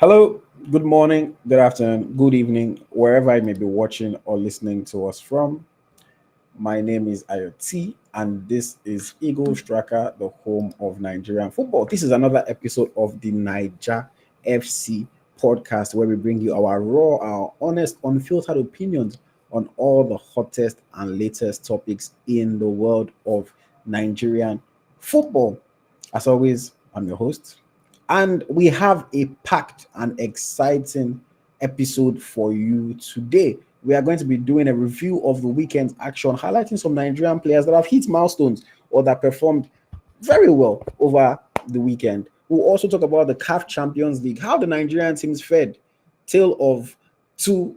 Hello, good morning, good afternoon, good evening, wherever you may be watching or listening to us from. My name is AyoT, and this is Eagle Striker, the home of Nigerian football. This is another episode of the Naija FC Podcast, where we bring you our raw, our honest, unfiltered opinions on all the hottest and latest topics in the world of Nigerian football. As always, I'm your host, and we have a packed and exciting episode for you today. We are going to be doing a review of the weekend's action, highlighting some Nigerian players that have hit milestones or that performed very well over the weekend. We'll also talk about the CAF Champions League, how the Nigerian teams fared, tale of two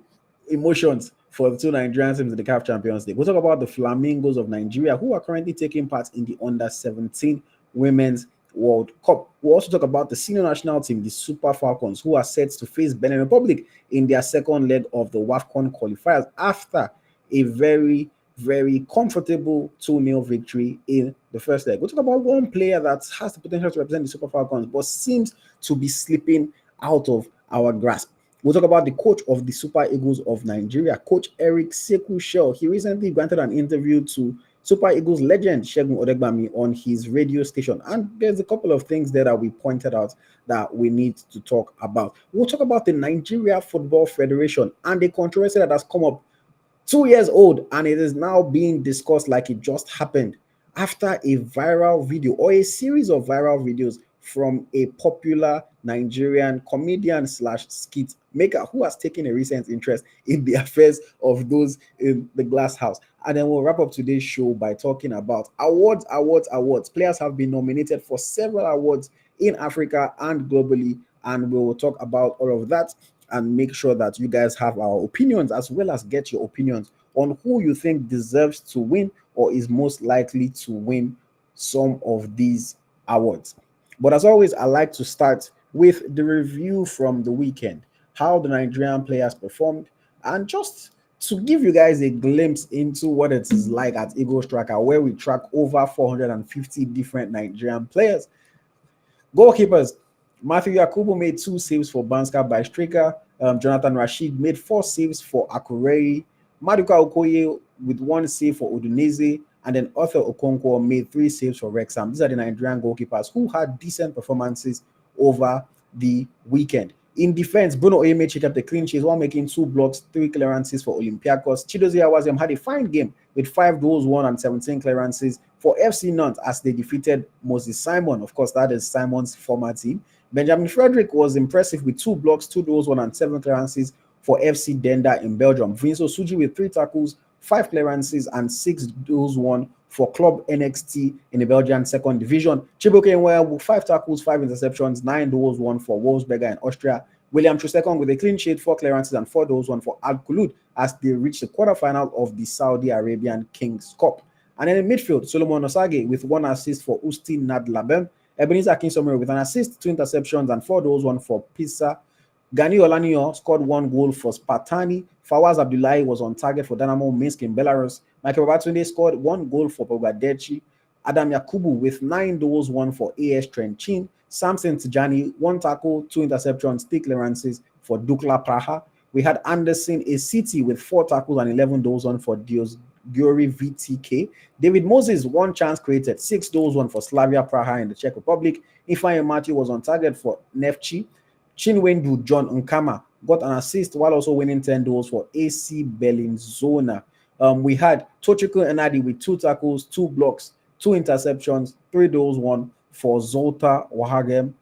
emotions for the two Nigerian teams in the CAF Champions League. We'll talk about the Flamingos of Nigeria, who are currently taking part in the under-17 Women's World Cup. We'll also talk about the senior national team, the Super Falcons, who are set to face Benin Republic in their second leg of the WAFCON qualifiers after a very comfortable 2-0 victory in the first leg. We'll talk about one player that has the potential to represent the Super Falcons but seems to be slipping out of our grasp. We'll talk about the coach of the Super Eagles of Nigeria, Coach Eric Sekou Shell. He recently granted an interview to Super Eagles legend Segun Odegbami on his radio station. And there's a couple of things there that we pointed out that we need to talk about. We'll talk about the Nigeria Football Federation and the controversy that has come up 2 years old, and it is now being discussed like it just happened after a viral video or a series of viral videos from a popular Nigerian comedian slash skit maker who has taken a recent interest in the affairs of those in the glass house. And then we'll wrap up today's show by talking about awards. Players have been nominated for several awards in Africa and globally, and we will talk about all of that and make sure that you guys have our opinions as well as get your opinions on who you think deserves to win or is most likely to win some of these awards. But as always, I like to start with the review from the weekend, how the Nigerian players performed, and just to give you guys a glimpse into what it is like at Eagle Striker, where we track over 450 different Nigerian players. Goalkeepers, Matthew Yakubu made 2 saves for Banska by striker. Jonathan Rashid made 4 saves for Akureyri. Maduka Okoye with 1 save for Udinese. And then Arthur Okonkwo made 3 saves for Wrexham. These are the Nigerian goalkeepers who had decent performances over the weekend. In defense, Bruno Oyemechi kept a clean sheet while making 2 blocks, 3 clearances for Olympiacos. Chidozie Awaziem had a fine game with 5 goals, 1 and 17 clearances for FC Nantes as they defeated Moses Simon. Of course, that is Simon's former team. Benjamin Frederick was impressive with 2 blocks, 2 goals, 1 and 7 clearances for FC Denda in Belgium. Vinso Suji with 3 tackles, 5 clearances and 6 goals, 1 for Club NXT in the Belgian second division. Chibuke Nwea with 5 tackles, 5 interceptions, 9 goals, 1 for Wolfsberger in Austria. William Trustekong with a clean sheet, 4 clearances and 4 goals, 1 for Al Khulud as they reached the quarterfinal of the Saudi Arabian Kings Cup. And then in midfield, Solomon Osage with 1 assist for Usti Nadlabem. Ebenezer Kinsomere with an assist, 2 interceptions and 4 goals, 1 for Pisa. Gani Olaniyan scored 1 goal for Spartani. Fawaz Abdullahi was on target for Dynamo Minsk in Belarus. Michael Babatunde scored 1 goal for Pogadechi. Adam Yakubu with 9 goals, 1 for AS Trenchin. Samson Tijani, 1 tackle, 2 interceptions, 3 clearances for Dukla Praha. We had Anderson City with 4 tackles and 11 goals, 1 for Diosgyori VTK. David Moses, 1 chance created, 6 goals, 1 for Slavia Praha in the Czech Republic. Ifeanyi Matthew was on target for Nefchi. Chinwendu John Nkama got an assist while also winning 10 goals for AC Bellinzona. We had Tochiko Enadi with 2 tackles, 2 blocks, 2 interceptions, 3 goals, 1 for Zolta Wahagem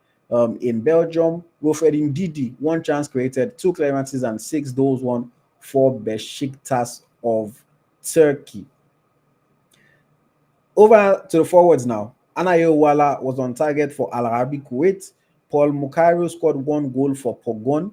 in Belgium. Wilfred Ndidi, 1 chance created, 2 clearances and 6 goals, 1 for Besiktas of Turkey. Over to the forwards now. Anayo Wala was on target for Al Arabi Kuwait. Paul Mukairo scored 1 goal for Pogon.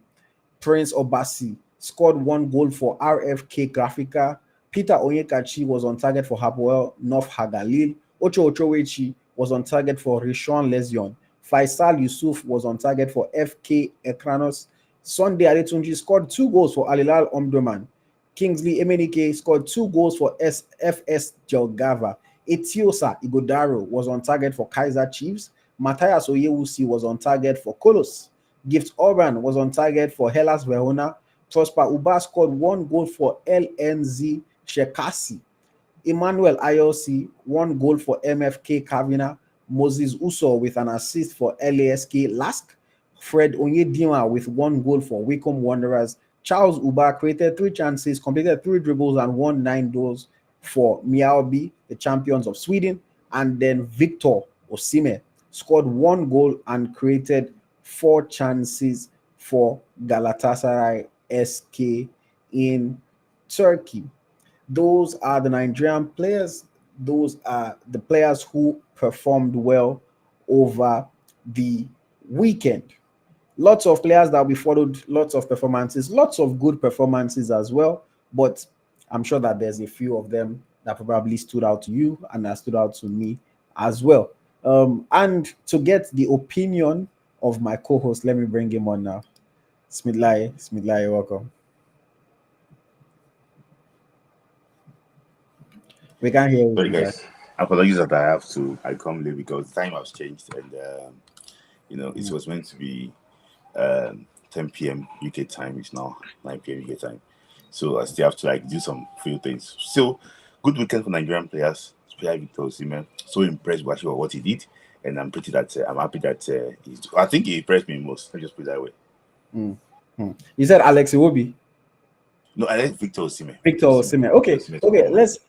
Prince Obasi scored 1 goal for RFK Graphica. Peter Onyekachi was on target for Hapoel North Hagalil. Ocho Ochowechi was on target for Rishon Lezion. Faisal Yusuf was on target for FK Ekranos. Sunday Adetunji scored 2 goals for Alilal Omdurman. Kingsley Emenike scored 2 goals for SFS Jelgava. Etiosa Igodaro was on target for Kaizer Chiefs. Matthias Oyewusi was on target for Kolos. Gift Orban was on target for Hellas Verona. Prosper Uba scored 1 goal for LNZ Shekasi. Emmanuel Ayosi, 1 goal for MFK Kavina. Moses Uso with an assist for LASK Lask. Fred Onyedima with 1 goal for Wycombe Wanderers. Charles Uba created 3 chances, completed 3 dribbles, and won 9 goals for Mjällby, the champions of Sweden. And then Victor Osimhen scored 1 goal and created 4 chances for Galatasaray SK in Turkey. Those are the Nigerian players. Those are the players who performed well over the weekend. Lots of players that we followed, lots of performances, lots of good performances as well. But I'm sure that there's a few of them that probably stood out to you and that stood out to me as well. And to get the opinion of my co-host, let me bring him on now. Smith Layi, welcome. We can't hear you. Sorry, guys. Apologies that I come late because time has changed and it was meant to be 10 p.m. UK time. It's now 9 p.m. UK time, so I still have to do some few things. So good weekend for Nigerian players. Especially Victor Osimhen. So impressed with what he did, and I'm happy that I think he impressed me most. Let's just put it that way. You said Alex Iwobi. No, I like Victor Osimhen. Victor Osimhen. Okay.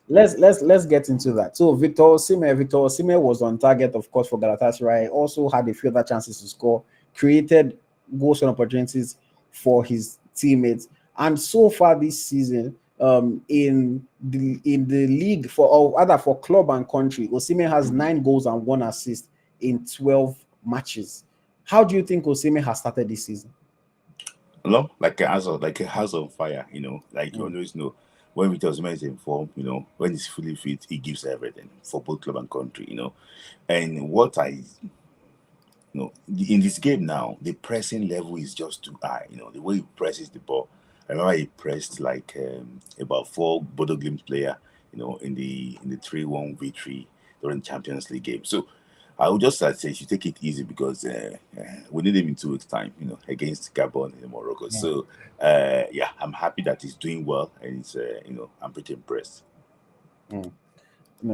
Let's get into that. So Victor Osimhen was on target, of course, for Galatasaray. Also had a few other chances to score, created goals and opportunities for his teammates. And so far this season, in the league for club and country, Osimhen has 9 goals and 1 assist in 12 matches. How do you think Osimhen has started this season? Like a house on fire, you always know when Victor Osimhen is in form, when he's fully fit, he gives everything for both club and country, And what in this game now, the pressing level is just too high, the way he presses the ball. I remember he pressed about 4 Bodo Glimt player, in the 3-1 victory during the Champions League game. So I would just say you should take it easy because we need him in 2 weeks' time, against Gabon in Morocco. Yeah. So I'm happy that he's doing well, and it's I'm pretty impressed.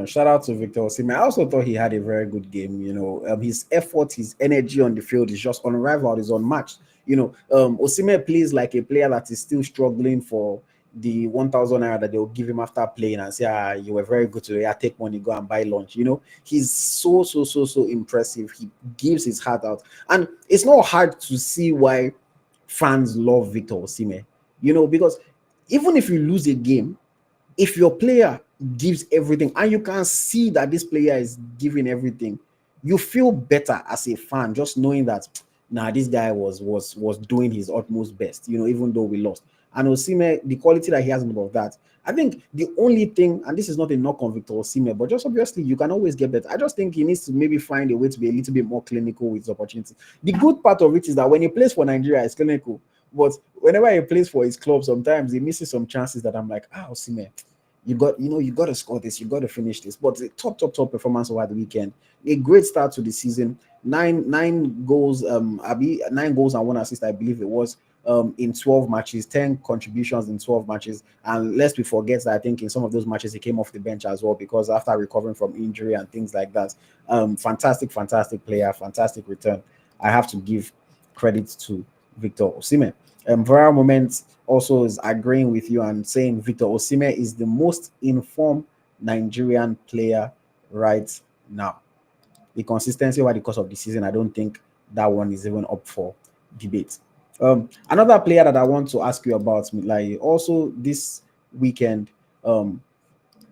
Shout out to Victor Osimhen. I also thought he had a very good game. His effort, his energy on the field is just unrivaled, is unmatched. Osimhen plays like a player that is still struggling for the 1,000 naira that they'll give him after playing and say, you were very good today. I take money, go and buy lunch. He's so impressive. He gives his heart out. And it's not hard to see why fans love Victor Osimhen, because even if you lose a game, if your player gives everything and you can see that this player is giving everything, you feel better as a fan just knowing that this guy was doing his utmost best, even though we lost. And Osimhen, the quality that he has above that, I think the only thing, and this is not a knock on Victor Osimhen, but just obviously you can always get better. I just think he needs to maybe find a way to be a little bit more clinical with his opportunities. The good part of it is that when he plays for Nigeria, it's clinical, but whenever he plays for his club, sometimes he misses some chances that I'm like, Osimhen, you got to score this, you got to finish this. But the top performance over the weekend, a great start to the season. 9 goals, 9 goals and 1 assist, I believe it was. In 12 matches, 10 contributions in 12 matches. And lest we forget that I think in some of those matches he came off the bench as well because after recovering from injury and things like that. Fantastic player, fantastic return. I have to give credit to Victor Osimhen. Viral Moment also is agreeing with you and saying Victor Osimhen is the most informed Nigerian player right now. The consistency over the course of the season, I don't think that one is even up for debate. Another player that I want to ask you about, Smith Layi, also this weekend,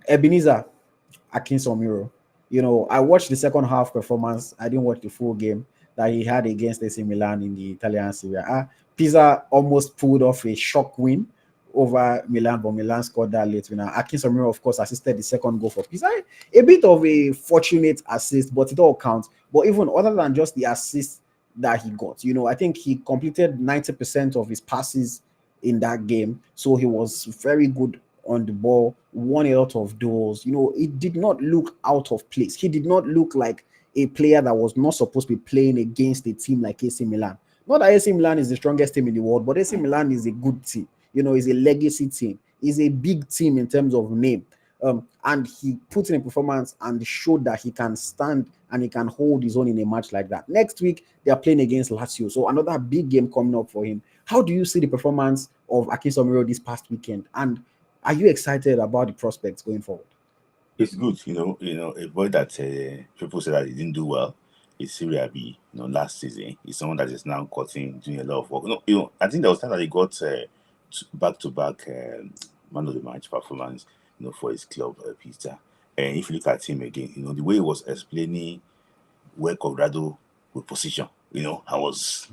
Ebenezer Akinsomiro. I watched the second half performance. I didn't watch the full game that he had against AC Milan in the Italian Serie A. Pisa almost pulled off a shock win over Milan, but Milan scored that late winner. Akinsomiro, of course, assisted the second goal for Pisa. A bit of a fortunate assist, but it all counts. But even other than just the assist that he got, I think he completed 90% of his passes in that game. So he was very good on the ball, won a lot of duels. It did not look out of place. He did not look like a player that was not supposed to be playing against a team like AC Milan. Not that AC Milan is the strongest team in the world, but AC Milan is a good team. Is a legacy team. Is a big team in terms of name. And he put in a performance and showed that he can stand and he can hold his own in a match like that. Next week, they are playing against Lazio. So another big game coming up for him. How do you see the performance of Akintomiro this past weekend? And are you excited about the prospects going forward? It's good, a boy that people say that he didn't do well is Syria B, last season. He's someone that is now doing a lot of work. I think there was time that he got back-to-back man of the match performance, for his club, Peter. And if you look at him again, the way he was explaining where Cuadrado would position, I was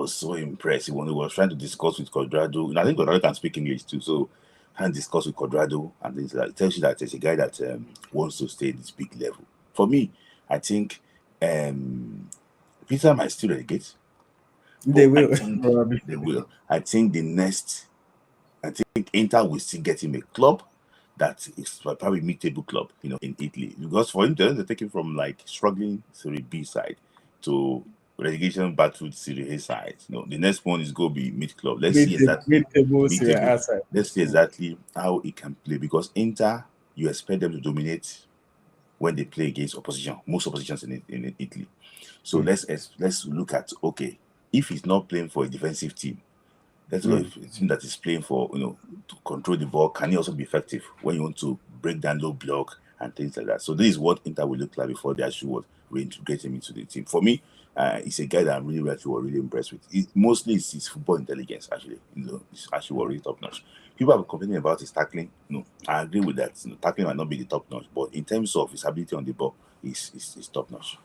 so impressed when he was trying to discuss with Cuadrado. I think Cuadrado can speak English too, so and discuss with Cuadrado and things like that. It tells you that there's a guy that wants to stay at this big level. For me, I think Peter might still relegate. They will. They will. I think Inter will still get him a club that is probably mid-table club, in Italy. Because for him to take him from like struggling Serie B side to relegation battle Serie A side. The next one is going to be mid-club. Let's see exactly. Let's see exactly how he can play, because Inter, you expect them to dominate when they play against opposition, most oppositions in Italy. So let's look at, okay, if he's not playing for a defensive team, let's go a team that is playing for, to control the ball. Can he also be effective when you want to break down low block and things like that? So this is what Inter will look like before they actually reintegrate him into the team. For me, he's a guy that I'm really impressed with. Mostly it's his football intelligence, actually. It's actually really top notch. People are complaining about his tackling. I agree with that. Tackling might not be the top notch, but in terms of his ability on the ball, he's top notch.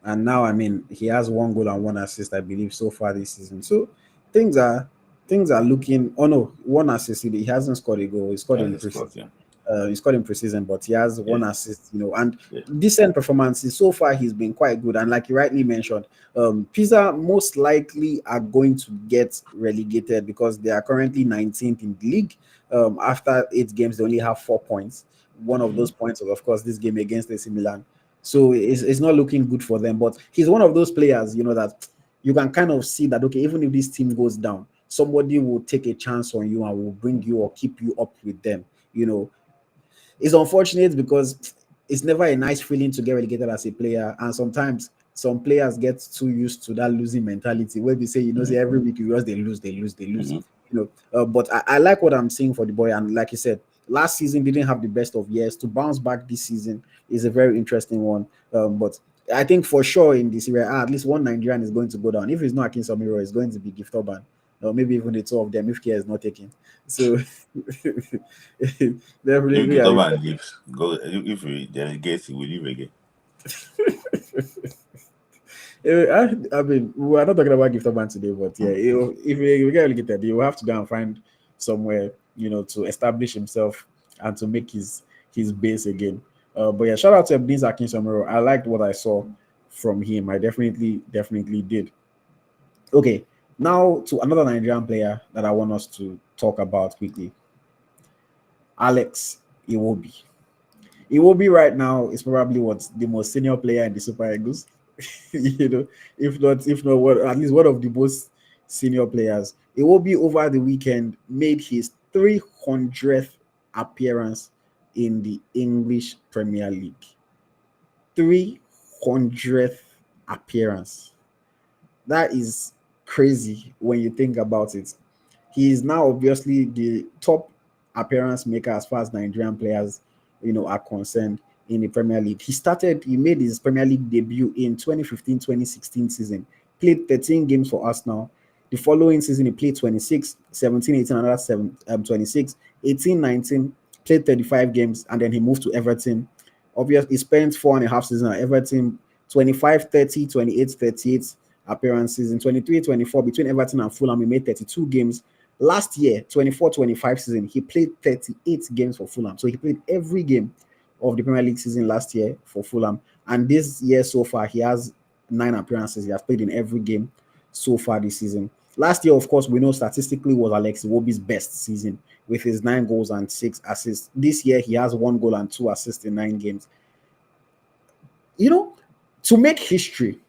And now, he has 1 goal and 1 assist, I believe, so far this season. So things are looking. Oh no, 1 assist. He hasn't scored a goal. He scored in preseason. He scored in preseason, but he has 1 assist. And decent performances so far. He's been quite good. And like you rightly mentioned, Pisa most likely are going to get relegated because they are currently 19th in the league. After 8 games, they only have 4 points. One of those points was, of course, this game against AC Milan. So it's not looking good for them. But he's one of those players, that you can kind of see that, okay, even if this team goes down, somebody will take a chance on you and will bring you or keep you up with them. It's unfortunate because it's never a nice feeling to get relegated as a player. And sometimes some players get too used to that losing mentality where they say, say every week they lose. But I like what I'm seeing for the boy. And like you said, last season didn't have the best of years. To bounce back this season is a very interesting one. But I think for sure in this area, at least one Nigerian is going to go down. If it's not Akintomiro, it's going to be Gift Urban, or maybe even the 2 of them if care is not taken. So definitely, Gift Urban leaves. Go if we delegate, he will leave again. We are not talking about Gift Urban today, but if we get relegated, he will have to go and find somewhere, to establish himself and to make his base again. But shout out to Ebenezer Akintomiro. I liked what I saw from him. I definitely did. Okay, now to another Nigerian player that I want us to talk about quickly. Alex Iwobi. Iwobi right now is probably the most senior player in the Super Eagles. If not what, at least one of the most senior players. Iwobi over the weekend made his 300th appearance in the English Premier League. 300th appearance. That is crazy when you think about it. He is now obviously the top appearance maker as far as Nigerian players, are concerned in the Premier League. He made his Premier League debut in 2015-2016 season. Played 13 games for Arsenal. The following season, he played 26, 17-18, another 26, 18-19, played 35 games, and then he moved to Everton. Obviously, he spent 4.5 seasons at Everton, 25-30, 28-38 appearances. In 23-24, between Everton and Fulham, he made 32 games. Last year, 24-25 season, he played 38 games for Fulham. So he played every game of the Premier League season last year for Fulham. And this year so far, he has 9 appearances. He has played in every game so far this season. Last year, of course, we know statistically was Alex Iwobi's best season with his 9 goals and 6 assists. This year, he has 1 goal and 2 assists in 9 games. To make history,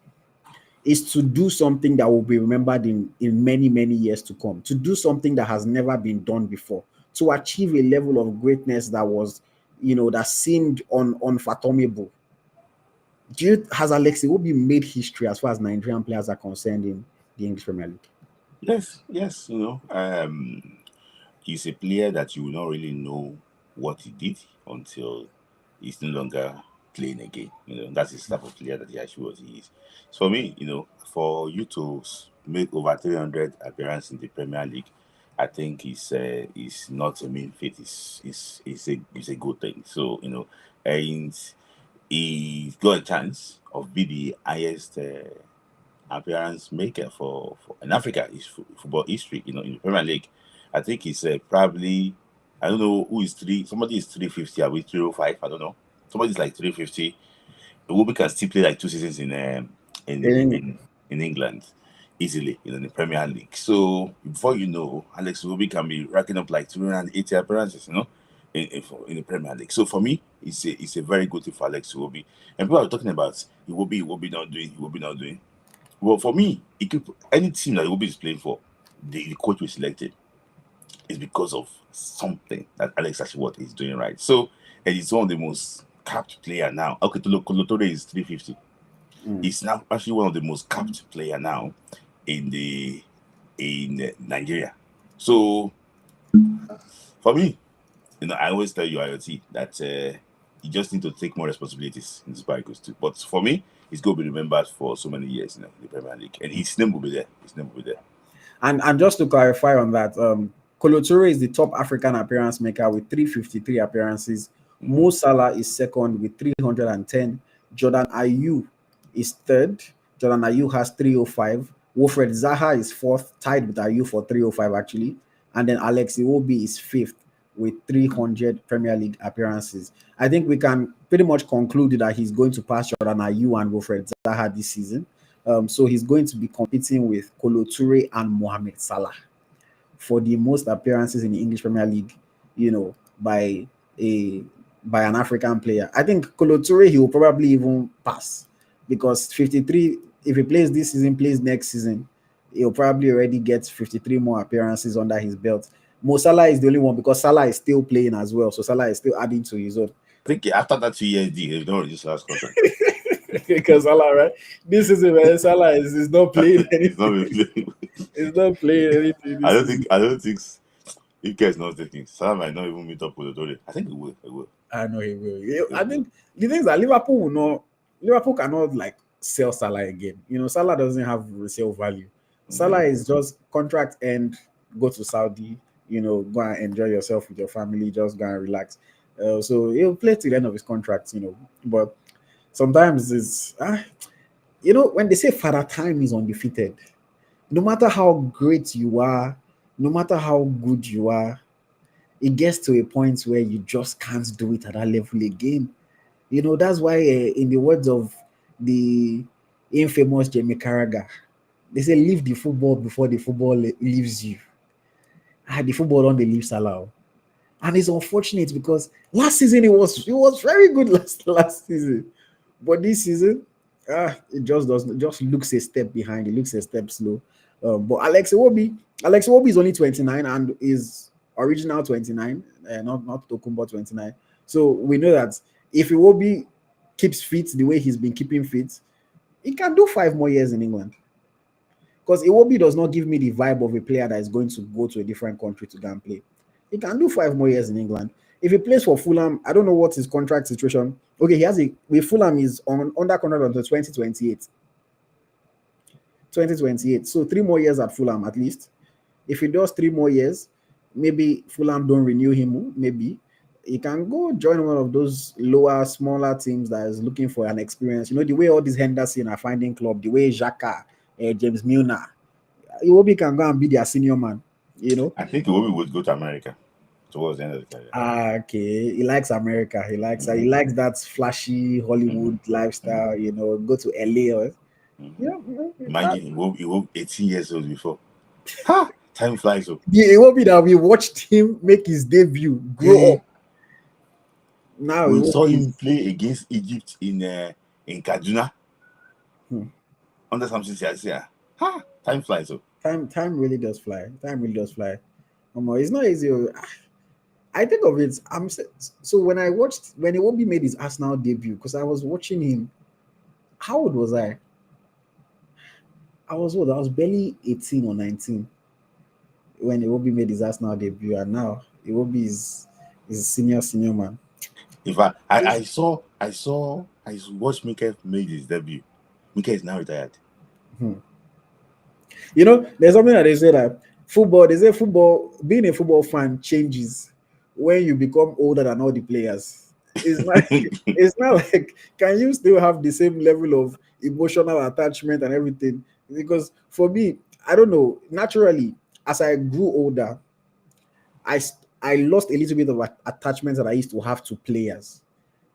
is to do something that will be remembered in many, many years to come, to do something that has never been done before, to achieve a level of greatness that was, that seemed unfathomable. Has Alex Iwobi made history as far as Nigerian players are concerned in the English Premier League? Yes. He's a player that you will not really know what he did until he's no longer playing again. That's the type of player that he actually was. He is. So for me, for you to make over 300 appearances in the Premier League, I think is not a mean feat. It's a good thing. So and he got a chance of being the highest appearance maker for in Africa is football history. In the Premier League, I think it's probably, I don't know who is three. Somebody is 350. Are we 305? I don't know. Somebody's like 350. Iwobi can still play like 2 seasons in England easily in the Premier League. So before you know, Alex Iwobi can be racking up like 280 appearances. In the Premier League. So for me, it's a very good thing for Alex Iwobi. And people are talking about Iwobi not doing. Well, for me, any team that Iwobi is playing for, the coach we selected is because of something that Alex actually what he's doing right. So, and he's one of the most capped player now. Okay, Kolotore is 350. He's now actually one of the most capped player now in Nigeria. So, for me, I always tell you, AyoT, that you just need to take more responsibilities in Super Eagles too. But for me, he's going to be remembered for so many years in the Premier League, and his name will be there. And just to clarify on that, Kolo Toure is the top African appearance maker with 353 appearances. Mo Salah is second with 310. Jordan Ayew is third. Jordan Ayew has 305. Wilfred Zaha is fourth, tied with Ayew for 305 actually. And then Alex Iwobi is fifth with 300 Premier League appearances. I think we can pretty much conclude that he's going to pass Jordan Ayew and Wilfred Zaha this season. So he's going to be competing with Kolo Toure and Mohamed Salah for the most appearances in the English Premier League, by an African player. I think Kolo Toure, he will probably even pass because 53, if he plays this season, plays next season, he'll probably already get 53 more appearances under his belt. Mo Salah is the only one because Salah is still playing as well. So Salah is still adding to his own. I think after that 2 years deal, he's not reduce last contract. Because Salah, right? This is when Salah is not playing anything. He's not playing anything. I don't think if guys not taking, Salah might not even meet up with Odore. I think he will. I know he will. I think the thing is that Liverpool cannot like sell Salah again. Salah doesn't have resale value. Salah is just contract end, go to Saudi, go and enjoy yourself with your family, just go and relax. So he'll play till the end of his contract, But sometimes it's, when they say Father Time is undefeated, no matter how great you are, no matter how good you are, it gets to a point where you just can't do it at that level again. That's why, in the words of the infamous Jamie Carragher, they say, leave the football before the football leaves you. The football don't leave Salah. And it's unfortunate because last season it was very good last season. But this season, it just looks a step behind. It looks a step slow. But Alex Iwobi is only 29 and is original 29, not Tokumbo 29. So we know that if Iwobi keeps fit the way he's been keeping fit, he can do 5 more years in England. Because Iwobi does not give me the vibe of a player that is going to go to a different country to go and play. He can do 5 more years in England. If he plays for Fulham, I don't know what his contract situation. Okay, with Fulham is under contract until 2028. 2028. So 3 more years at Fulham at least. If he does 3 more years, maybe Fulham don't renew him. Maybe he can go join one of those lower, smaller teams that is looking for an experience. The way all these Henderson are finding club, the way Xhaka, James Milner, Iwobi can go and be their senior man. I think Iwobi would go to America towards the end of the career. Okay. He likes America. He likes that flashy Hollywood lifestyle, go to LA. Imagine Iwobi 18 years old before. Time flies up. It will be that we watched him make his debut, grow up. Now we saw him play against Egypt in Kaduna. under some situations, yeah. Ha! Time flies. So Time really does fly. Time really does fly. It's not easy. I think of it. So when I watched when Iwobi made his Arsenal debut, because I was watching him. How old was I? I was old. I was barely 18 or 19 when Iwobi made his Arsenal debut, and now Iwobi is a senior man. in fact, I watched Mike made his debut. Mike is now retired. Hmm. There's something that they say that football, being a football fan changes when you become older than all the players. It's not like, can you still have the same level of emotional attachment and everything? Because for me, I don't know, naturally, as I grew older, I lost a little bit of attachment that I used to have to players.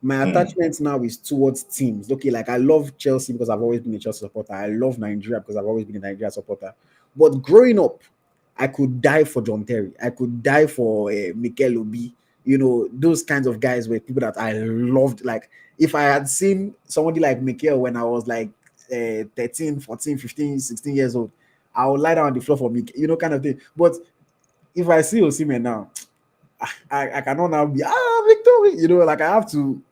My attachment now is towards teams. Okay, like I love Chelsea because I've always been a Chelsea supporter. I love Nigeria because I've always been a Nigeria supporter. But growing up, I could die for John Terry. I could die for Mikel Obi. Those kinds of guys were people that I loved. Like if I had seen somebody like Mikel when I was like 13, 14, 15, 16 years old, I would lie down on the floor for Mikel, kind of thing. But if I see Osimhen now, I cannot now be victory, like I have to,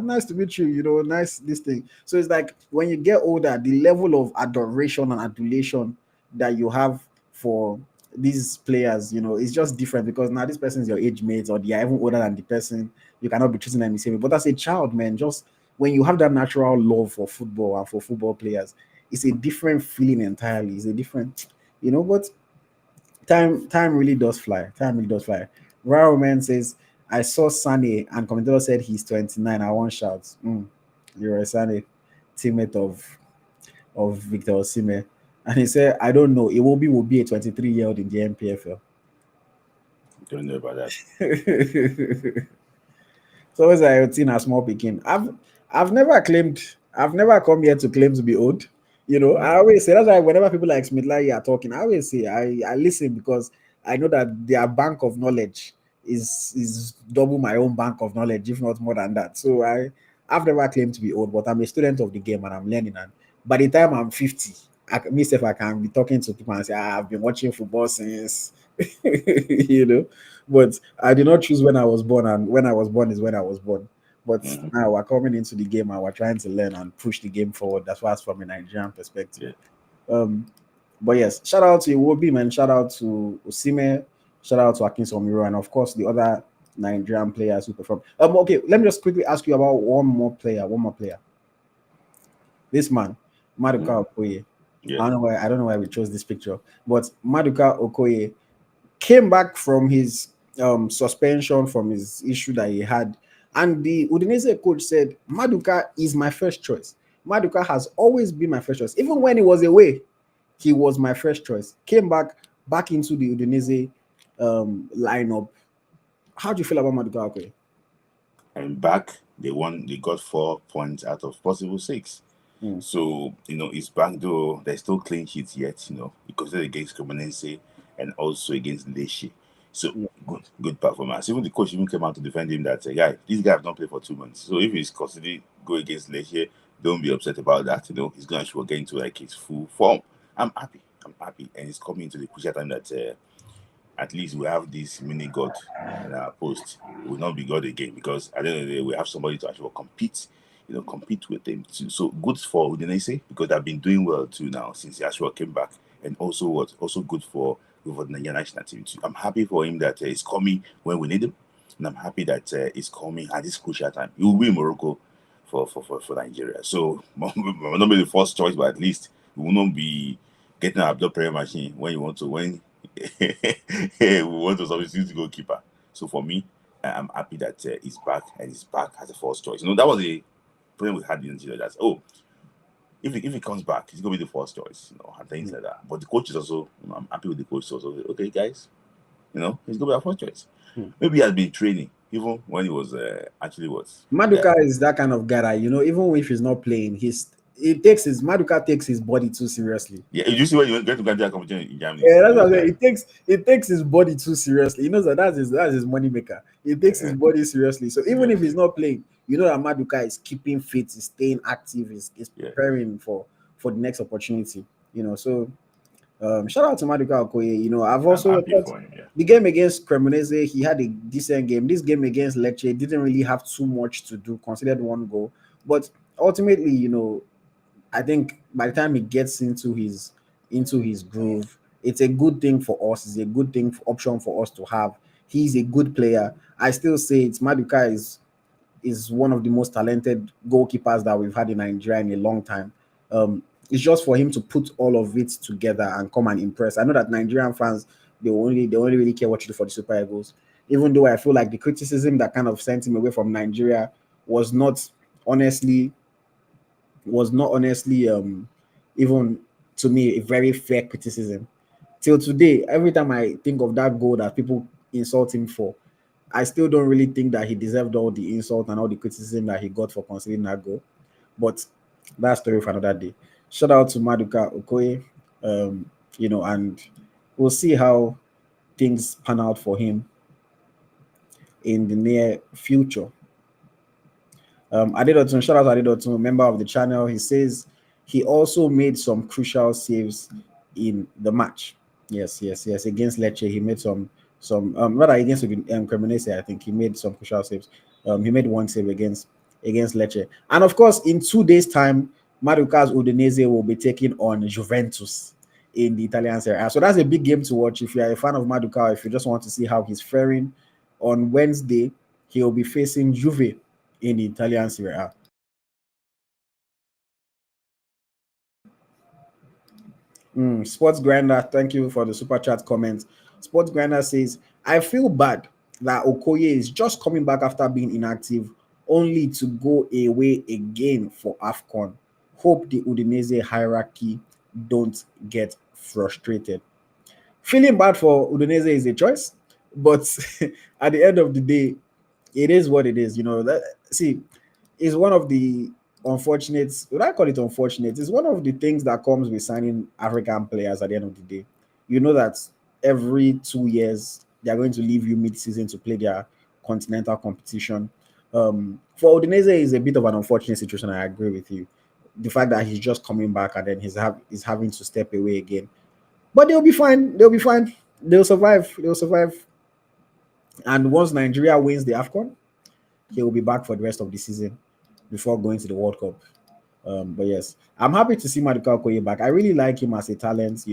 nice to meet you, nice this thing. So it's like when you get older, the level of adoration and adulation that you have for these players, it's just different because now this person is your age mate or they are even older than the person. You cannot be treating them the same way. But as a child, man, just when you have that natural love for football and for football players, it's a different feeling entirely. It's a different, but time really does fly. Time really does fly. Raro Man says, I saw Sane and commentator said he's 29. I want shouts. You're a Sane teammate of Victor Osimhen. And he said, I don't know. Iwobi will be a 23-year-old in the MPFL. Don't know about that. So always AyoT and small picking. I've never come here to claim to be old. I always say that's why whenever people like Smith Layi are talking, I always say I listen because I know that their bank of knowledge is double my own bank of knowledge, if not more than that. So I've never claimed to be old, but I'm a student of the game and I'm learning. And by the time I'm 50, myself I can be talking to people and say I've been watching football since But I did not choose when I was born, and when I was born is when I was born. But now we're coming into the game and we're trying to learn and push the game forward. That's why it's from a Nigerian perspective. Yeah. But yes, shout out to Iwobi, man. Shout out to Osimhen. Shout out to Akinson Miro, and of course the other Nigerian players who perform. Okay, let me just quickly ask you about one more player. This man, Maduka Okoye. Yeah. I don't know why we chose this picture, but Maduka Okoye came back from his suspension, from his issue that he had, and the Udinese coach said, Maduka is my first choice. Maduka has always been my first choice. Even when he was away, he was my first choice. Came back into the Udinese lineup. How do you feel about Maduka Okoye? And back, they got 4 points out of possible 6. So, it's back though. There's still clean sheets yet, because they're against Cremonense and also against Lecce. So, good performance. Even the coach even came out to defend him that, this guy have not played for 2 months. So, if he's considered go against Lecce, don't be upset about that. He's going to get into like his full form. I'm happy. And it's coming into the crucial time that at least we have this mini God in our post. We will not be God again because at the end of the day, we have somebody to actually compete with them too. So good for Udinese because they've been doing well too now since he actually came back. And also good for the Nigerian national team too. I'm happy for him that he's coming when we need him. And I'm happy that he's coming at this crucial time. He will be in Morocco for Nigeria. So not be the first choice, but at least we will not be getting our blood pressure machine when we want to substitute the goalkeeper. So for me, I'm happy that he's back and he's back as a first choice. That was a problem we had in Nigeria. That's if he comes back, he's gonna be the first choice, and things like that. But the coach is also, I'm happy with the coach also. Okay, guys, he's gonna be our first choice. Maybe he has been training even when he was actually was. Maduka is that kind of guy that, even if he's not playing, Maduka takes his body too seriously. Yeah, you see when you get to Gambia competition in Germany. Yeah, that's what I'm saying. It takes his body too seriously. He knows that's his money maker. He takes his body seriously. So even if he's not playing, that Maduka is keeping fit, is staying active, is preparing for for the next opportunity. So shout out to Maduka Okoye. I've I'm also happy thought for him. Yeah. the game against Cremonese, he had a decent game. This game against Lecce didn't really have too much to do, considered one goal. But ultimately, I think by the time he gets into his groove, it's a good thing for us. It's a good thing option for us to have. He's a good player. I still say it's Maduka is one of the most talented goalkeepers that we've had in Nigeria in a long time. It's just for him to put all of it together and come and impress. I know that Nigerian fans they only really care what you do for the Super Eagles. Even though I feel like the criticism that kind of sent him away from Nigeria was not honestly even to me a very fair criticism. Till today, every time I think of that goal that people insult him for, I still don't really think that he deserved all the insult and all the criticism that he got for conceding that goal. But that's story for another day. Shout out to Maduka Okoye, and we'll see how things pan out for him in the near future. Adedotun, shout out to Adedotun, member of the channel. He says he also made some crucial saves in the match. Yes. Against Lecce, he made some rather against Cremonese, I think he made some crucial saves. He made one save against Lecce, and of course, in 2 days' time, Maduka's Udinese will be taking on Juventus in the Italian Serie A. So that's a big game to watch if you are a fan of Maduka. If you just want to see how he's faring on Wednesday, he will be facing Juve in the Italian Serie A. Sports Grinder, thank you for the super chat comment. Sports Grinder says, I feel bad that Okoye is just coming back after being inactive, only to go away again for AFCON. Hope the Udinese hierarchy don't get frustrated. Feeling bad for Udinese is a choice, but at the end of the day, it is what it is. Is one of the unfortunate, would I call it unfortunate? It's one of the things that comes with signing African players at the end of the day. You know that every 2 years they are going to leave you mid-season to play their continental competition. For Udinese is a bit of an unfortunate situation. I agree with you. The fact that he's just coming back and then he's having to step away again. But they'll be fine. They'll be fine. They'll survive. They'll survive. And once Nigeria wins the AFCON, he will be back for the rest of the season before going to the World Cup. But yes, I'm happy to see Maduka Okoye back. I really like him as a talent.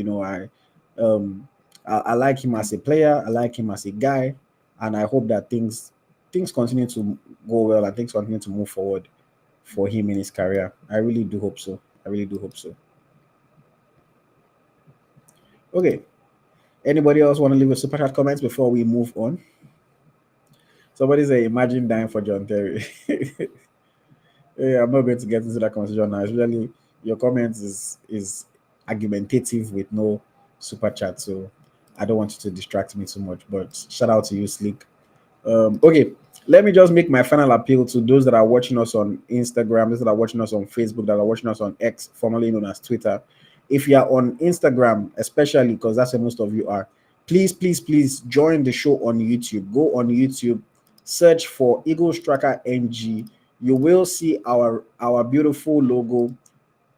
I like him as a player. I like him as a guy, and I hope that things continue to go well and things continue to move forward for him in his career. I really do hope so. Okay. Anybody else want to leave a super chat comments before we move on? Somebody say, imagine dying for John Terry. Yeah, I'm not going to get into that conversation now. Especially your comments is argumentative with no super chat, so I don't want you to distract me too much. But shout out to you, Slick. Okay, let me just make my final appeal to those that are watching us on Instagram, those that are watching us on Facebook, that are watching us on X, formerly known as Twitter. If you are on Instagram, especially because that's where most of you are, please join the show on YouTube. Go on YouTube, search for Eagles Tracker NG. You will see our beautiful logo.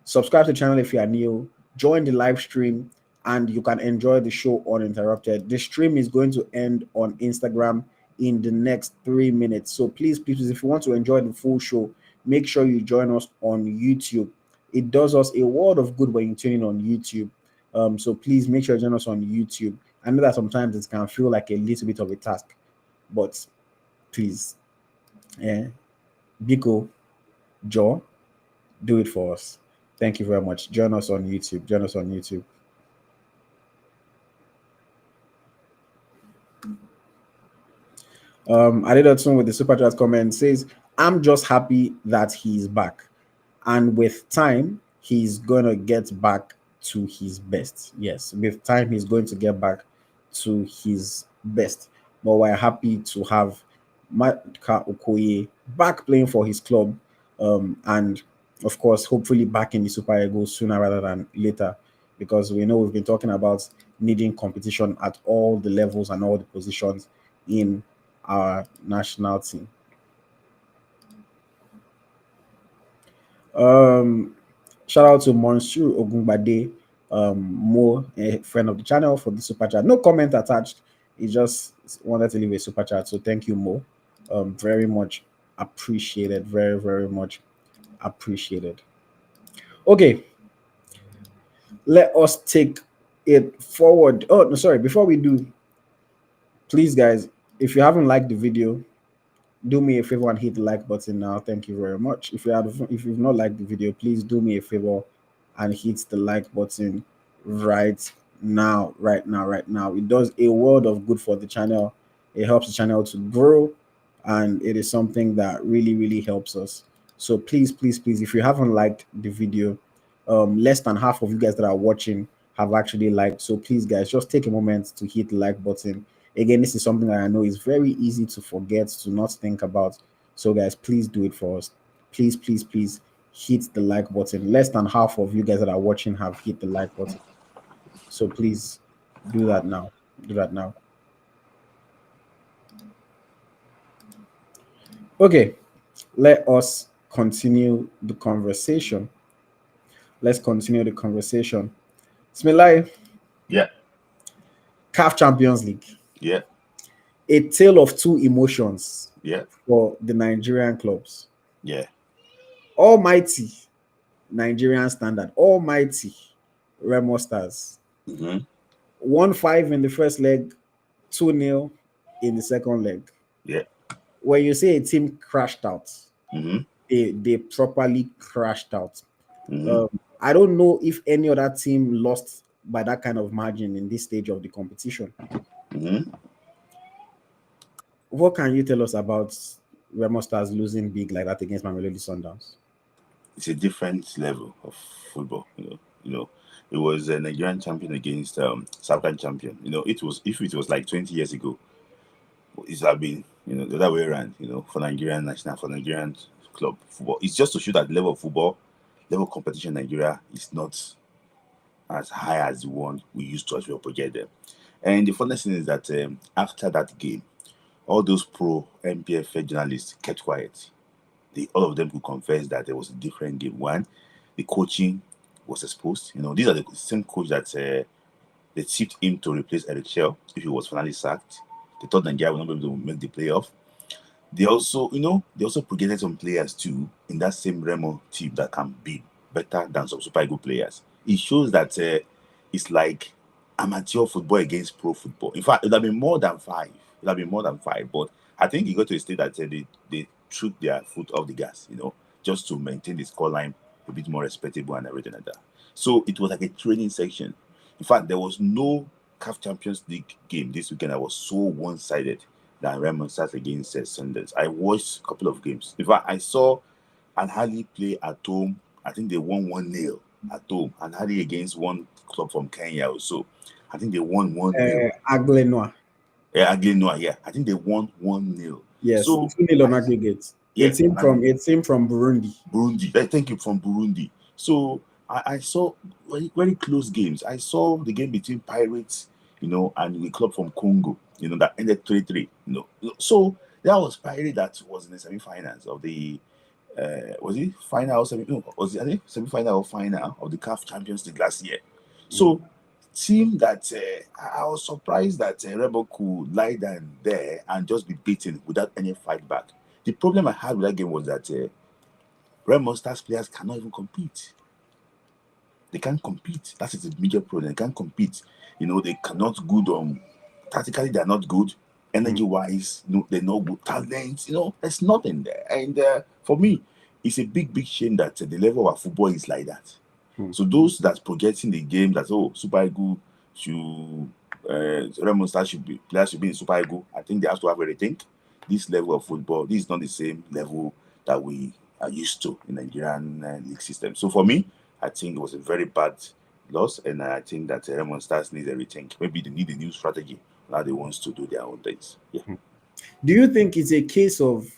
Subscribe to the channel if you are new. Join the live stream, and you can enjoy the show uninterrupted. The stream is going to end on Instagram in the next 3 minutes. So please, if you want to enjoy the full show, make sure you join us on YouTube. It does us a world of good when you tune in on YouTube. So please make sure you join us on YouTube. I know that sometimes it can feel like a little bit of a task, but please, Biko, Joe, do it for us. Thank you very much. Join us on YouTube. Adedatun with the super chat comment says, I'm just happy that he's back. And with time, he's going to get back to his best. Yes, with time, he's going to get back to his best. But we're happy to have Maduka Okoye back playing for his club. And of course, hopefully back in the Super Eagles sooner rather than later, because we know we've been talking about needing competition at all the levels and all the positions in our national team. Shout out to Monsieur Ogunbade, Mo, a friend of the channel, for the super chat. No comment attached. He just wanted to leave a super chat. So thank you, Mo. Very much appreciated. Very, very much appreciated. Okay, let us take it forward. Oh, no, sorry. Before we do, please, guys, if you haven't liked the video, do me a favor and hit the like button now. Thank you very much. If you've not liked the video, please do me a favor and hit the like button right now, right now, right now. It does a world of good for the channel. It helps the channel to grow, and it is something that really, really helps us. So please, please, please, if you haven't liked the video, less than half of you guys that are watching have actually liked. So please, guys, just take a moment to hit the like button. Again, this is something that I know is very easy to forget, to not think about. So, guys, please do it for us. Please, please, please hit the like button. Less than half of you guys that are watching have hit the like button. So please do that now. Do that now. Okay, let us continue the conversation. Let's continue the conversation. Smith Layi, Yeah, CAF Champions League. yeah, A tale of two emotions yeah, for the Nigerian clubs. yeah. Almighty Nigerian standard, almighty Remo Stars. Mm-hmm. 1-5 in the first leg, 2-0 in the second leg. Yeah. When you say a team crashed out, Mm-hmm. they properly crashed out. Mm-hmm. I don't know if any other team lost by that kind of margin in this stage of the competition. Mm-hmm. What can you tell us about Remo Stars losing big like that against Mamelodi Sundowns? It's a different level of football. It was a Nigerian champion against South African champion. It was, if it was like 20 years ago, it's have been the other way around. For Nigerian national, for Nigerian club football, it's just to show that the level of football, level of competition in Nigeria is not as high as the one we used to as we project them. And the funny thing is that after that game, all those pro MPFA journalists kept quiet. All of them could confess that there was a different game. One, the coaching was exposed. These are the same coach that they tipped him to replace Eric Shell if he was finally sacked. They thought Nigeria would not be able to make the playoff. They also, projected some players too in that same Remo team that can be better than some super good players. It shows that it's like amateur football against pro football. In fact, it would have been more than five. But I think it got to a state that they took their foot off the gas, just to maintain the scoreline a bit more respectable and everything like that. So it was like a training section. In fact, there was no CAF Champions League game this weekend that was so one-sided than Remo Stars against Sundowns. I watched a couple of games. In fact, I saw Al Ahly play at home. I think they won 1-0 at home. Al Ahly against one club from Kenya also. I think they won 1-0. Aglenoa. Aglenoa, yeah. I think they won 1-0. Yes, so 2-0 on aggregate. Yeah, a team from Burundi. Thank you, from Burundi. So I saw very, very close games. I saw the game between Pirates, and the club from Congo, that ended 3-3. So that was Pirate that was in the semi-finals of the was it final semi? No, was it, I think, semi-final or final of the CAF Champions League last year. So team that I was surprised that Remo could lie down there and just be beaten without any fight back. The problem I had with that game was that Remo Stars players cannot even compete. They can't compete. That is the major problem. They can't compete. They cannot good tactically. They're not good. Energy-wise, they're not good. Talent, there's nothing there. And for me, it's a big, big shame that the level of our football is like that. So those that's projecting the game that Super Eagle should Remo Stars players should be in Super Eagle, I think they have to have a rethink. This level of football, this is not the same level that we are used to in the Nigerian league system. So for me, I think it was a very bad loss, and I think that Remo Stars need a rethink. Maybe they need a new strategy now they want to do their own things. Yeah. Do you think it's a case of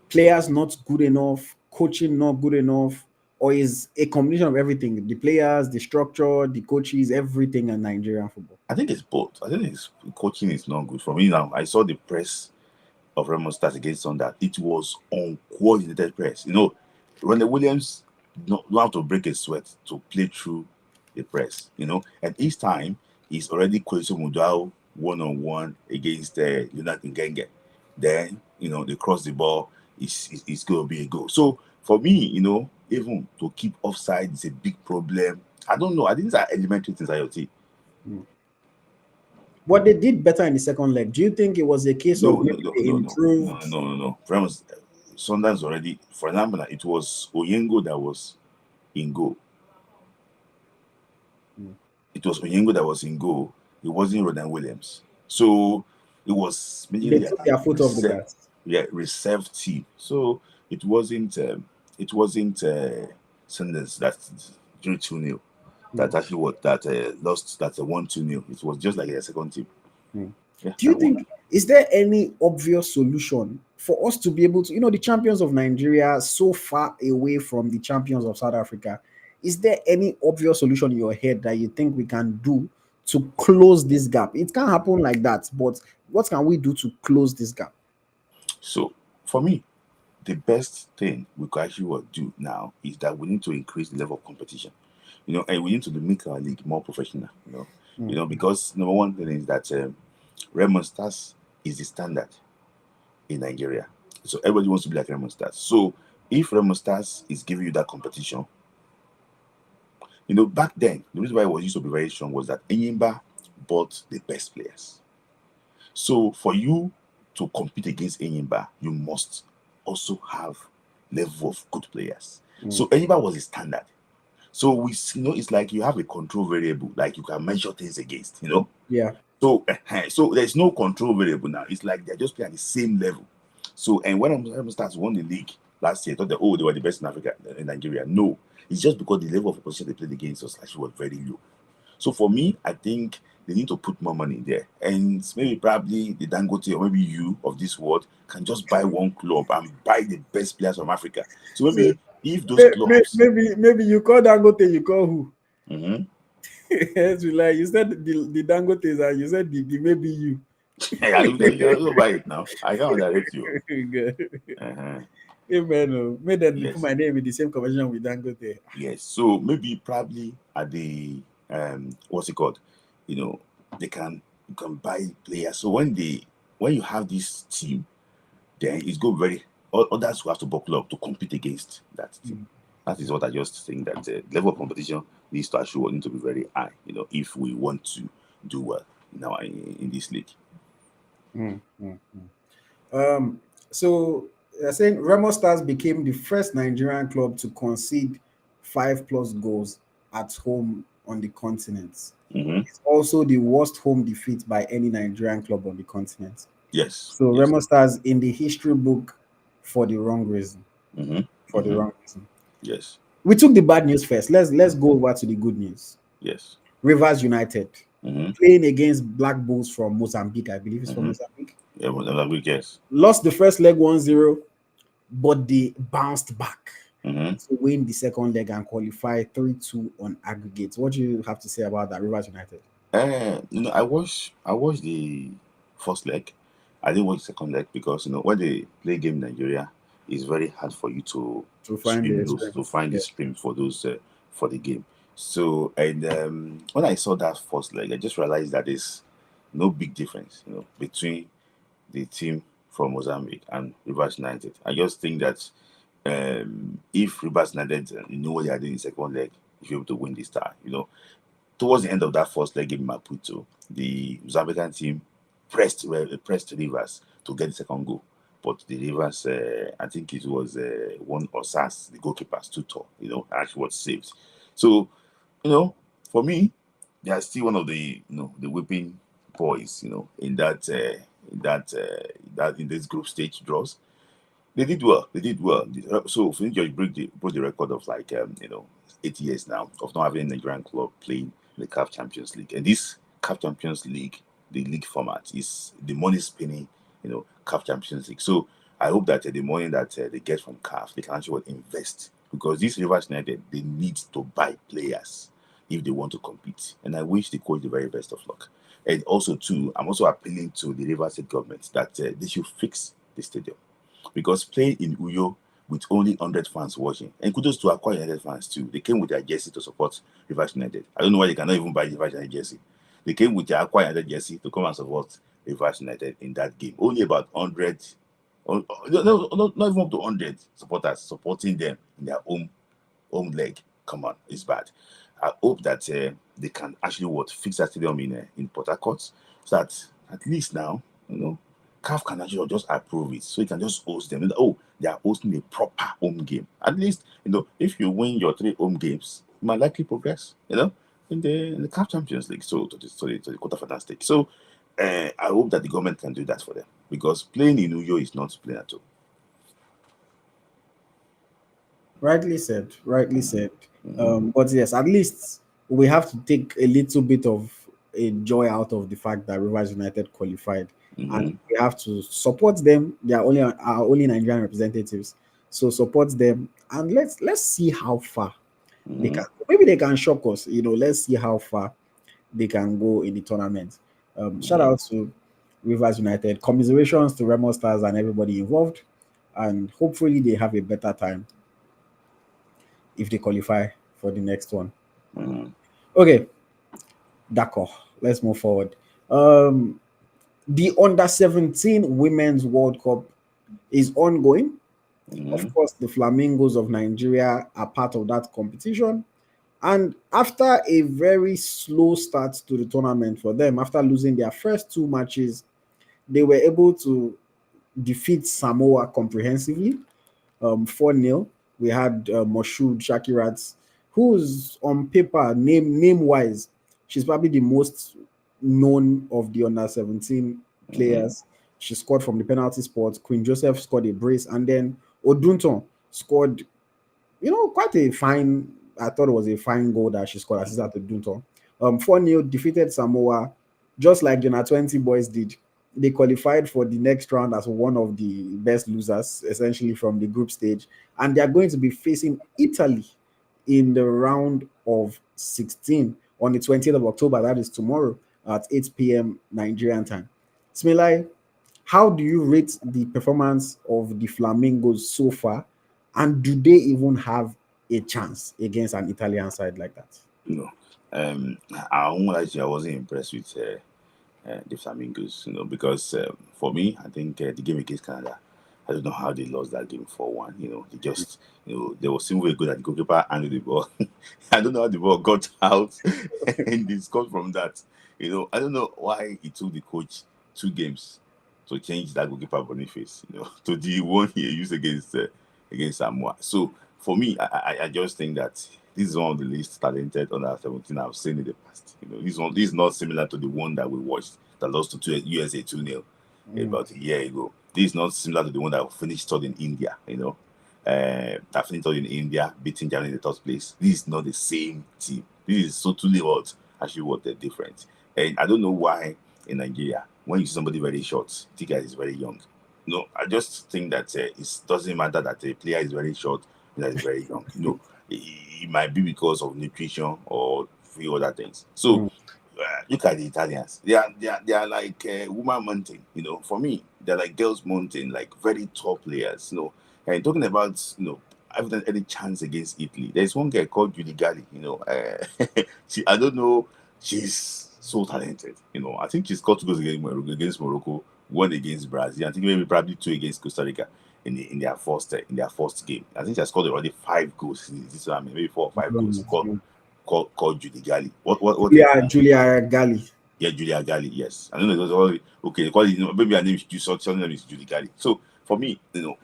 players not good enough, coaching not good enough, or is a combination of everything? The players, the structure, the coaches, everything in Nigerian football? I think it's both. I think coaching is not good. For me now, I saw the press of Remo Stars against Sunday. It was uncoordinated press. Ronald Williams don't have to break a sweat to play through the press, and each time he's already Kweso Mudau one-on-one against Jonathan Genge. Then, they cross the ball, it's going to be a goal. So for me, even to keep offside is a big problem. I don't know. I think these are elementary things, IoT. But they did better in the second leg. Do you think it was a case of maybe they improved? No. Friends, Sundance already, for example, it was Oyengo that was in goal. It was Oyengo that was in goal. It wasn't Rodan Williams. So it was They took their foot off the gas. Yeah, reserved team. So it wasn't Sundance that drew 2-0. That actually what that lost that 1-2-0. It was just like a second team. Yeah, do you think is there any obvious solution for us to be able to, the champions of Nigeria so far away from the champions of South Africa? Is there any obvious solution in your head that you think we can do to close this gap? It can't happen like that, but what can we do to close this gap? So for me, the best thing we can actually do now is that we need to increase the level of competition. And we need to make our league more professional. Because number one thing is that Remo Stars is the standard in Nigeria. So everybody wants to be like Remo Stars. So if Remo Stars is giving you that competition, back then, the reason why it used to be very strong was that Enyimba bought the best players. So for you to compete against Enyimba, you must also have level of good players. So Enyimba was the standard. So we it's like you have a control variable, like you can measure things against, Yeah. So there's no control variable now. It's like they're just playing at the same level. So and when Remo Stars won the league last year, I thought that they were the best in Africa, in Nigeria. No, it's just because the level of opposition they played against us actually was very low. So for me, I think they need to put more money in there, and maybe probably the Dangote or maybe you of this world can just buy one club and buy the best players from Africa. So maybe if those clubs, maybe you call Dangote, you call who? Yes, like you said the Dangotes, and you said the maybe you. I don't buy it now. I can't direct you. Amen. Made them put my name in the same conversation with Dangote. Yes. So maybe probably at the what's it called? You can buy players. So when you have this team, then it's go very others who have to buckle up to compete against that team. That is what I just think, that the level of competition needs to actually need to be very high, if we want to do well in this league. So they're saying Remo Stars became the first Nigerian club to concede 5+ goals at home on the continent. It's also the worst home defeat by any Nigerian club on the continent. Yes. So Remo Stars in the history book for the wrong reason. For the wrong reason. Yes. We took the bad news first. Let's go over to the good news. Yes. Rivers United playing against Black Bulls from Mozambique, I believe it's from Mozambique. Yeah, Mozambique, yes. Lost the first leg 1-0, but they bounced back to win the second leg and qualify 3-2 on aggregate. What do you have to say about that, Rivers United? I watched the first leg. I didn't watch the second leg because when they play game in Nigeria, it's very hard for you to find the stream for those for the game. So and when I saw that first leg, I just realized that there's no big difference, between the team from Mozambique and Rivers United. I just think that if Rivers United, what they are doing in the second leg, if you're able to win this tie, towards the end of that first leg in Maputo, the Mozambican team pressed Rivers to get the second goal. But the Rivers, I think it was one Osas, the goalkeeper, stood tall, actually was saved. So, for me, they are still one of the, the whipping boys, in this group stage draws. They did well. So, Finnish broke the record of 8 years now of not having a Nigerian club playing the CAF Champions League. And this CAF Champions League, the league format, is the money spinning, CAF Champions League. So I hope that the money that they get from CAF, they can actually invest, because these Rivers United, they need to buy players if they want to compete. And I wish the coach the very best of luck. And also, too, I'm also appealing to the Rivers State government that they should fix the stadium, because playing in Uyo with only 100 fans watching. And kudos to Akwa United fans too. They came with their jersey to support Rivers United. I don't know why they cannot even buy the Rivers United jersey. They came with their Akwa United jersey to come and support Rivers United in that game. Only about 100, not even up to 100 supporters supporting them in their home leg. Come on, it's bad. I hope that they can actually fix that stadium in Port Harcourt, so that at least now, CAF can actually just approve it, so you can just host them. Oh, they are hosting a proper home game. At least, if you win your 3 home games, you might likely progress, in the CAF Champions League, so to the quarterfinal stage. So I hope that the government can do that for them, because playing in Uyo is not playing at all. Rightly said. Rightly said. But yes, at least we have to take a little bit of a joy out of the fact that Rivers United qualified, and we have to support them. They are only our only Nigerian representatives, so support them, and let's see how far they can. Maybe they can shock us. Let's see how far they can go in the tournament. Shout out to Rivers United. Commiserations to Remo Stars and everybody involved, and hopefully they have a better time if they qualify for the next one. Okay, d'accord. Let's move forward. The under-17 Women's World Cup is ongoing. Of course, the Flamingos of Nigeria are part of that competition. And after a very slow start to the tournament for them, after losing their first 2 matches, they were able to defeat Samoa comprehensively, 4-0. We had Moshood Shakirat, who's on paper, name-wise, she's probably the most known of the under-17 players. She scored from the penalty spot. Queen Joseph scored a brace, and then Odunton scored, quite a fine. I thought it was a fine goal that she scored, assisted to Odunton. 4-0 defeated Samoa, just like the under-20 boys did. They qualified for the next round as one of the best losers, essentially from the group stage, and they are going to be facing Italy in the round of 16 on the 20th of October. That is tomorrow at 8 p.m. Nigerian time. Smith Layi, how do you rate the performance of the Flamingos so far, and do they even have a chance against an Italian side like that? No, I won't lie to you, I wasn't impressed with the Flamingos, because for me, I think the game against Canada, I don't know how they lost that game 4-1. They just, they were still very good at the goalkeeper and the ball. I don't know how the ball got out and they scored from that. I don't know why it took the coach 2 games to change that goalkeeper Boniface, to the one he used against Samoa. So for me, I just think that this is one of the least talented under 17 I've seen in the past. This is not similar to the one that we watched that lost to USA 2-0 about a year ago. This is not similar to the one that finished third in India. That finished third in India, beating Germany in the third place. This is not the same team. This is totally what they're different. And I don't know why in Nigeria, when you see somebody very short, the guy is very young. I just think that it doesn't matter that a player is very short, that is very young. It might be because of nutrition or few other things. So look at the Italians. They are like woman mountain. For me, they're like girls mountain, like very tall players. And talking about having any chance against Italy, there's one girl called Judy Galli. I don't know, she's so talented. I think she scored 2 goals against Morocco, 1 against Brazil. I think maybe probably 2 against Costa Rica in their first game. I think she has scored already 5 goals in this one, maybe 4 or 5 goals. Called Judy Galli. What? Yeah, Julia Galli. Yeah, Julia Galli. Yes, I don't know. It was all okay. They call it. Maybe her name is Judy Galli. So for me,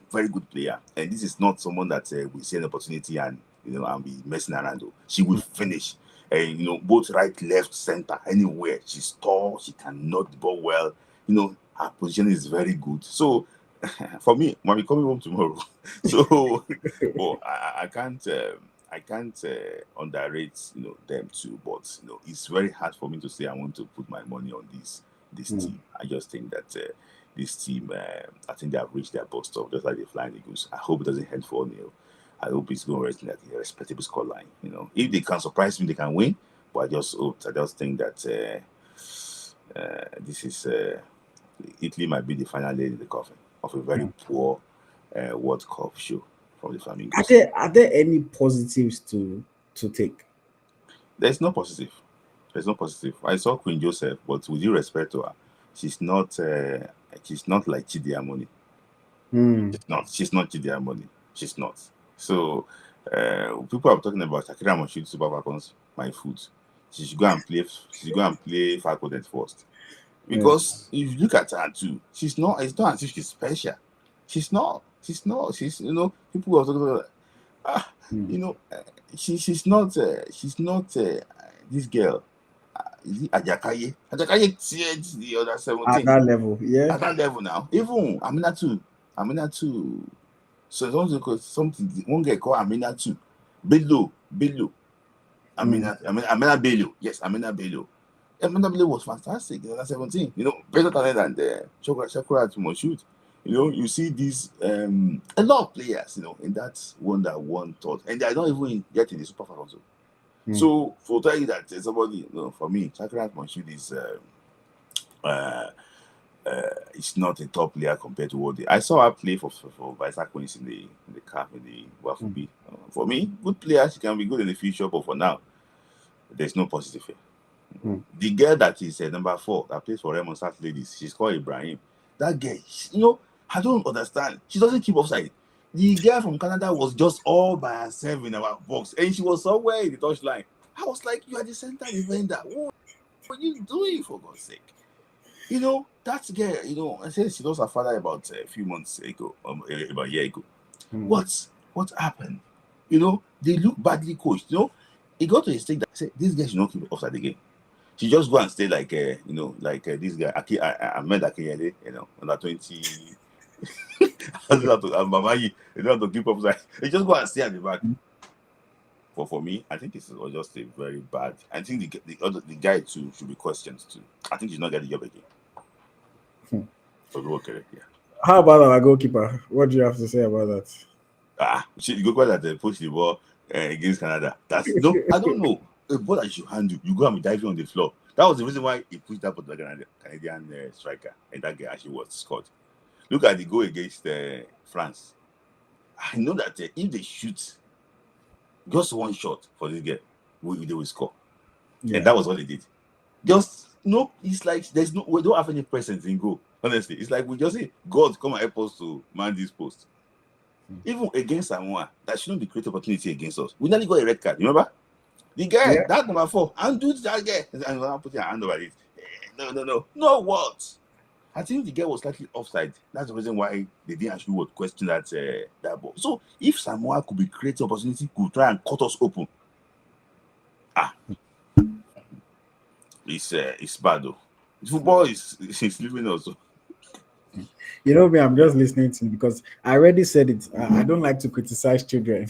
very good player, and this is not someone that will see an opportunity and and be messing around. She will finish. And both right, left, center, anywhere. She's tall. She can knock the ball well. Her position is very good. So for me, when we coming home tomorrow, so I can't underrate them too. But it's very hard for me to say I want to put my money on this team. I just think that this team, I think they have reached their bus stop, just like the Flying Eagles. I hope it doesn't end 4-0. I hope it's going to rest in a respectable scoreline. If they can surprise me, they can win. But I just think that this is Italy might be the final nail in the coffin of a very poor World Cup show from the Are Flamingos. there any positives to take? There's no positive. There's no positive. I saw Queen Joseph, but with due respect to her, she's not. She's not like Chidi Amoni. She's not. She's not Chidi Amoni. She's not. So people are talking about Shakira Moshid Super Falcons, my foot. She should go and play. She should go and play Falcons first. Because if you look at her too, she's not. It's not as if she's special. She's not. She's not. She's people are talking about. She's not. She's not this girl. Is it Ajakaye? Ajakaye cleared the other 17. At that level, yeah. At that level now. Even Amina too. So something one girl called Amina too. Bello. Amina Bello. Yes, Amina Bello. Amina Bello was fantastic in under 17. Better talent than Shakura to shoot. You see these a lot of players, in that one that one thought, and they are not even yet in the Super Falcons. So for tell you that somebody, for me, Shakira Monshood is it's not a top player compared to what I saw her play for Vice Queens in the CAF in the Wafubi. For me, good player, she can be good in the future, but for now, there's no positive here. The girl that is number 4 that plays for Remo ladies, she's called Ibrahim. That girl, I don't understand. She doesn't keep offside. The girl from Canada was just all by herself in our box, and she was somewhere in the touchline. I was like, you are the center defender. What are you doing, for God's sake? That girl, I said she lost her father about a few months ago, about a year ago. What happened? They look badly coached. It got to a stage that I said, this girl should not keep offside again. She just go and stay like, this guy, Ahmed Akiyede, under 20. I don't have to keep offside. He just go and stay at the back. For me, I think this was just a very bad. I think the guy too should be questioned too. I think he's not getting the job again. Okay, yeah. How about our goalkeeper? What do you have to say about that? The goalkeeper that pushed the ball against Canada. I don't know. A ball that you should handle, you go and be diving on the floor. That was the reason why he pushed that ball to the Canadian striker, and that guy actually was scored. Look at the goal against France. I know that if they shoot just one shot for this guy, they will score. Yeah. And that was what they did. It's like we don't have any presence in goal. Honestly, it's like we just say, God, come and help us to man this post. Even against Samoa, that shouldn't be great opportunity against us. We nearly got a red card. Remember? The guy, that number 4, and do that guy, and I'm putting a hand over it. No, what? I think the guy was slightly offside. That's the reason why they didn't actually question that ball. So if Samoa could be creating opportunity, could try and cut us open. It's bad though. Football is leaving also. Me, I'm just listening to you because I already said it. I don't like to criticize children.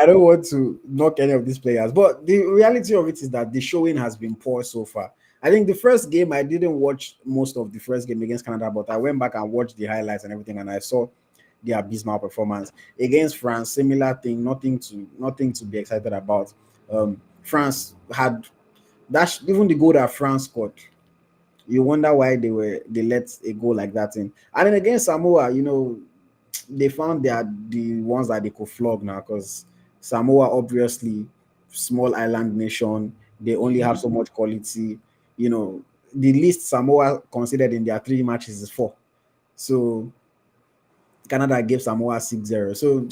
I don't want to knock any of these players. But the reality of it is that the showing has been poor so far. I think the first game, I didn't watch most of the first game against Canada, but I went back and watched the highlights and everything, and I saw the abysmal performance. Against France, similar thing, nothing to be excited about. France had even the goal that France scored. You wonder why they let a goal like that in. And then against Samoa, they found they are the ones that they could flog now, because Samoa, obviously, small island nation, they only have so much quality. The least Samoa considered in their 3 matches is 4. So Canada gave Samoa 6-0. So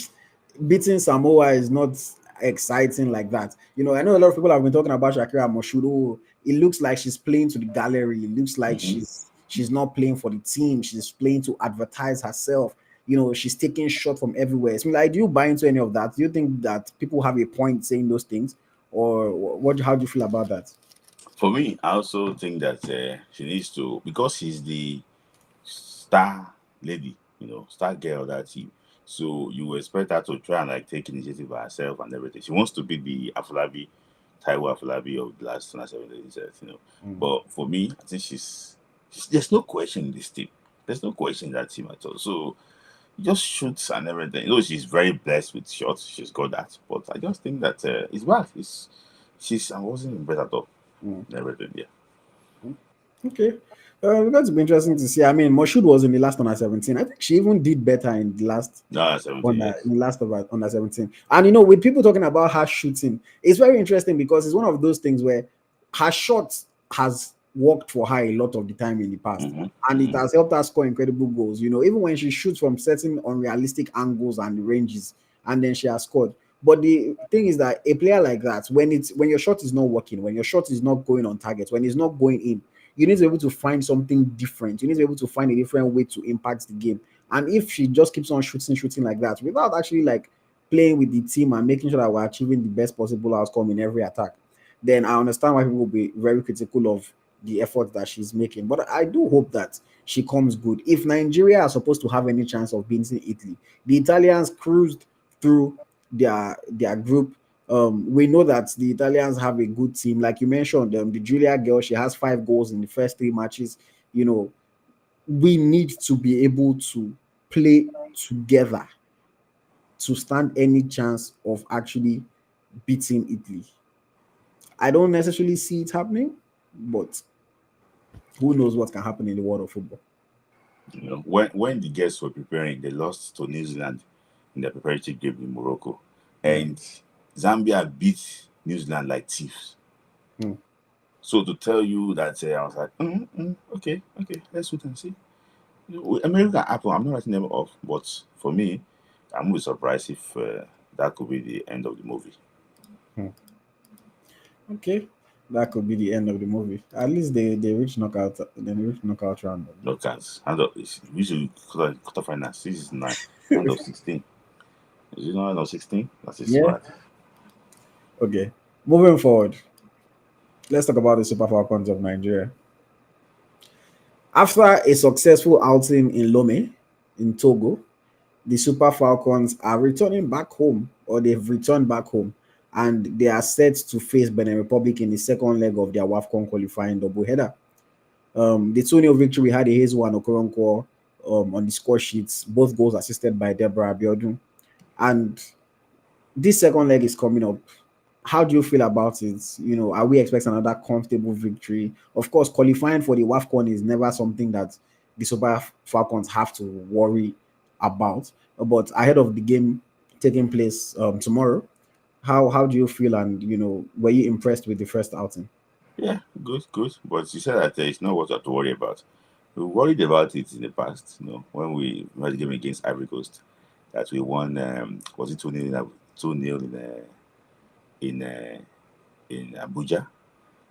beating Samoa is not exciting like that. I know a lot of people have been talking about Shakira Monshood. It looks like she's playing to the gallery. It looks like she's not playing for the team. She's playing to advertise herself. She's taking shots from everywhere. So, do you buy into any of that? Do you think that people have a point saying those things, or how do you feel about that? For me, I also think that she needs to, because she's the star lady, star girl of that team. So you expect her to try and take initiative by herself and everything. She wants to be the Taiwo Afolabi of the last 2007 years, But for me, I think there's no question in this team. There's no question in that team at all. So just shoots and everything. She's very blessed with shots. She's got that. But I just think that it's bad. I wasn't impressed at all. Everything, yeah. Okay. It's going to be interesting to see. I mean, Moshood was in the last under 17. I think she even did better in the last No, 70 in years. the last of under 17. And with people talking about her shooting, it's very interesting because it's one of those things where her shot has worked for her a lot of the time in the past. Mm-hmm. And it Mm-hmm. has helped her score incredible goals. Even when she shoots from certain unrealistic angles and ranges, and then she has scored. But the thing is that a player like that, when your shot is not working, when your shot is not going on target, when it's not going in, you need to be able to find something different. You need to be able to find a different way to impact the game. And if she just keeps on shooting like that without actually like playing with the team and making sure that we're achieving the best possible outcome in every attack, then I understand why people will be very critical of the effort that she's making. But I do hope that she comes good. If Nigeria are supposed to have any chance of beating Italy, the Italians cruised through their group. We know that the Italians have a good team. Like you mentioned, the Julia girl, she has 5 goals in the first 3 matches. We need to be able to play together to stand any chance of actually beating Italy. I don't necessarily see it happening, but who knows what can happen in the world of football. When the guests were preparing, they lost to New Zealand in the preparatory game in Morocco, Yeah. and Zambia beat New Zealand like thieves. Hmm. So to tell you that, I was like, okay, let's wait and see. America happen. I'm not writing them off, but for me, I'm gonna be surprised if that could be the end of the movie. Hmm. Okay. That could be the end of the movie. At least they reach knockout. They reach knockout round. No chance. Hand of we should quarterfinals. This is nine. Hand of 16. Is it not hand of 16? That is Yeah. smart. Okay. Moving forward, let's talk about the Super Falcons of Nigeria. After a successful outing in Lome, in Togo, the Super Falcons are returning back home, or they've returned back home, and they are set to face Benin Republic in the second leg of their WAFCON qualifying doubleheader. The 2-0 victory had a Hazel and Okoronkwo on the score sheets, both goals assisted by Deborah Abiodun. And this second leg is coming up. How do you feel about it? Are we expecting another comfortable victory? Of course, qualifying for the WAFCON is never something that the Super Falcons have to worry about. But ahead of the game taking place tomorrow, how do you feel? And were you impressed with the first outing? Yeah, good, good. But you said that it's not what you have to worry about. We worried about it in the past, when we had the game against Ivory Coast, that we won. Was it 2-0? 2-0 in Abuja,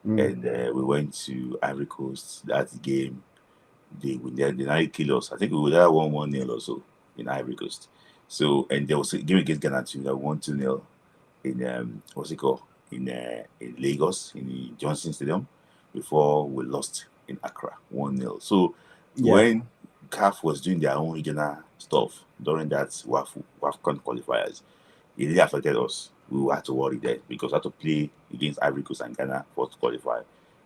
Mm. and we went to Ivory Coast. That game, they now kill us. I think we would have won 1-0 or so in Ivory Coast. So, and there was a game against Ghana too that won 2-0 in what's it called, in Lagos in the Johnson Stadium, before we lost in Accra 1-0. So Yeah. when CAF was doing their own regional stuff during that WAFCON qualifiers, it really affected us. We had to worry there because we had to play against Ivory Coast and Ghana for to qualify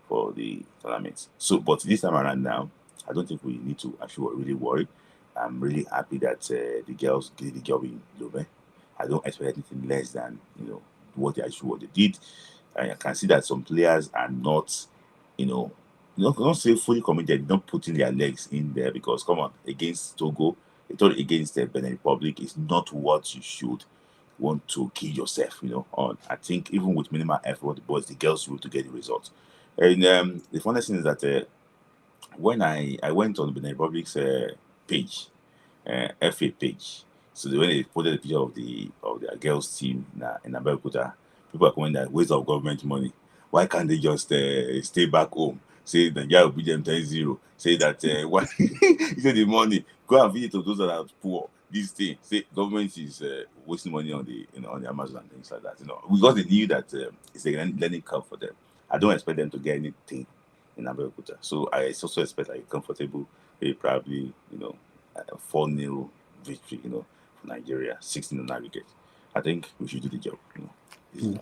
for the tournament. So, but this time around now, I don't think we need to actually really worry. I'm really happy that the girls did the job in Lome. I don't expect anything less than what they did. And I can see that some players are not, you know, not say fully committed, not putting their legs in there, because come on, against Togo, against the Benin Republic is not what you should want to kill yourself, on. I think even with minimal effort, the boys, the girls will to get the results. And the funny thing is that when I went on the Benin Republic's page, FA page. So when they put the picture of their girls team in Abeokuta, people are going that waste of government money. Why can't they just stay back home? Say the guy will beat them 10-0. Say that why he said the money go and visit to those that are poor. This thing, say government is wasting money on the on the Amazon and things like that. Because they knew that it's a learning curve for them. I don't expect them to get anything in Abeokuta. So I also expect like a comfortable, probably 4-0 victory, for Nigeria, 16 on aggregate. I think we should do the job. This is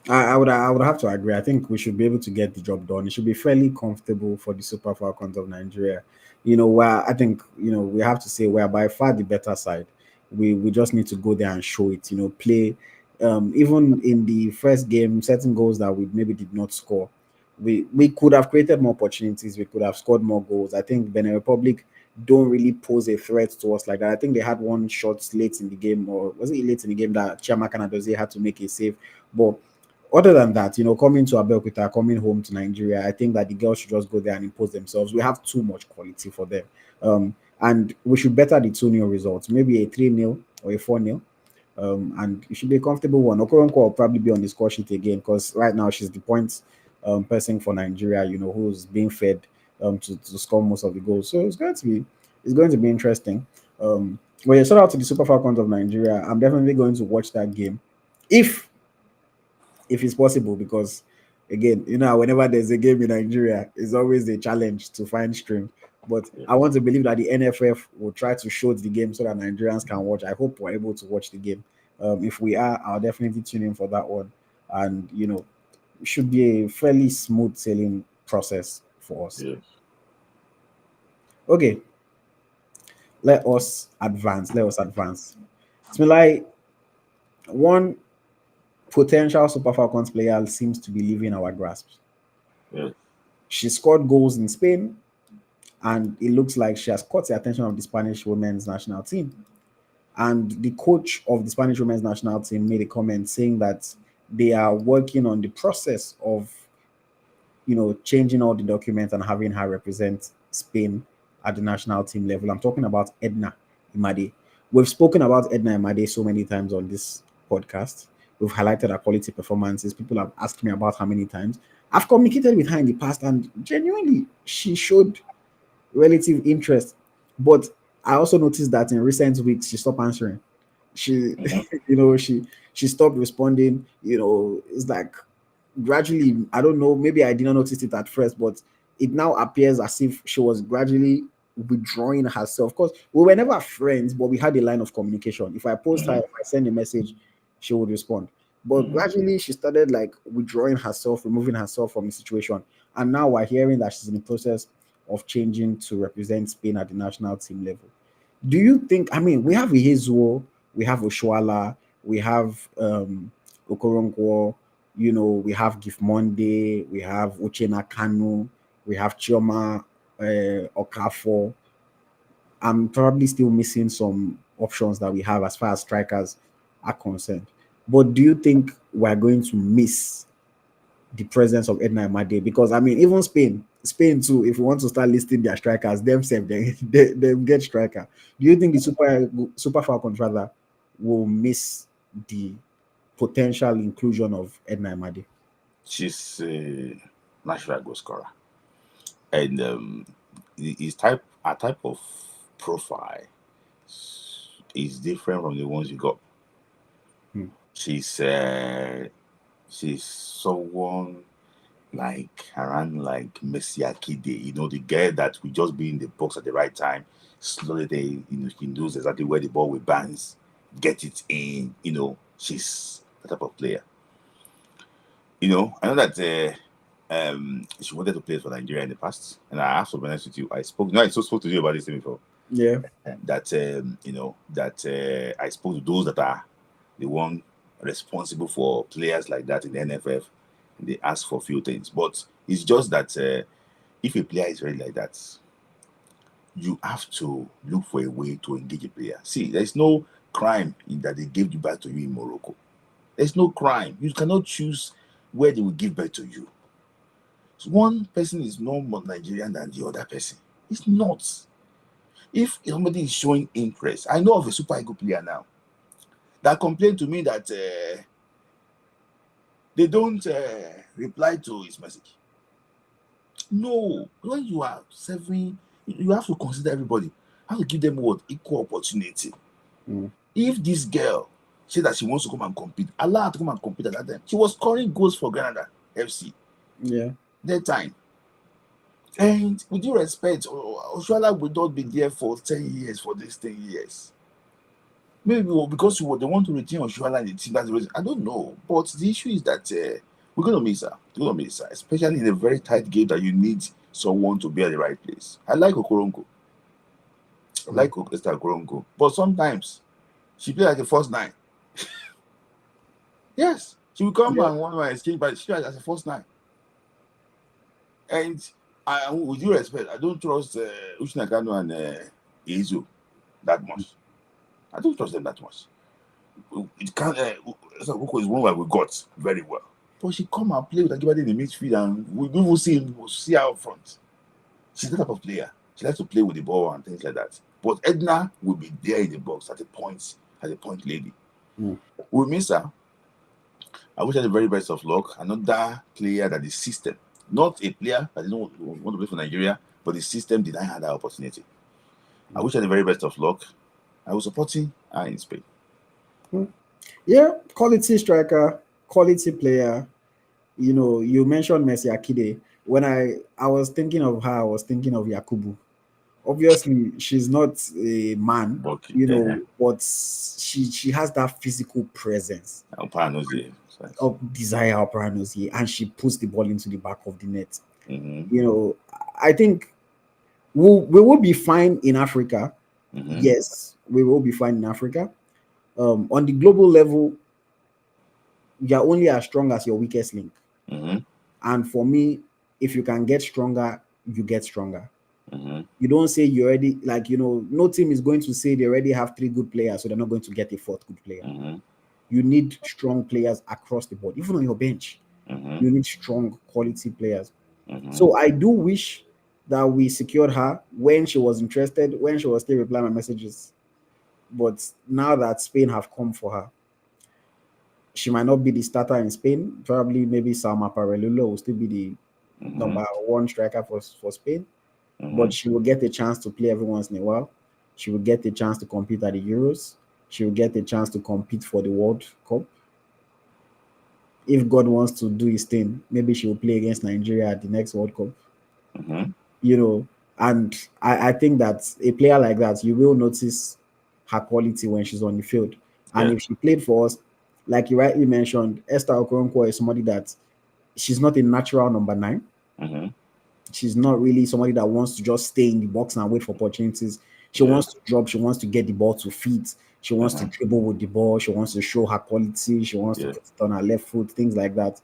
I would have to agree. I think we should be able to get the job done. It should be fairly comfortable for the Super Falcons of Nigeria. Where I think we have to say we're by far the better side. We just need to go there and show it. Play. Even in the first game, certain goals that we maybe did not score, we could have created more opportunities. We could have scored more goals. I think Benin Republic don't really pose a threat to us like that. I think they had one shot late in the game, or was it late in the game that Chiamaka Nnadozie had to make a save. But other than that, coming to Abeokuta, coming home to Nigeria, I think that the girls should just go there and impose themselves. We have too much quality for them. And we should better the 2-0 results, maybe a 3-0 or a 4-0. And it should be a comfortable one. Okoronkwo will probably be on the score sheet again because right now she's the point person for Nigeria, who's being fed to score most of the goals. So it's going to be interesting. Well, yeah, shout out to the Super Falcons of Nigeria. I'm definitely going to watch that game if it's possible, because again, whenever there's a game in Nigeria, it's always a challenge to find stream. But I want to believe that the NFF will try to show the game so that Nigerians can watch. I hope we're able to watch the game. If we are, I'll definitely tune in for that one. And it should be a fairly smooth sailing process for us. Yes. Okay. Let us advance. Smith, one potential Super Falcons player seems to be leaving our grasp. Yeah. She scored goals in Spain, and it looks like she has caught the attention of the Spanish women's national team. And the coach of the Spanish women's national team made a comment saying that they are working on the process of, changing all the documents and having her represent Spain at the national team level. I'm talking about Edna Imade. We've spoken about Edna Imade so many times on this podcast. We've highlighted her quality performances. People have asked me about how many times. I've communicated with her in the past, and genuinely, she showed relative interest. But I also noticed that in recent weeks, she stopped answering. She, she stopped responding. It's like gradually, I don't know, maybe I didn't notice it at first, but it now appears as if she was gradually withdrawing herself. Of course, we were never friends, but we had a line of communication. If I post her, if I send a message, she would respond. But gradually, she started like withdrawing herself, removing herself from the situation. And now we're hearing that she's in the process of changing to represent Spain at the national team level. Do you think, we have Ihezuo, we have Oshuala, we have Okoronkwo, we have Gift Monday, we have Uchenna Kanu, we have Chioma Okafor. I'm probably still missing some options that we have as far as strikers are concerned. But do you think we're going to miss the presence of Edna Imade? Because even Spain too, if we want to start listing their strikers themselves, they get striker. Do you think the Super Falcons rather will miss the potential inclusion of Edna Imade? She's a natural goal scorer, and a type of profile is different from the ones you got. She's someone like around like Messi Akide, the girl that will just be in the box at the right time, slowly she knows exactly where the ball will bounce, get it in, she's that type of player. I know that she wanted to play for Nigeria in the past, and I have to be honest with you, I spoke to you about this thing before. Yeah. That I spoke to those that are the one responsible for players like that in the NFF. They ask for a few things, but it's just that if a player is ready like that, you have to look for a way to engage a player. See, there's no crime in that they gave you back to you in Morocco. There's no crime. You cannot choose where they will give back to you. So one person is no more Nigerian than the other person. It's not. If somebody is showing interest, I know of a Super Eagle player now that complained to me that they don't reply to his message. No, when you are serving, you have to consider everybody. You have to give them equal opportunity. If this girl said that she wants to come and compete, allow her to come and compete at that time. She was scoring goals for Granada FC. Yeah. That time. And with due respect, Oshuala will not be there for 10 years, for these 10 years. Maybe because they want to retain Oshuala in the team. That's the reason. I don't know. But the issue is that we're going to miss her. We're going to miss her, especially in a very tight game that you need someone to be at the right place. I like Okoronkwo. I like Esther Okoronkwo. But sometimes she plays like a first nine. Yes. She will come and one exchange, but she plays as a first nine. And with due respect, I don't trust Ushinagano and Izu that much. I don't trust them that much. It can't. Koko is one that we got very well, but she come and play with Akibade in the midfield, and we will see her up front. She's the type of player. She likes to play with the ball and things like that. But Edna will be there in the box at a point lady. We miss her. I wish her the very best of luck. Another player that the system, not a player that didn't want to play for Nigeria, but the system did not have that opportunity. I wish her the very best of luck. I was supporting her in Spain. Yeah, quality striker, quality player. You know, you mentioned Mercy Akide. When I was thinking of her, I was thinking of Yakubu. Obviously, she's not a man, but she has that physical presence of desire, and she puts the ball into the back of the net. Mm-hmm. You know, I think we will be fine in Africa. Mm-hmm. Yes, we will be fine in Africa. On the global level, you're only as strong as your weakest link. Mm-hmm. And for me, if you can get stronger, you get stronger. Mm-hmm. You don't say you already, no team is going to say they already have 3 good players, so they're not going to get a 4th good player. Mm-hmm. You need strong players across the board, even on your bench. Mm-hmm. You need strong quality players. Mm-hmm. So I do wish that we secured her when she was interested, when she was still replying my messages. But now that Spain have come for her, she might not be the starter in Spain. Probably maybe Salma Parelulo will still be the number 1 striker for Spain. Mm-hmm. But she will get a chance to play every once in a while. She will get a chance to compete at the Euros. She will get a chance to compete for the World Cup. If God wants to do his thing, maybe she will play against Nigeria at the next World Cup. Mm-hmm. You know, and I think that a player like that, you will notice her quality when she's on the field. And if she played for us, like you rightly mentioned, Esther Okoronkwo is somebody that she's not a natural number 9. Mm-hmm. She's not really somebody that wants to just stay in the box and wait for opportunities. She wants to drop. She wants to get the ball to feet. She wants to dribble with the ball. She wants to show her quality. She wants to put it on her left foot, things like that.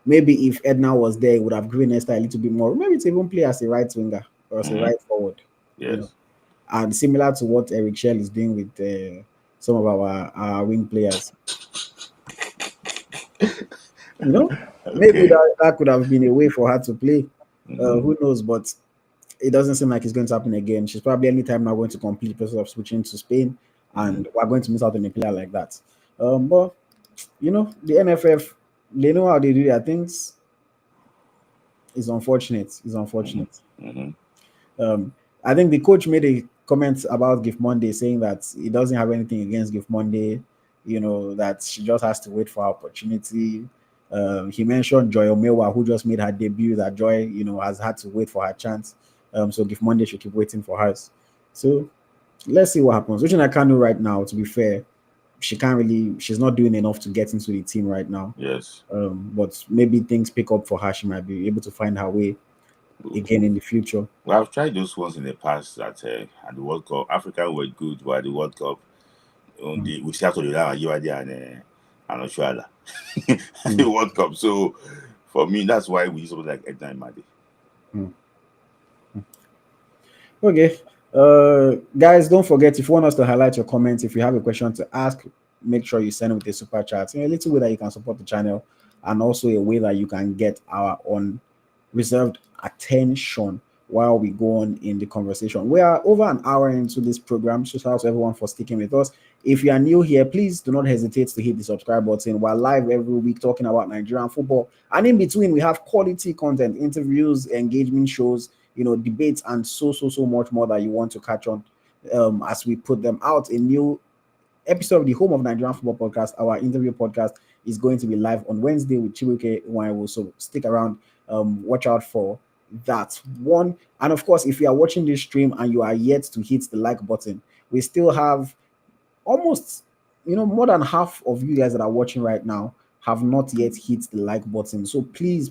Maybe if Edna was there, it would have given Esther a little bit more. Maybe to even play as a right winger or as a right forward. Yes. You know? And similar to what Eric Shell is doing with some of our wing players. You know, maybe that could have been a way for her to play. Who knows? But it doesn't seem like it's going to happen again. She's probably anytime now going to complete the process of switching to Spain, and we're going to miss out on a player like that. But you know, the NFF, they know how they do their things. It's unfortunate. It's unfortunate. I think the coach made a comment about Gift Monday, saying that he doesn't have anything against Gift Monday. You know, that she just has to wait for her opportunity. He mentioned Joy Omewa, who just made her debut. That Joy, you know, has had to wait for her chance. So Gift Monday should keep waiting for hers. So let's see what happens. Which I can't do right now, to be fair. She's not doing enough to get into the team right now. Yes. But maybe things pick up for her. She might be able to find her way again in the future. Well, I've tried those ones in the past that at the World Cup, Africa were good, but at the World Cup, we still have to rely on Iwobi and Oshuala at the World Cup. So for me, that's why we use something like Edna Imade. Okay. Guys, don't forget, if you want us to highlight your comments, if you have a question to ask, make sure you send it with a super chat. A little way that you can support the channel, and also a way that you can get our unreserved attention while we go on in the conversation. We are over an hour into this program. Shout out to everyone for sticking with us. If you are new here, please do not hesitate to hit the subscribe button. We're live every week talking about Nigerian football, and in between we have quality content, interviews, engagement shows, you know, debates, and so much more that you want to catch on as we put them out. A new episode of the Home of Nigerian Football Podcast, our interview podcast, is going to be live on Wednesday with Chibuike Nwaiwo. So stick around, watch out for that one. And of course, if you are watching this stream and you are yet to hit the like button, we still have almost, you know, more than half of you guys that are watching right now have not yet hit the like button. So please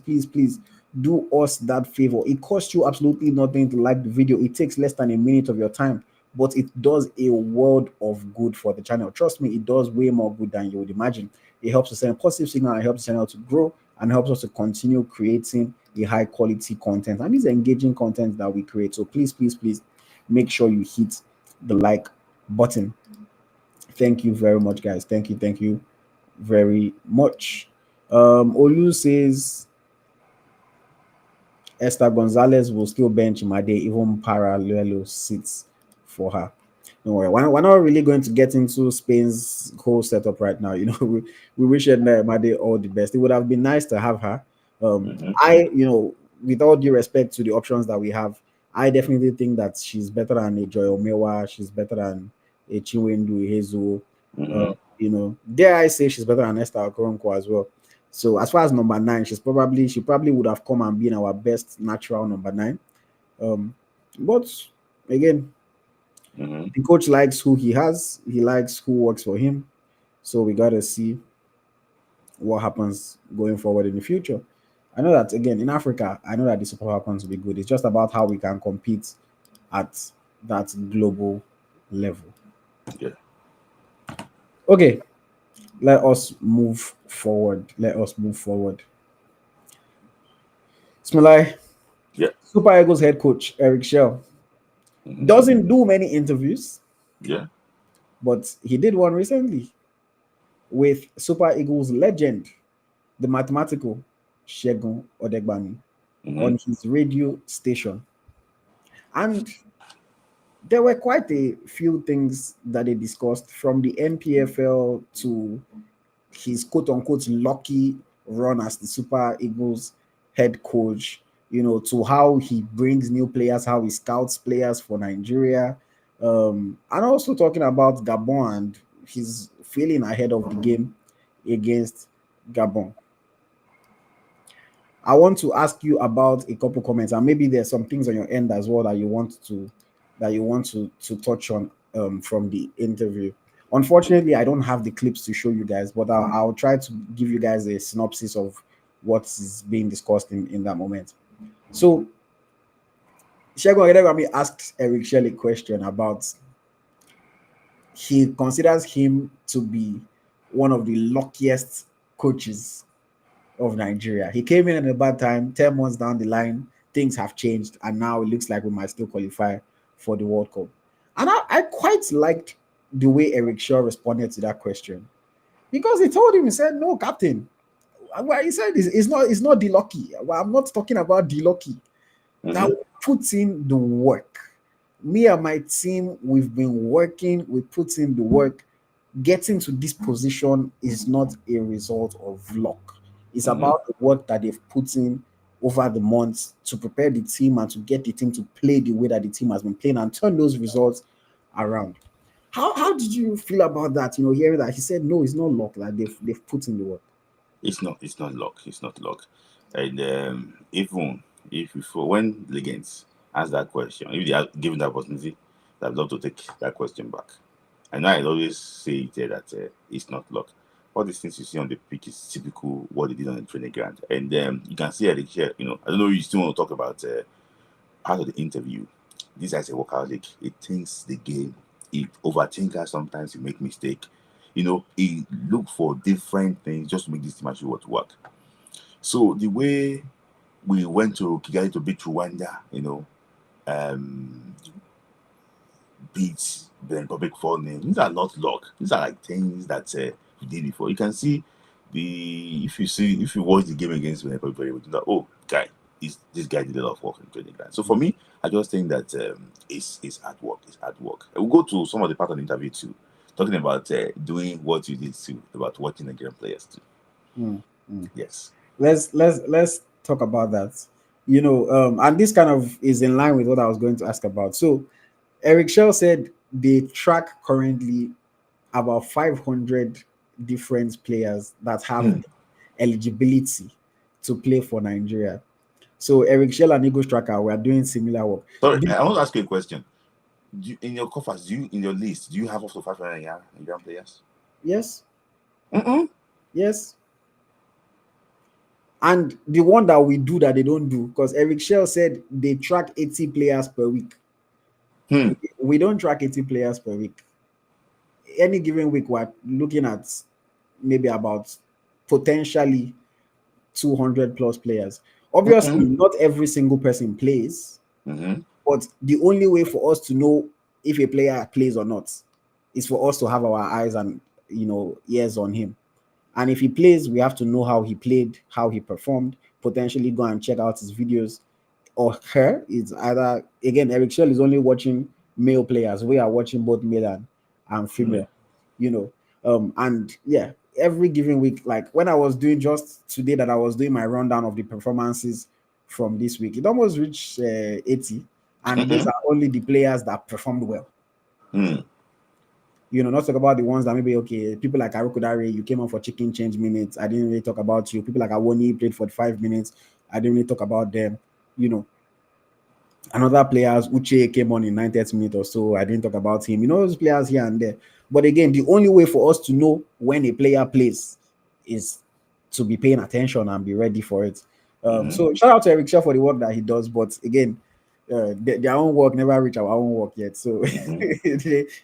do us that favor. It costs you absolutely nothing to like the video. It takes less than a minute of your time, but it does a world of good for the channel. Trust me, it does way more good than you would imagine. It helps to send a positive signal and helps the channel to grow and helps us to continue creating a high quality content and this engaging content that we create. So please, please, please make sure you hit the like button. Thank you very much, guys. Thank you very much. Olu says Esther Gonzalez will still bench Imade, even Paralelo sits for her. Don't worry, we're not really going to get into Spain's whole setup right now. You know, we wish Edna Imade all the best. It would have been nice to have her. With all due respect to the options that we have, I definitely think that she's better than a Joy Omewa. She's better than a Chinwendu Ihezuo. Dare I say she's better than Esther Okoronkwo as well. So as far as number 9, she probably would have come and been our best natural number 9. But again, the coach likes who he has. He likes who works for him. So we got to see what happens going forward in the future. I know that, again, in Africa, I know that the Super Falcons will be good. It's just about how we can compete at that global level. Yeah. Okay. Let us move forward. Smith Layi. Yeah. Super Eagles head coach Eric Shell doesn't do many interviews. Yeah. But he did one recently with Super Eagles legend, the mathematical Segun Odegbami, on his radio station. And there were quite a few things that they discussed, from the MPFL to his quote-unquote lucky run as the Super Eagles head coach, to how he brings new players, how he scouts players for Nigeria, and also talking about Gabon and his feeling ahead of the game against Gabon. I want to ask you about a couple comments, and maybe there's some things on your end as well that you want to touch on from the interview. Unfortunately, I don't have the clips to show you guys, but I'll try to give you guys a synopsis of what is being discussed in that moment. So, Segun Odegbami asked Eric Shell a question about, he considers him to be one of the luckiest coaches of Nigeria. He came in at a bad time. 10 months down the line, things have changed, and now it looks like we might still qualify for the World Cup. And I quite liked the way Eric Shaw responded to that question, because he told him, he said, "No, captain." Well, he said it's not the lucky. Well, I'm not talking about the lucky. That puts in the work. Me and my team, we've been working. We put in the work. Getting to this position is not a result of luck. It's about the work that they've put in over the months to prepare the team and to get the team to play the way that the team has been playing and turn those results around. How did you feel about that? Hearing that he said, no, it's not luck, that they've put in the work. It's not luck. It's not luck. And even if when Legends ask that question, if they are given the opportunity, I'd love to take that question back. And I always say that it's not luck. All these things you see on the pitch is typical what they did on the training ground. And you can see Eric here, I don't know if you still want to talk about part of the interview. This guy's a workaholic. He thinks the game. He overthinks, sometimes he make mistake. He look for different things just to make this team actually work. So the way we went to Kigali to beat Rwanda, beat Benin Republic 4-0. These are not luck. These are like things that we did before. You can see if you watch the game against Benin Republic, you know, oh, guy, this guy did a lot of work in training ground. So for me, I just think that it's hard work. It's hard work. We'll go to some of the part of the interview too, talking about doing what you did too, about watching Nigerian players too. Yes. Let's talk about that. And this kind of is in line with what I was going to ask about. So Eric Shell said they track currently about 500 different players that have eligibility to play for Nigeria. So Eric Shell and Eagles Tracker were doing similar work. Sorry, I want to ask you a question. In your coffers, in your list, do you have up to 500 Nigerian players? Yes. Yes. And the one that we do that they don't do, because Eric Shell said they track 80 players per week. We don't track 80 players per week. Any given week, we're looking at maybe about potentially 200 plus players. Obviously, not every single person plays, but the only way for us to know if a player plays or not is for us to have our eyes and ears on him. And if he plays, we have to know how he played, how he performed, potentially go and check out his videos. Or her, it's either, again, Eric Shell is only watching male players. We are watching both male and female, and yeah, every given week, like when I was doing just today that I was doing my rundown of the performances from this week, it almost reached 80, and those are only the players that performed well. Not talk about the ones that maybe, okay, people like Arukodare, you came on for chicken change minutes. I didn't really talk about you. People like Awoni played for 5 minutes. I didn't really talk about them. Another players, Uche came on in 90th minute or so. I didn't talk about him. Those players here and there. But again, the only way for us to know when a player plays is to be paying attention and be ready for it. So shout out to Eric Shaw for the work that he does. But again, their own work never reach our own work yet, so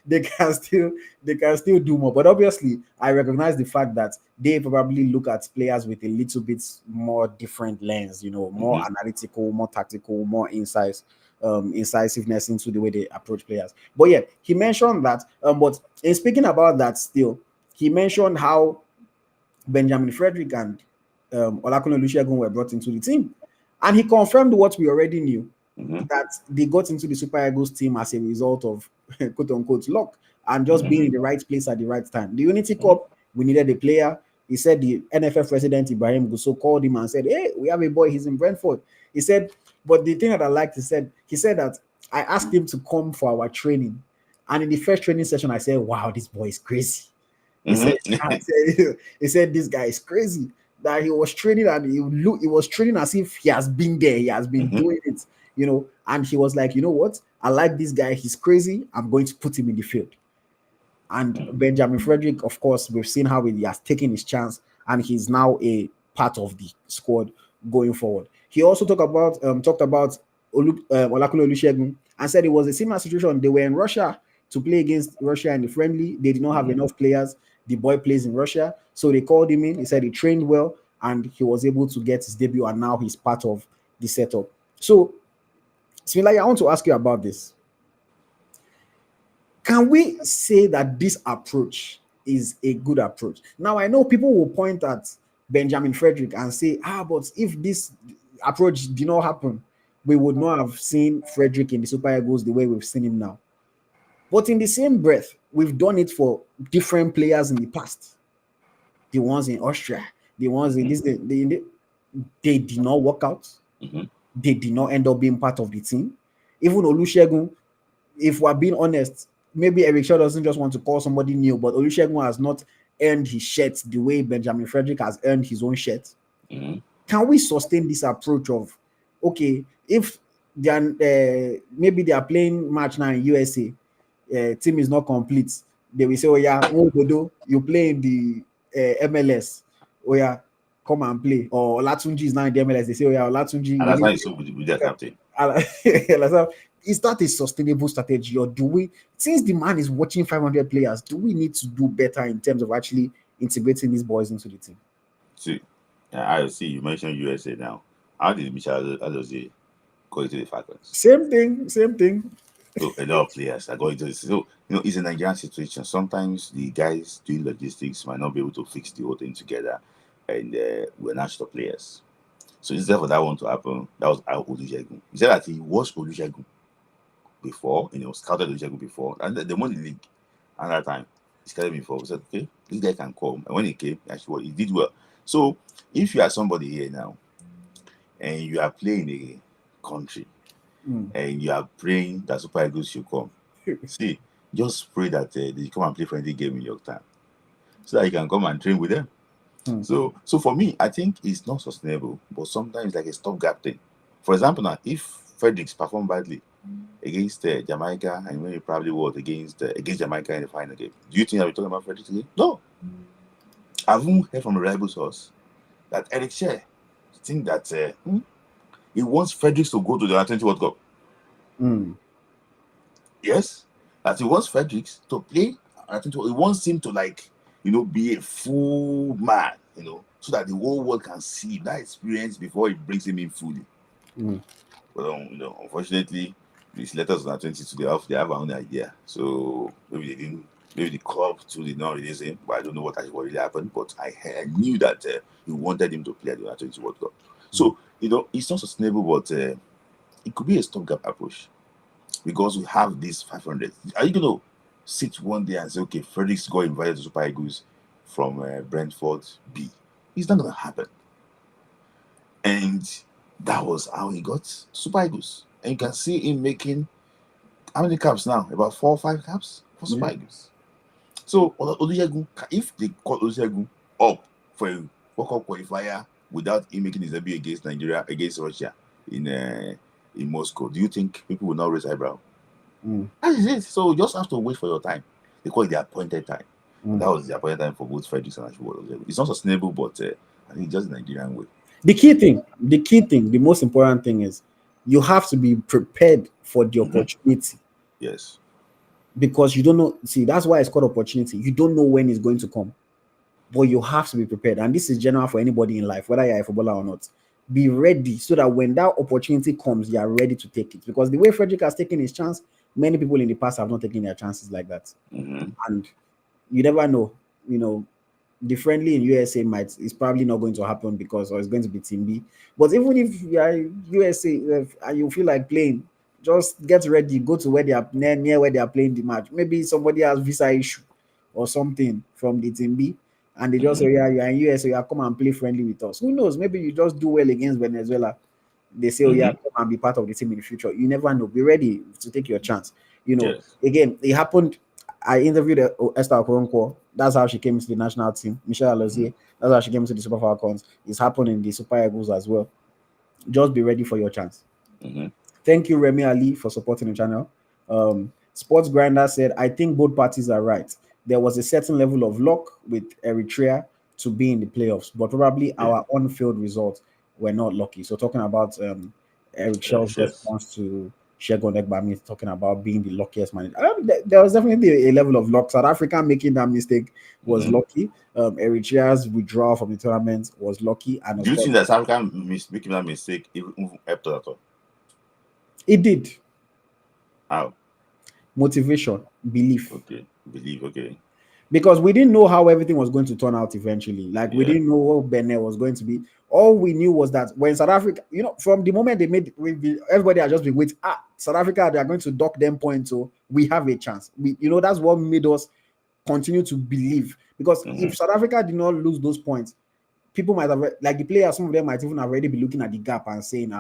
they can still do more. But obviously, I recognize the fact that they probably look at players with a little bit more different lens, more analytical, more tactical, more incisiveness into the way they approach players. But yeah, he mentioned that. But in speaking about that, still, he mentioned how Benjamin Frederick and Olakunle Olusegun were brought into the team, and he confirmed what we already knew. That they got into the Super Eagles team as a result of quote unquote luck and just being in the right place at the right time. The Unity Cup, we needed a player. He said the NFF president Ibrahim Gusso called him and said, "Hey, we have a boy, he's in Brentford." He said, but the thing that I liked, he said that I asked him to come for our training. And in the first training session, I said, "Wow, this boy is crazy." He said, "This guy is crazy." That he was training and he was training as if he has been there, he has been doing it. And he was like, what? I like this guy. He's crazy. I'm going to put him in the field. And Benjamin Frederick, of course, we've seen how he has taken his chance, and he's now a part of the squad going forward. He also talked about Olakunle Olusegun and said it was a similar situation. They were in Russia to play against Russia in the friendly. They did not have enough players. The boy plays in Russia, so they called him in. He said he trained well, and he was able to get his debut, and now he's part of the setup. So, Smith Layi, I want to ask you about this. Can we say that this approach is a good approach? Now, I know people will point at Benjamin Frederick and say, but if this approach did not happen, we would not have seen Frederick in the Super Eagles the way we've seen him now. But in the same breath, we've done it for different players in the past. The ones in Austria, the ones in this, they did not work out. They did not end up being part of the team. Even Olusegun, if we're being honest, maybe Eric Shaw doesn't just want to call somebody new, but Olusegun has not earned his shirt the way Benjamin Frederick has earned his own shirt. Can we sustain this approach of, okay, if they are, maybe they are playing match now in USA, team is not complete, they will say, "Oh yeah, you play in the MLS. Oh yeah, come and play." Or Olatunji is now in the MLS. They say, "Oh yeah, Olatunji." And that's why it's so good with their captain. Is that a sustainable strategy, or do we, since the man is watching 500 players, do we need to do better in terms of actually integrating these boys into the team? See, I see you mentioned USA now. How did Michel Adozie go into the Falcons? Same thing. So a lot of players are going to this. So it's a Nigerian situation. Sometimes the guys doing logistics might not be able to fix the whole thing together, and we're national players. So instead for that one to happen, that was Olusegun. He said that he was Olusegun before, scouted Olusegun before, and they won the league. And that time, he scouted me before. He said, "Okay, this guy can come." And when he came, actually, he did well. So if you are somebody here now, and you are playing a country, and you are praying that Super Eagles should come, see, just pray that they come and play friendly game in your time, so that you can come and train with them. So for me, I think it's not sustainable, but sometimes like a stopgap thing. For example, now if Fredericks performed badly against Jamaica, and when he probably was against Jamaica in the final game, do you think that we're talking about Fredericks again? No. I've heard from a reliable source that Eric Shea think that he wants Fredericks to go to the U-17 World Cup. Yes, that he wants Fredericks to play. He wants him to be a full man. so that the whole world can see that experience before it brings him in fully. But unfortunately, these letters on 22 they have their own idea. So maybe the club too did not release him, but I don't know what really happened. But I knew that he wanted him to play at the 22 World Cup. So it's not sustainable, but it could be a stopgap approach because we have this 500. Are you gonna sit one day and say, okay, Fredericks got invited to Super Eagles from Brentford B? It's not gonna happen. And that was how he got Super Eagles. And you can see him making how many caps now? About 4 or 5 caps for Super Eagles. So Olusegun, if they call Olusegun up for a World Cup qualifier without him making his debut against Nigeria, against Russia in Moscow, do you think people will not raise eyebrow? That is it. So you just have to wait for your time. They call it the appointed time. That was the appointed time for both Fredericks and Olusegun. It's not sustainable, but I think just the Nigerian way. The key thing, the most important thing is you have to be prepared for the opportunity. Yes. Because you don't know. See, that's why it's called opportunity. You don't know when it's going to come, but you have to be prepared. And this is general for anybody in life, whether you're a footballer or not. Be ready so that when that opportunity comes, you are ready to take it. Because the way Frederick has taken his chance, many people in the past have not taken their chances like that. And you never know. The friendly in USA is probably not going to happen because it's going to be Team B. But even if you are USA and you feel like playing, just get ready, go to where they are near where they are playing the match. Maybe somebody has visa issue or something from the Team B, and they just say, yeah, you are in USA, you are come and play friendly with us. Who knows? Maybe you just do well against Venezuela. They say, yeah, come and be part of the team in the future. You never know. Be ready to take your chance. Again, it happened. I interviewed Esther Okoronkwo. That's how she came into the national team. Michelle Alozie. That's how she came into the Super Falcons. It's happened in the Super Eagles as well. Just be ready for your chance. Thank you, Remy Ali, for supporting the channel. Sports Grinder said, I think both parties are right. There was a certain level of luck with Eritrea to be in the playoffs, but probably our on-field results were not lucky. So talking about Eric Shell's response to Shegun Egbami, talking about being the luckiest man. There was definitely a level of luck. South Africa making that mistake was lucky. Eritrea's withdrawal from the tournament was lucky. And do you think that South Africa making that mistake even helped at all? It did. How? Motivation, belief. Okay, belief. Okay. Because we didn't know how everything was going to turn out eventually. Like we didn't know what Benin was going to be. All we knew was that when South Africa, from the moment they made, everybody had just been waiting. South Africa, they are going to dock them points, so we have a chance. That's what made us continue to believe. Because if South Africa did not lose those points, people might have, like the players, some of them might even already be looking at the gap and saying,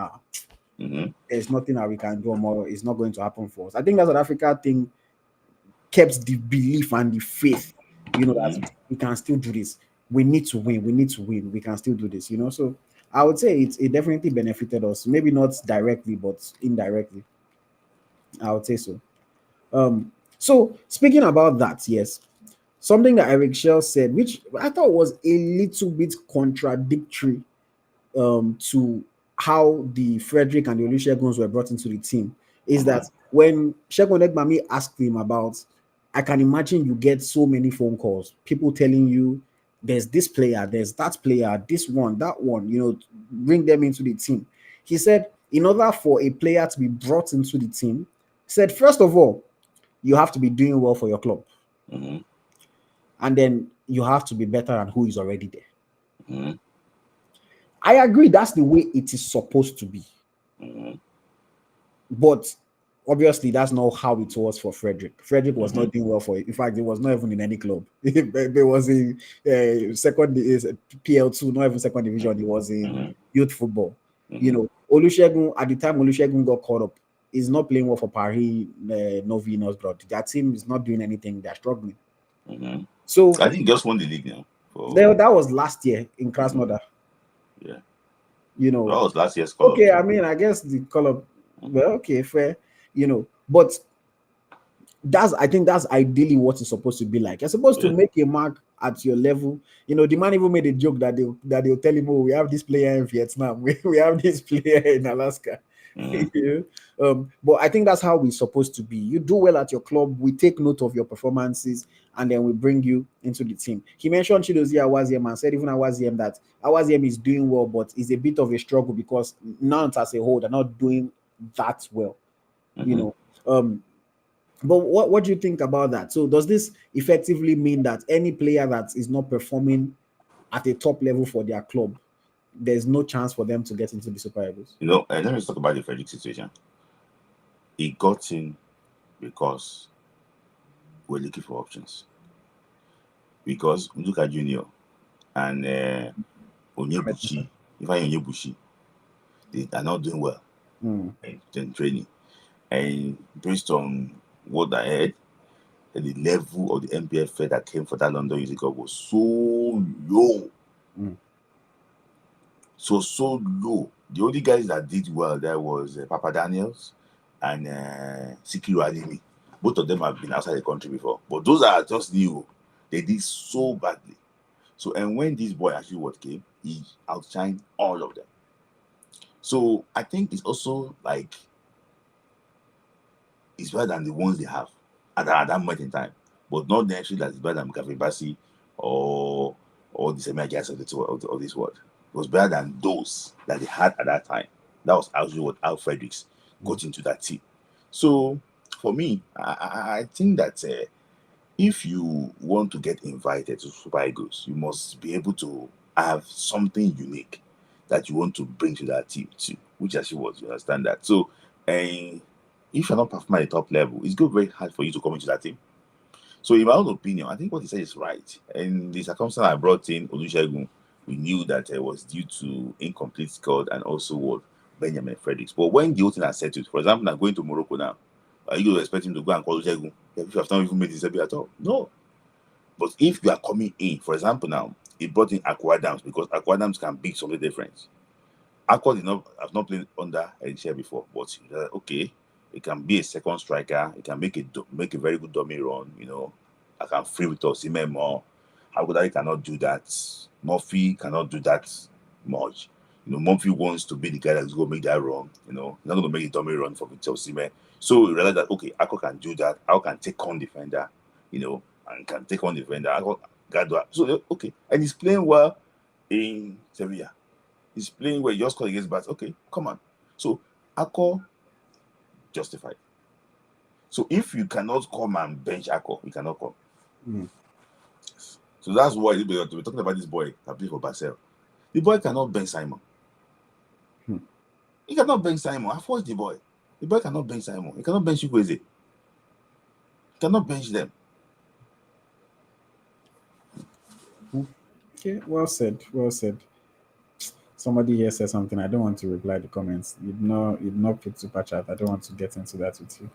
there's nothing that we can do more. It's not going to happen for us. I think that South Africa thing kept the belief and the faith, that we can still do this. We need to win. We can still do this, So I would say it definitely benefited us. Maybe not directly, but indirectly. I would say so. So speaking about that, yes, something that Eric Shell said, which I thought was a little bit contradictory to how the Frederick and the Oluseguns were brought into the team, is that when Shegun Egbami asked him about, I can imagine you get so many phone calls, people telling you there's this player, there's that player, this one, that one, bring them into the team. He said, in order for a player to be brought into the team, he said, first of all, you have to be doing well for your club. And then you have to be better than who is already there. I agree, that's the way it is supposed to be. But obviously, that's not how it was for Frederick. Frederick was not doing well for it. In fact, he was not even in any club. There was in second PL2, not even second division. He was in youth football. Olusegun, at the time Olusegun got caught up, is not playing well for Paris Novi Nosbrod. That team is not doing anything. They're struggling. So I think just won the league now. That was last year in Krasnodar. That That was last year's call. Okay, I mean, I guess the call up. Well, okay, fair. But I think that's ideally what it's supposed to be like. You're supposed to make a mark at your level. The man even made a joke that they'll tell him, oh, we have this player in Vietnam, we have this player in Alaska. But I think that's how we're supposed to be. You do well at your club, we take note of your performances, and then we bring you into the team. He mentioned Chidozie Awaziem and said even Awaziem that Awaziem is doing well, but it's a bit of a struggle because Nantes as a whole are not doing that well. You know. But what do you think about that? So does this effectively mean that any player that is not performing at a top level for their club, there's no chance for them to get into the Super Eagles? And let me talk about the Frederick situation. He got in because we're looking for options. Because Nduka Junior and Onyebuchi, Ifeanyi Onyebuchi, they are not doing well in training. And based on what I heard, the level of the MPFA that came for that London Youth Cup was so low. So low. The only guys that did well there was Papa Daniels and Sikiru Ademi. Both of them have been outside the country before, but those are just new. They did so badly. So, and when this boy actually came, he outshined all of them. So I think it's also like it's better than the ones they have at that moment in time, but not necessarily that it's better than Mukafe Basi or the semi guys of this world. It was better than those that they had at that time. That was actually what Al Fredericks got into that team. So for me, I think that if you want to get invited to Super Eagles, you must be able to have something unique that you want to bring to that team too, which actually was, you understand that. So, if you're not performing at the top level, it's going to be very hard for you to come into that team. So, in my own opinion, I think what he said is right. And the circumstance I brought in Olusegun, we knew that it was due to incomplete squad and also what Benjamin Fredericks. But when the whole thing has settled, for example, now going to Morocco now, are you going to expect him to go and call Olusegun if you have not even made his debut at all? No. But if you are coming in, for example, now he brought in Akwa Adams because Akwa Adams can be something different. Akwa have not played under Eritrea before, but okay, it can be a second striker. It can make a very good dummy run. I can free with Osimhen more. Hagodari cannot do that. Murphy cannot do that much. Murphy wants to be the guy that's going to make that run. He's not going to make a dummy run for Victor Osimhen. So we realize that okay, Akwa can do that. Akwa can take on defender. And can take on defender. So okay, and he's playing well in Sevilla. He's playing well. He just scored against Bats. Okay, come on. So Akwa justified. So if you cannot come and bench Akwa, you cannot come. So that's why we're talking about this boy that plays for Basel. The boy cannot bench Simon. He cannot bench Simon. I forced the boy. The boy cannot bench Simon. He cannot bench Chukwueze. He cannot bench them. Okay, well said. Somebody here said something. I don't want to reply the comments. You'd not put super chat. I don't want to get into that with you.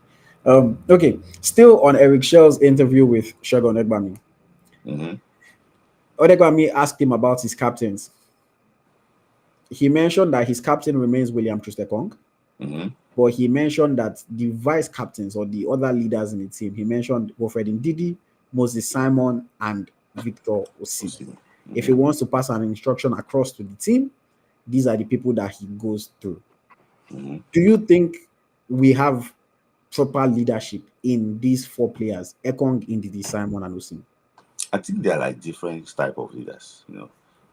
Okay, still on Eric Shell's interview with Segun Odegbami. Odegbami asked him about his captains. He mentioned that his captain remains William Troost-Ekong, but he mentioned that the vice captains or the other leaders in the team, he mentioned Wilfred Ndidi, Moses Simon, and Victor Osimhen. If he wants to pass an instruction across to the team, these are the people that he goes through. Do you think we have proper leadership in these four players, Ekong, Ndidi, Simon, and Osimhen? I think they are like different type of leaders.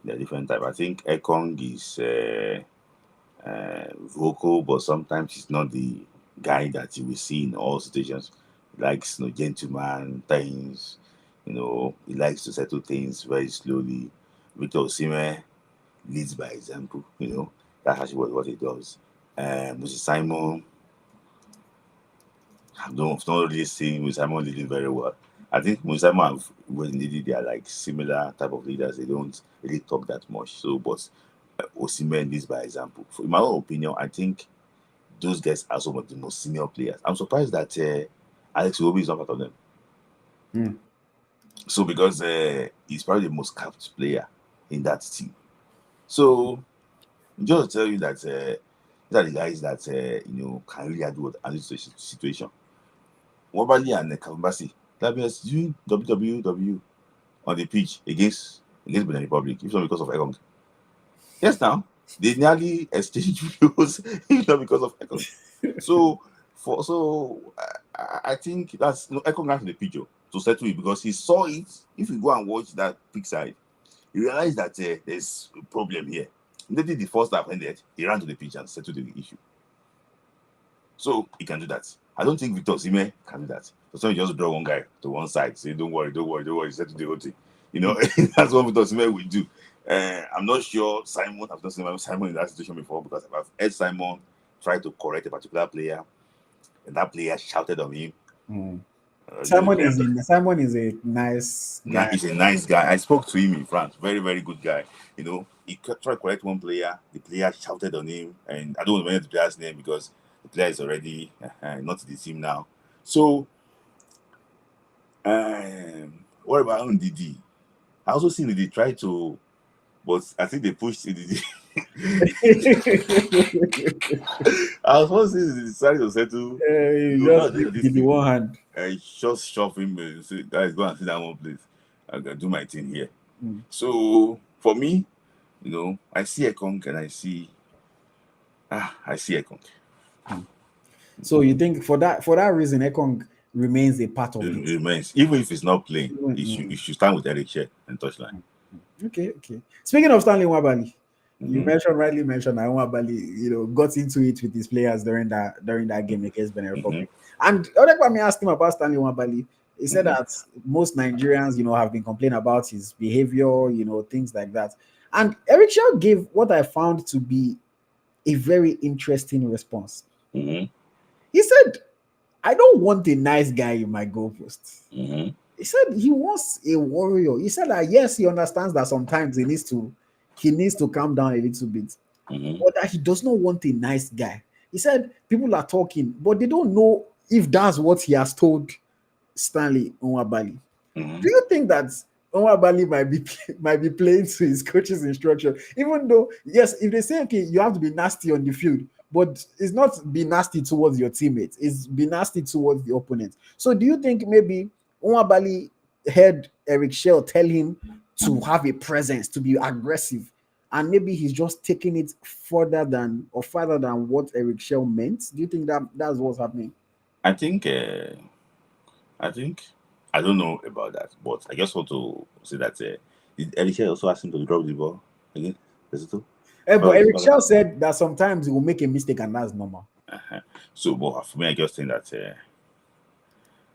They're different type. I think Ekong is vocal, but sometimes he's not the guy that you will see in all situations. He likes gentleman things. He likes to settle things very slowly. Victor Osimhen leads by example. That's actually what he does. Moses Simon, I've not really seen Moses Simon leading very well. I think Moses Simon when they are like similar type of leaders. They don't really talk that much. So, but Osimhen leads by example. In my own opinion, I think those guys are some of the most senior players. I'm surprised that Alex Iwobi is not part of them. So because he's probably the most capped player in that team. So just to tell you that these are the guys that can really handle the situation. Nwabali and Kalmbasi, that means doing WWW on the pitch against Benin Republic, if not because of Ekong. Yes, now They nearly exchanged views, not because of Ekong. So I think that's Ekong ran to the pitch to settle it because he saw it. If you go and watch that pick side, you realize that there's a problem here. Immediately the first half ended, he ran to the pitch and settled the issue. So he can do that. I don't think Victor Osimhen can do that. So you just draw one guy to one side, say, don't worry, settle the whole thing. That's what Victor Osimhen will do. I'm not sure Simon, I've not seen Simon in that situation before because I've heard Simon try to correct a particular player, and that player shouted on him. Simon is a nice guy. He's a nice guy. I spoke to him in France. Very, very good guy. He tried to correct one player. The player shouted on him, and I don't want to mention the player's name because the player is already not the team now. So, what about Ndidi? I also seen they tried to, but I think they pushed Ndidi. I was supposed to decide to settle. Just give me one hand. I just shove him and say, guys, go and sit down one place. I can do my thing here. So for me, I see Ekong and I see Ekong. So you think for that reason, Ekong remains a part of it? Remains, even if he's not playing. He should stand with Eric Shea and touchline. Okay. Speaking of Stanley Nwabili, you rightly mentioned that Nwabili, got into it with his players during that game against Benin Republic. And Odekwa asked him about Stanley Nwabili. He said that most Nigerians, have been complaining about his behavior, things like that. And Eric Shea gave what I found to be a very interesting response. He said, I don't want a nice guy in my goalpost. He said he wants a warrior. He said that yes, he understands that sometimes he needs to calm down a little bit, but that he does not want a nice guy. He said people are talking, but they don't know if that's what he has told Stanley Nwabili. Do you think that Nwabili might be playing to his coach's instruction? Even though, yes, if they say, okay, you have to be nasty on the field, but it's not be nasty towards your teammates, it's be nasty towards the opponent. So do you think maybe Nwabili heard Eric Shea tell him to have a presence, to be aggressive, and maybe he's just taking it further than what Eric Shea meant? Do you think that's what's happening? I think I don't know about that, but I just want to say that did Eric Shea also ask him to drop the ball again? Is it true? But Eric Shea said that sometimes he will make a mistake and that's normal. So, but for me, I just think that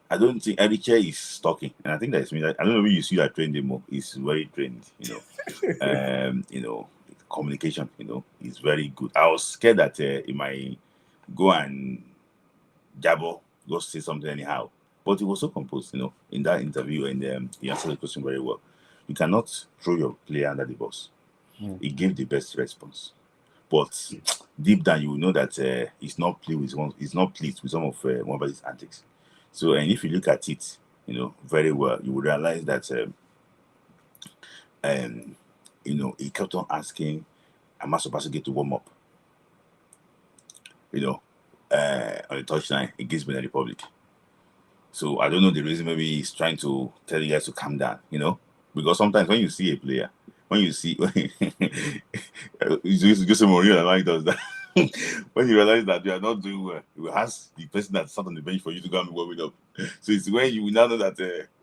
I don't think Eric Shea is talking, and I think that's me. I don't know if you see that trained demo. He's very trained, communication, is very good. I was scared that he might go and jabber, go say something anyhow. But he was so composed, in that interview, and he answered the question very well. You cannot throw your player under the bus. He gave the best response, but deep down you will know that he's not pleased with some of Nwabali's antics. So, and if you look at it, very well, you will realize that he kept on asking, "Am I supposed to get to warm up?" On the touchline against Benin Republic. So I don't know the reason. Maybe he's trying to tell you guys to calm down, because sometimes when you see a player, it's just a Mourinho and he does that. When you realize that you are not doing well, you will ask the person that sat on the bench for you to go and warm it up. So it's when you will now know that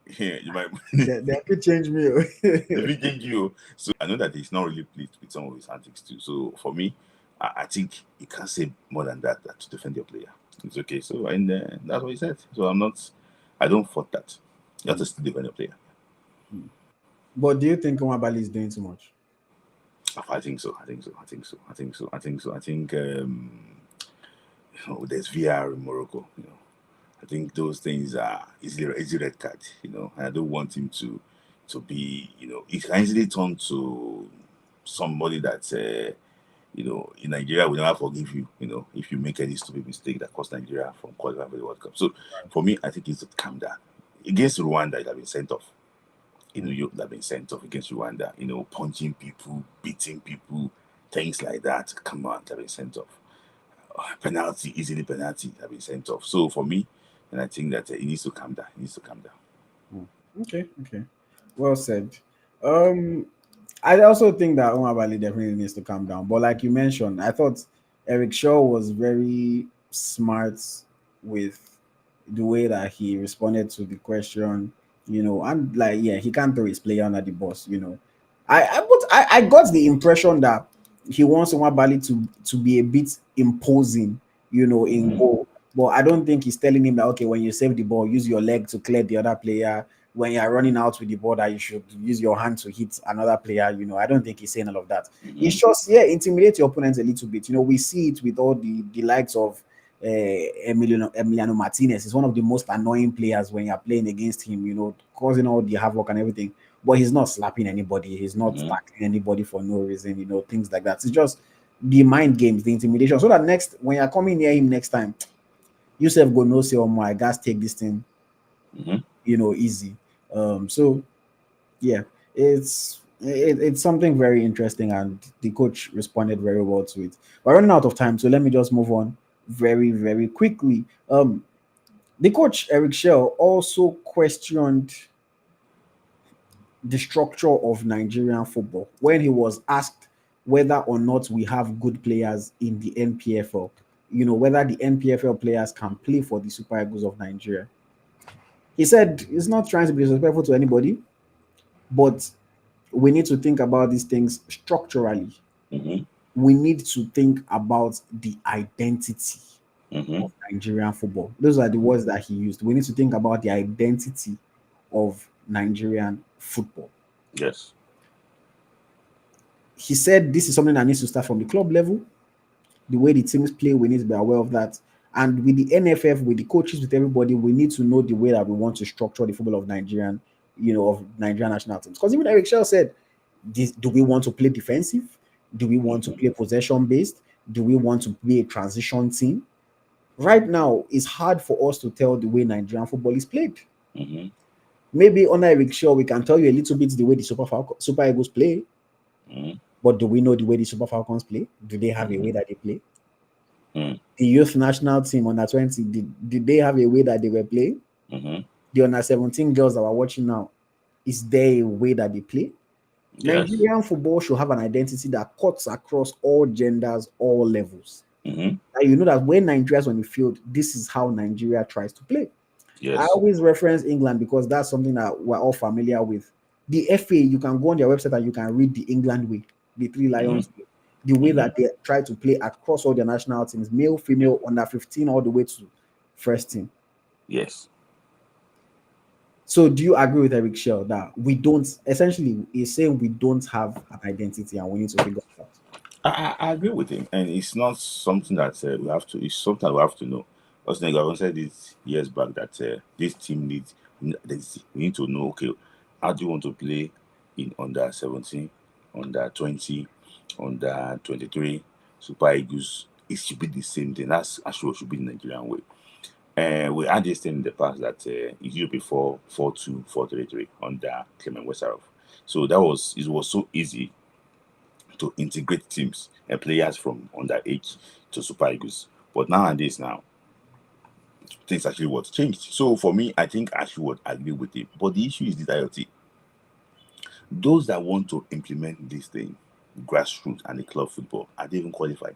you might they could change me. They will change you. So I know that he's not really pleased with some of his antics too. So for me, I think you can't say more than that to defend your player. It's okay. So and that's what he said. So I don't fault that. You have to still defend your player. But do you think Nwabali is doing too much? I think so. I think there's VR in Morocco. I think those things are easy red card. And I don't want him to be. It can easily turn to somebody that in Nigeria will never forgive you. If you make any stupid mistake that cost Nigeria from qualifying for the World Cup. So for me, I think it's calm down. Against Rwanda, it has been sent off. You've been sent off against Rwanda, punching people, beating people, things like that. Come on, they've been sent off. Penalty, have been sent off. So for me, and I think that he needs to calm down. Okay. Well said. I also think that Nwabali definitely needs to calm down. But like you mentioned, I thought Eric Shaw was very smart with the way that he responded to the question, and like yeah, he can't throw his player under the bus. I got the impression that he wants Nwabali to be a bit imposing, in Mhm. goal. But I don't think he's telling him that okay, when you save the ball, use your leg to clear the other player. When you're running out with the ball, that you should use your hand to hit another player. I don't think he's saying all of that. It's Mhm. just intimidate your opponents a little bit. We see it with all the likes of Emiliano Martinez. Is one of the most annoying players when you're playing against him. Causing all the havoc and everything. But he's not slapping anybody. He's not Mhm. tackling anybody for no reason. Things like that. It's just the mind games, the intimidation. So that next, when you're coming near him next time, Yusuf go no say, oh my, guys, take this thing, Mhm. easy. So yeah, it's something very interesting, and the coach responded very well to it. We're running out of time, so let me just move on very, very quickly. The coach Eric Shell also questioned the structure of Nigerian football when he was asked whether or not we have good players in the NPFL. Whether the NPFL players can play for the Super Eagles of Nigeria. He said he's not trying to be disrespectful to anybody, but we need to think about these things structurally. Mhm. We need to think about the identity Mhm. of Nigerian football. Those are the words that he used. We need to think about the identity of Nigerian football. Yes. He said this is something that needs to start from the club level. The way the teams play, we need to be aware of that. And with the NFF, with the coaches, with everybody, we need to know the way that we want to structure the football of Nigerian national teams. Because even Eric Shell said, do we want to play defensive? Do we want to Mhm. play possession based? Do we want to be a transition team? Right now, it's hard for us to tell the way Nigerian football is played. Mhm. Maybe under Eric Shaw, we can tell you a little bit the way the Super Eagles play, Mhm. but do we know the way the Super Falcons play? Do they have a way Mhm. that they play? Mhm. The youth national team under 20, did they have a way that they were playing? Mhm. The under 17 girls that we're watching now, is there a way that they play? Yes. Nigerian football should have an identity that cuts across all genders, all levels. Mhm. And you know that when Nigeria's on the field, this is how Nigeria tries to play. I Yes. always reference England because that's something that we're all familiar with. The FA, you can go on their website and you can read the England way, the Three Mhm. Lions way, the way Mhm. that they try to play across all their national teams, male, Yeah. female, under 15, all the way to first team. Yes. So, do you agree with Eric Shell that we don't essentially he's saying we don't have an identity and we need to figure it out? I agree with him, and it's not something that we have to. It's something we have to know. Because Nigerian said this years back that this team needs. We need to know. Okay, how do you want to play in under 17, under 20, under 23, Super Eagles? It should be the same thing. That's actually should be the Nigerian way. We had this thing in the past that it used to be 4-4-2, 4-3-3 under Clement Westarov. So it was so easy to integrate teams and players from underage to Super Eagles. But nowadays, things actually what changed. So for me, I think I should agree with him. But the issue is this IoT. Those that want to implement this thing, grassroots and the club football, are they even qualified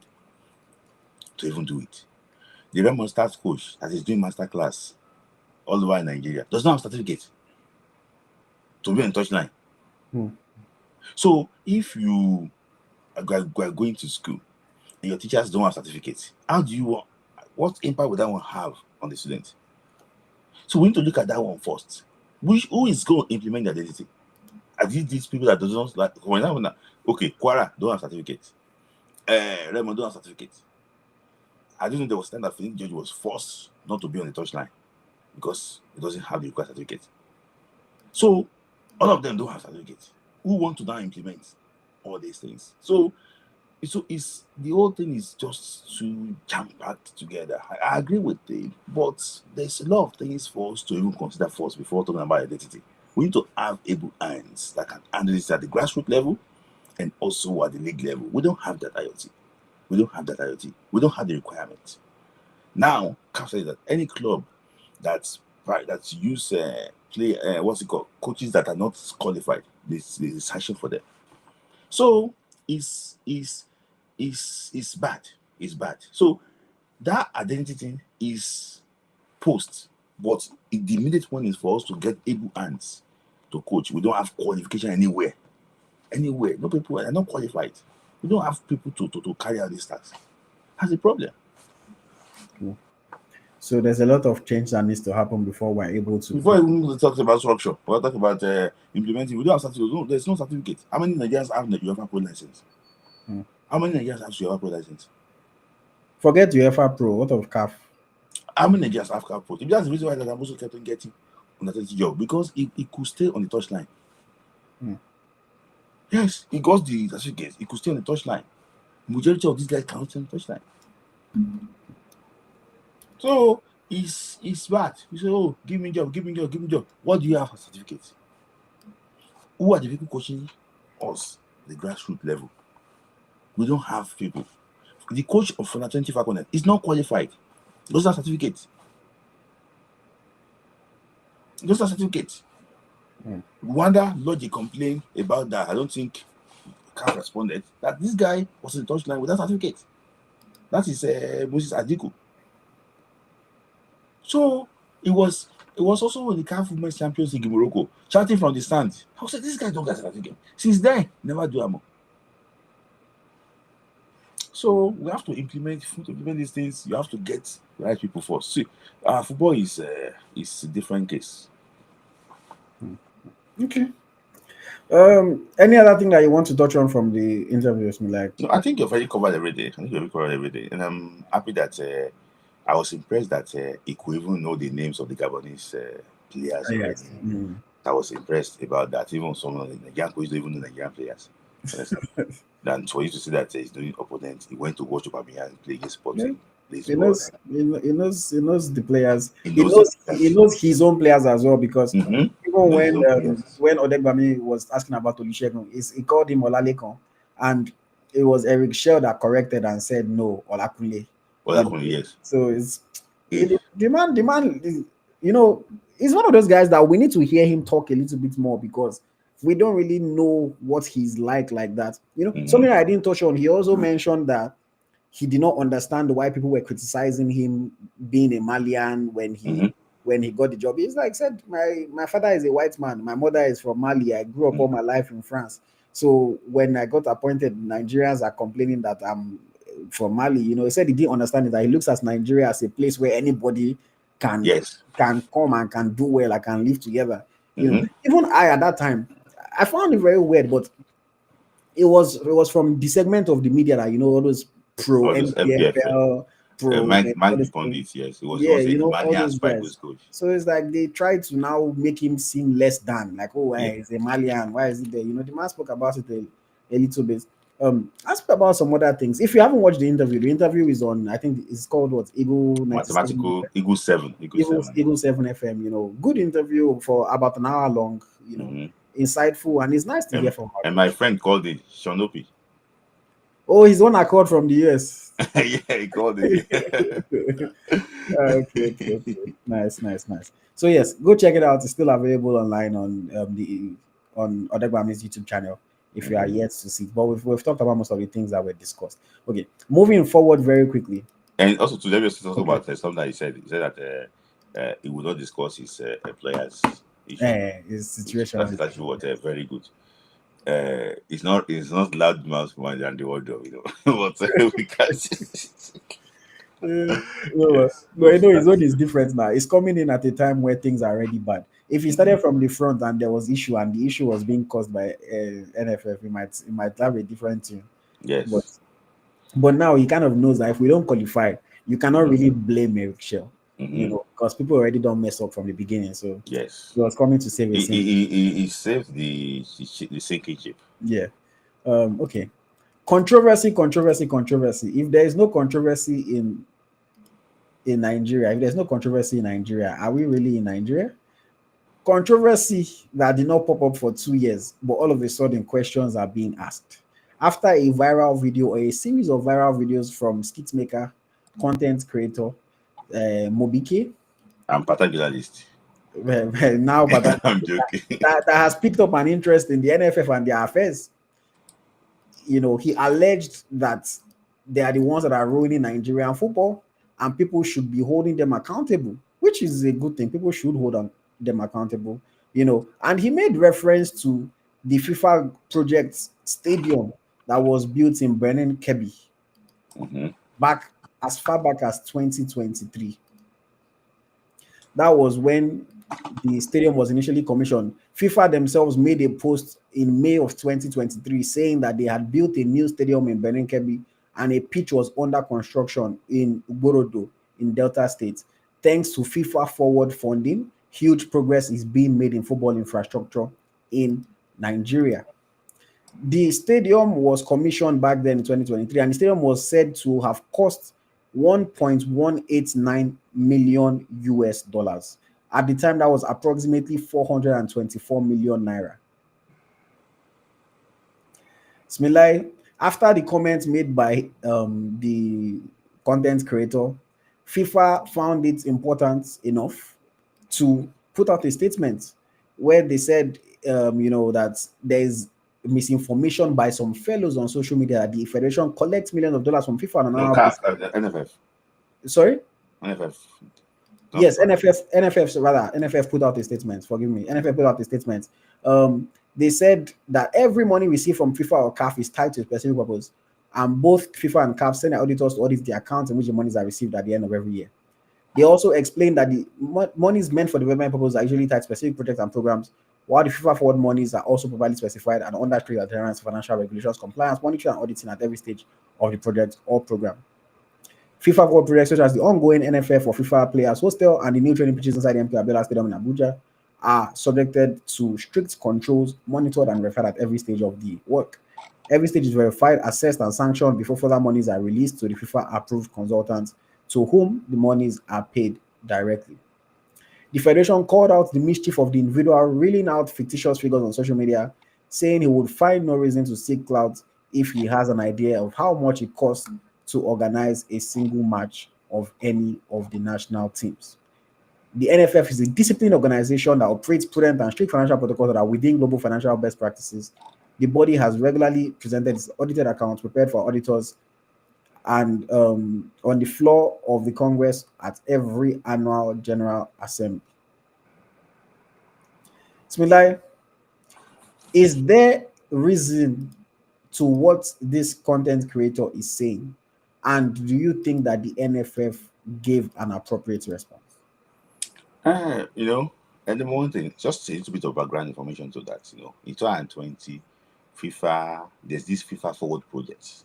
to even do it? The Remo Stars coach that is doing master class all over Nigeria does not have certificate to be on touchline. Hmm. So if you are going to school and your teachers don't have certificates, how do you what impact would that one have on the student? So we need to look at that one first. Who is going to implement the identity? Are these people that doesn't like for example now, okay, Quara don't have certificate. Remo don't have certificate. I didn't know there was time that Philip George was forced not to be on the touchline because he doesn't have the required certificate. So all of them don't have certificate. Who want to now implement all these things? So it's the whole thing is just too jam packed together. I agree with it, but there's a lot of things for us to even consider first before talking about identity. We need to have able hands that can handle this at the grassroots level and also at the league level. We don't have that IoT. We don't have that IoT. We don't have the requirements. Now, CAF says that any club that use play what's it called coaches that are not qualified, this is sanction for them. So it's bad. It's bad. So that identity thing is post, but the immediate one is for us to get able hands to coach. We don't have qualification anywhere. No people are not qualified. We don't have people to carry out these tasks. That's the problem. So there's a lot of change that needs to happen before we're able to. Before we talk about structure, we'll talk about implementing. We don't have certificates. No, there's no certificate. How many Nigerians have the UEFA Pro license? How many Nigerians have UEFA Pro license? Forget UEFA Pro. What of CAF? How many Nigerians have CAF Pro? If that's the reason why that I'm also kept on getting on that job, because it could stay on the touchline. Yes, he got the certificate. He could stay on the touchline. Majority of these guys cannot stay on the touchline. So it's bad. You say, oh, give me job. What do you have for certificates? Who are the people coaching us, the grassroots level? We don't have people. The coach of U-17 Falcons is not qualified. Those are certificates. Rwanda lodged a complaint about that. I don't think CAF responded. That this guy was in the touchline with that certificate. That is Moses Adiku. So it was also in the CAF Women's Champions League in Morocco, shouting from the stand. I said, this guy don't get a certificate. Since then, never do more. So we have to implement these things. You have to get the right people first. See, football is a different case. Okay. Any other thing that you want to touch on from the interviews, Like? No, I think you've already covered everything. And I'm happy that I was impressed that he could even know the names of the Gabonese players. Yes. I was impressed about that. Even some of the Nigerian coaches don't even know Nigerian players. Then for you to see that he's doing opponents, he went to watch Aubameyang play against Sporting. He knows the players. He knows his own players as well, because even when Odegbami was asking about Olusegun, he called him Olalekan, and it was Eric Shell that corrected and said no, Olakunle. Yes. So the man, he's one of those guys that we need to hear him talk a little bit more, because we don't really know what he's like that. Something I didn't touch on. He also mentioned that he did not understand why people were criticizing him being a Malian when he got the job. He's like said, my father is a white man. My mother is from Mali. I grew up all my life in France. So when I got appointed, Nigerians are complaining that I'm from Mali. He said he didn't understand it, that he looks at Nigeria as a place where anybody can come and can do well, and can live together. Even I, at that time, I found it very weird, but it was from the segment of the media that all those pro NPFL, pro Mike Pundit, yes, it was all those guys. Coach. So it's like they tried to now make him seem less than, like, he's a Malian, why is he there? The man spoke about it a little bit. I spoke about some other things. If you haven't watched the interview is on, I think it's called Eagle 7 FM. Good interview for about an hour long. Insightful, and it's nice to hear from her. And my friend called it Shonopi. Oh, he's one I called from the US. Yeah, he called it. Okay. Nice. So yes, go check it out. It's still available online on Odegbami's YouTube channel if you are yet to see. But we've talked about most of the things that were discussed. Okay, moving forward very quickly. And also to let me talk about something that he said. He said that he would not discuss his players' his situation. That's actually what very good. It's not loud mouth man than the order, but we can't. His own is different now. It's coming in at a time where things are already bad. If he started from the front and there was issue, and the issue was being caused by NFF, he might have a different tune. Yes. But now he kind of knows that if we don't qualify, you cannot really blame Eric Shell. Because people already don't mess up from the beginning. So yes, he was coming to save it. He saved the sinking ship. Yeah. Okay. Controversy. If there is no controversy in Nigeria, are we really in Nigeria? Controversy that did not pop up for 2 years, but all of a sudden questions are being asked after a viral video or a series of viral videos from skit maker, content creator, Mobike. I'm journalist. Now, but I'm joking. That has picked up an interest in the NFF and their affairs. he alleged that they are the ones that are ruining Nigerian football, and people should be holding them accountable, which is a good thing. People should hold on them accountable, And he made reference to the FIFA project stadium that was built in Benin Kebbi Mm-hmm. back as far back as 2023. That was when the stadium was initially commissioned. FIFA themselves made a post in May of 2023 saying that they had built a new stadium in Benin Kebbi and a pitch was under construction in Uborodo in Delta State. Thanks to FIFA forward funding, huge progress is being made in football infrastructure in Nigeria. The stadium was commissioned back then in 2023, and the stadium was said to have cost 1.189 million US dollars. At the time, that was approximately 424 million naira. Smith Layi, after the comments made by the content creator, FIFA found it important enough to put out a statement where they said, that there is misinformation by some fellows on social media that the federation collects millions of dollars from FIFA on an No, annual CAF, basis. NFF. Sorry? NFF. Yes, NFF put out a statement. Forgive me. NFF put out a statement. They said that every money received from FIFA or CAF is tied to a specific purpose, and both FIFA and CAF send their auditors to audit the accounts in which the monies are received at the end of every year. They also explained that the monies meant for development purposes are usually tied to specific projects and programs, while the FIFA forward monies are also properly specified and under strict adherence to financial regulations, compliance, monitoring, and auditing at every stage of the project or program. FIFA forward projects such as the ongoing NFF or FIFA Players Hostel and the new training pitches inside the MK Abiola Stadium in Abuja are subjected to strict controls, monitored and verified at every stage of the work. Every stage is verified, assessed, and sanctioned before further monies are released to the FIFA-approved consultants to whom the monies are paid directly. The federation called out the mischief of the individual reeling out fictitious figures on social media, saying he would find no reason to seek clout if he has an idea of how much it costs to organize a single match of any of the national teams. The NFF is a disciplined organization that operates prudent and strict financial protocols that are within global financial best practices. The body has regularly presented its audited accounts prepared for auditors and on the floor of the Congress at every annual General Assembly. Smith Layi, is there reason to what this content creator is saying? And do you think that the NFF gave an appropriate response? And the one thing, just a little bit of background information to that, in 2020, FIFA, there's this FIFA Forward project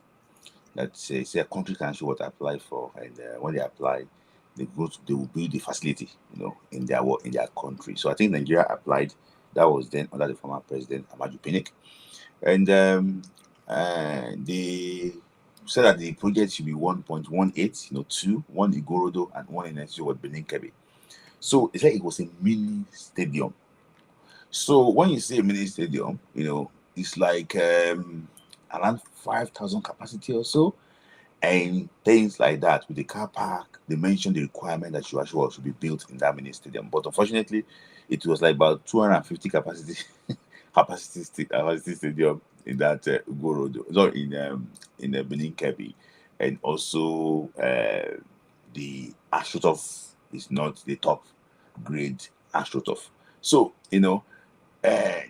that say a country can show what to apply for, and when they apply, they will build the facility, in their country. So I think Nigeria applied. That was then under the former president Amaju Pinnick, and they said that the project should be 1.18, two, one in Igorodo and one in Benin Kebbi. So it's like it was a mini stadium. So when you say a mini stadium, it's like around 5,000 capacity or so, and things like that. With the car park, they mentioned the requirement that should be built in that mini stadium. But unfortunately, it was like about 250 capacity stadium in that Ugorodo, sorry, in the Benin Kebbi, and also the AstroTurf is not the top grade AstroTurf. So the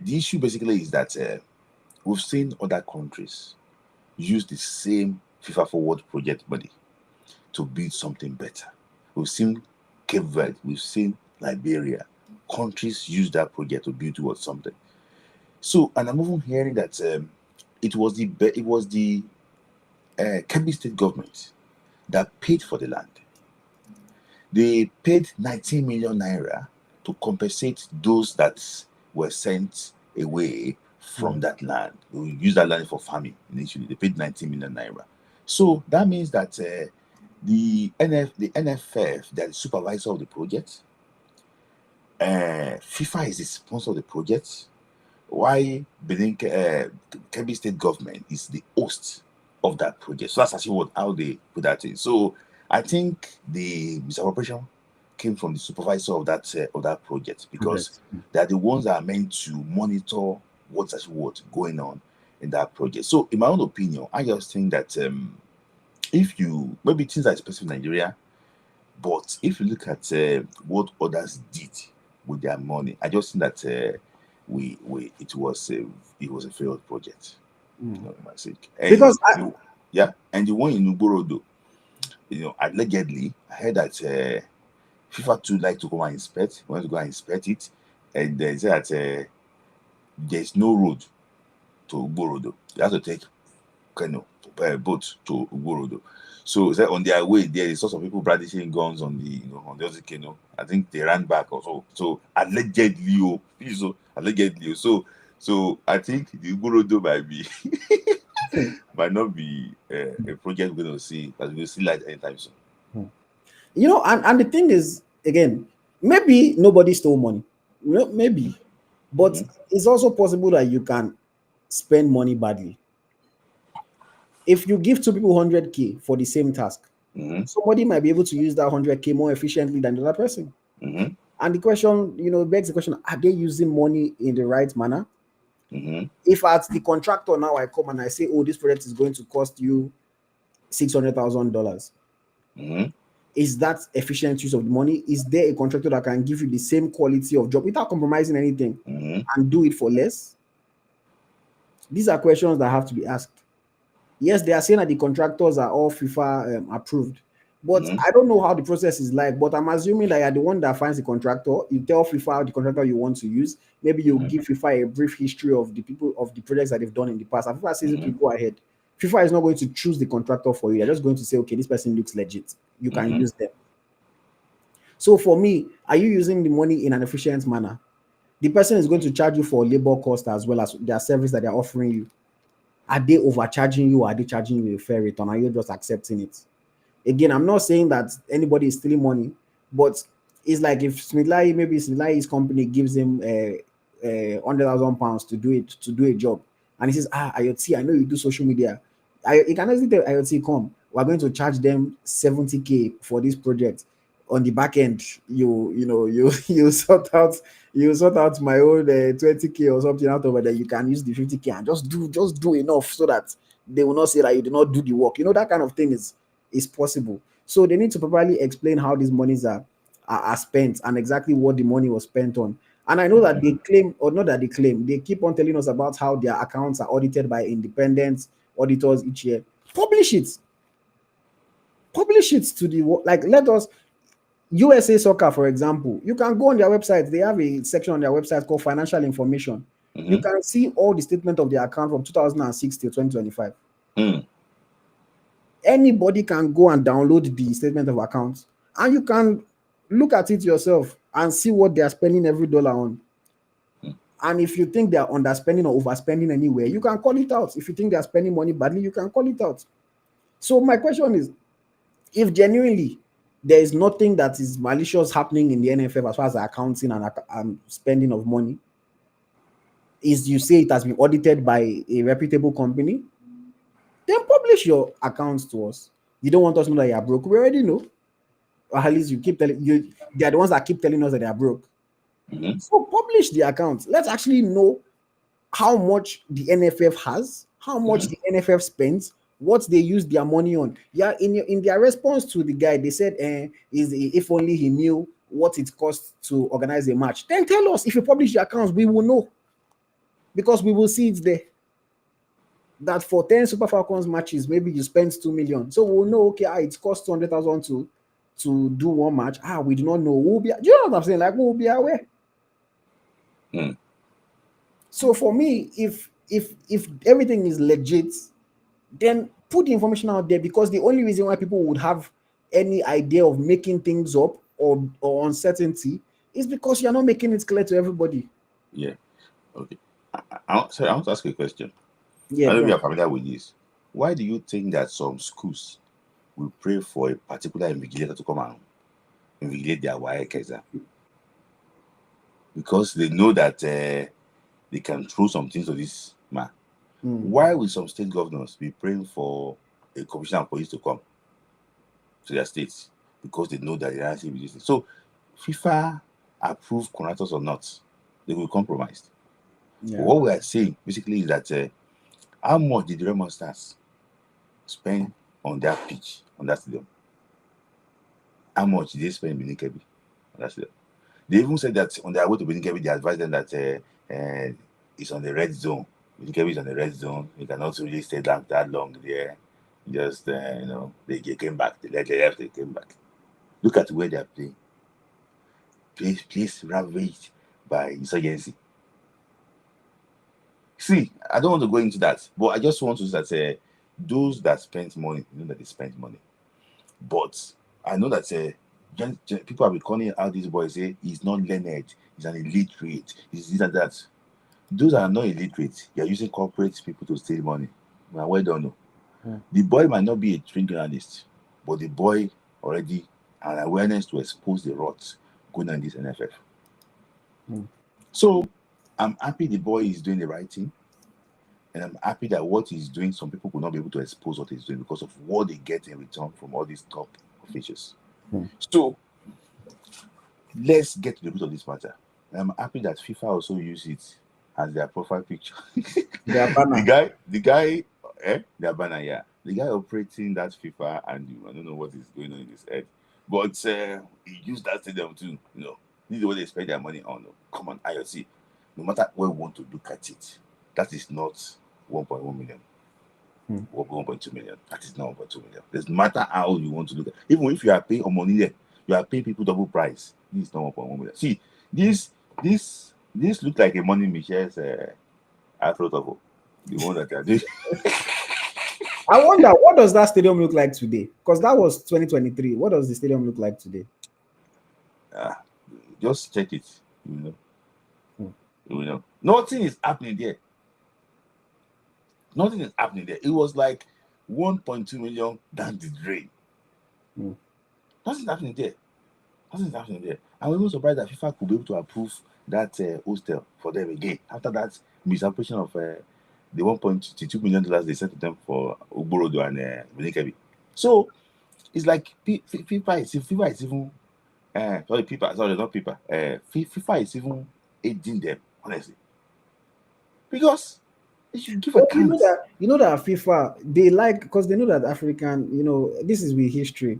issue basically is that we've seen other countries use the same FIFA Forward project money to build something better. We've seen Cape Verde, we've seen Liberia. Countries use that project to build towards something. So, and I'm even hearing that it was the Kebbi State government that paid for the land. They paid 19 million naira to compensate those that were sent away from that land. We use that land for farming initially. They paid 19 million naira. So that means that the NFF, that is supervisor of the project, FIFA is the sponsor of the project. Why Kebbi State government is the host of that project. So that's actually how they put that in. So I think the misappropriation came from the supervisor of that project, because they are the ones that are meant to monitor what's actually going on in that project. So, in my own opinion, I just think that if you maybe things are expensive in Nigeria, but if you look at what others did with their money, I just think that it was a failed project. You know, my sake. Because And the one in Uborodo, allegedly, I heard that FIFA too like to come and inspect, wanted to go and inspect it, and they said that there's no road to Uborodo. You have to take boat to Uborodo. So on their way there, they saw some people brandishing guns on the other canoe. I think they ran back or so. So allegedly, so I think the Uborodo might not be a project we're going to see, but we'll see light anytime soon. And the thing is, again, maybe nobody stole money, maybe, but it's also possible that you can spend money badly. If you give two people 100K for the same task, somebody might be able to use that 100K more efficiently than the other person. And the question, begs the question: are they using money in the right manner? If as the contractor now I come and I say, oh, this project is going to cost you $600,000, is that efficient use of the money? Is there a contractor that can give you the same quality of job without compromising anything and do it for less? These are questions that have to be asked. Yes, they are saying that the contractors are all FIFA approved, but I don't know how the process is like. But I'm assuming that you're the one that finds the contractor. You tell FIFA the contractor you want to use. Maybe you give FIFA a brief history of the people of the projects that they've done in the past. And FIFA says, okay, go ahead. FIFA is not going to choose the contractor for you. They're just going to say, okay, this person looks legit. You can use them. So for me, are you using the money in an efficient manner? The person is going to charge you for labor cost as well as their service that they're offering you. Are they overcharging you, or are they charging you a fair rate, or are you just accepting it? Again, I'm not saying that anybody is stealing money, but it's like if Smith Layi's company gives him £100,000 to do a job, and he says, AyoT, I know you do social media. You can easily tell AyoT, come, we're going to charge them 70K for this project. On the back end, you sort out my own 20K or something out of it, that you can use the 50K and just do enough so that they will not say that you did not do the work. That kind of thing is possible. So they need to properly explain how these monies are spent and exactly what the money was spent on. And I know that they claim, or not that they claim, they keep on telling us about how their accounts are audited by independent auditors each year. Publish it to the let us. USA Soccer, for example, you can go on their website. They have a section on their website called financial information. You can see all the statement of their account from 2006 to 2025. Anybody can go and download the statement of accounts, and you can look at it yourself and see what they are spending every dollar on. And if you think they are underspending or overspending anywhere, you can call it out. If you think they are spending money badly, you can call it out. So my question is, if genuinely there is nothing that is malicious happening in the NFF as far as accounting and spending of money, is you say it has been audited by a reputable company, then publish your accounts to us. You don't want us to know that you are broke. We already know. Or at least you keep telling they are the ones that keep telling us that they are broke. So publish the accounts. Let's actually know how much the NFF has, how much the NFF spends, what they use their money on. Yeah, in their response to the guy, they said, if only he knew what it costs to organize a match. Then tell us. If you publish the accounts, we will know, because we will see it there. That for 10 Super Falcons matches, maybe you spend 2 million. So we'll know, okay, it costs 200,000 to do one match. We do not know. We'll be, do you know what I'm saying? Like, we'll be aware. So for me, if everything is legit, then put the information out there, because the only reason why people would have any idea of making things up or uncertainty is because you're not making it clear to everybody. Yeah. Okay. I want to ask you a question. Yeah. I know you are familiar with this. Why do you think that some schools will pray for a particular invigilator to come and invigilate their WAEC exam? Because they know that they can throw some things to this man. Why will some state governors be praying for a commissioner of police to come to their states? Because they know that they're actually resisting. So, FIFA approved contractors or not, they will be compromised. Yeah. What we are saying basically is that How much did the Remo Stars spend on that pitch, on that stadium? How much did they spend in Benin Kebbi on that stadium? They even said that on their way to Benin Kebbi, they advised them that it's on the red zone. Benin Kebbi is on the red zone. You cannot really stay that long there. Just, they came back. They left, they came back. Look at where they are playing. Place ravaged by insurgency. See, I don't want to go into that, but I just want to say those that spent money, that they spent money. But I know that people have been calling out these boys, say he's not learned, he's an illiterate, he's this and that. Those are not illiterate. They are using corporate people to steal money. Well done. The boy might not be a trained journalist, but the boy already had awareness to expose the rot going on in this NFF. So I'm happy the boy is doing the right thing. And I'm happy that what he's doing, some people could not be able to expose what he's doing because of what they get in return from all these top officials. So let's get to the root of this matter. And I'm happy that FIFA also use it as their profile picture. Their banner. Their banner, yeah. The guy operating that FIFA, and I don't know what is going on in his head. But he used that stadium too, This is what they spend their money on. Come on, AyoT. No matter where we want to look at it, that is not 1.1 million. 1.2 million. That is not 1.2 million. It doesn't matter how you want to look at it. Even if you are paying money there, you are paying people double price. This is not 1.1 million. See, this looks like a money Michel's Afro Topo. The one that they are doing. I wonder, what does that stadium look like today? Because that was 2023. What does the stadium look like today? Just check it. Nothing is happening there. Nothing is happening there. It was like 1.2 million down the drain. Nothing is happening there. Nothing is happening there. And we're even surprised that FIFA could be able to approve that hostel for them again after that misappropriation of the $1.2 million they sent to them for Ugborodo and Benin Kebbi. So it's like FIFA is even FIFA is even aiding them, honestly. Because they should give a you know that FIFA, they because they know that African, this is with history.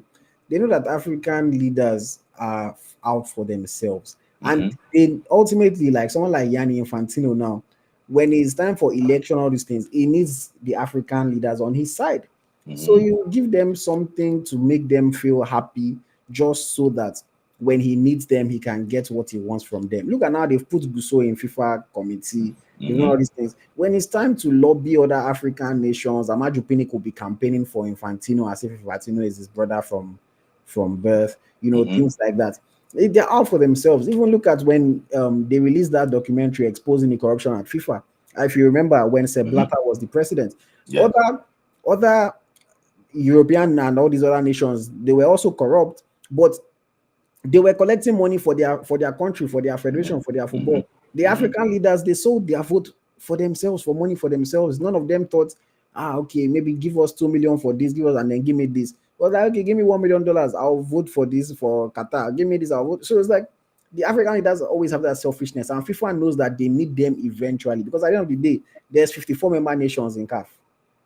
They know that African leaders are out for themselves. And they ultimately, like someone like Gianni Infantino now, when it's time for election, all these things, he needs the African leaders on his side. So you give them something to make them feel happy, just so that when he needs them, he can get what he wants from them. Look at now, they've put Gusso in FIFA committee, all these things. When it's time to lobby other African nations, Amaju Pinnick will be campaigning for Infantino as if Infantino is his brother from birth, things like that. They're out for themselves. Even look at when they released that documentary exposing the corruption at FIFA. If you remember, when Sepp Blatter was the president, other European and all these other nations, they were also corrupt, but they were collecting money for their country, for their federation, for their football. The African leaders, they sold their vote for themselves, for money for themselves. None of them thought, okay, maybe give us 2 million for this, give us, and then give me this. Well, like, okay, give me $1 million, I'll vote for this for Qatar. Give me this, I'll vote. So it's like the African leaders always have that selfishness, and FIFA knows that they need them eventually, because at the end of the day, there's 54 member nations in CAF,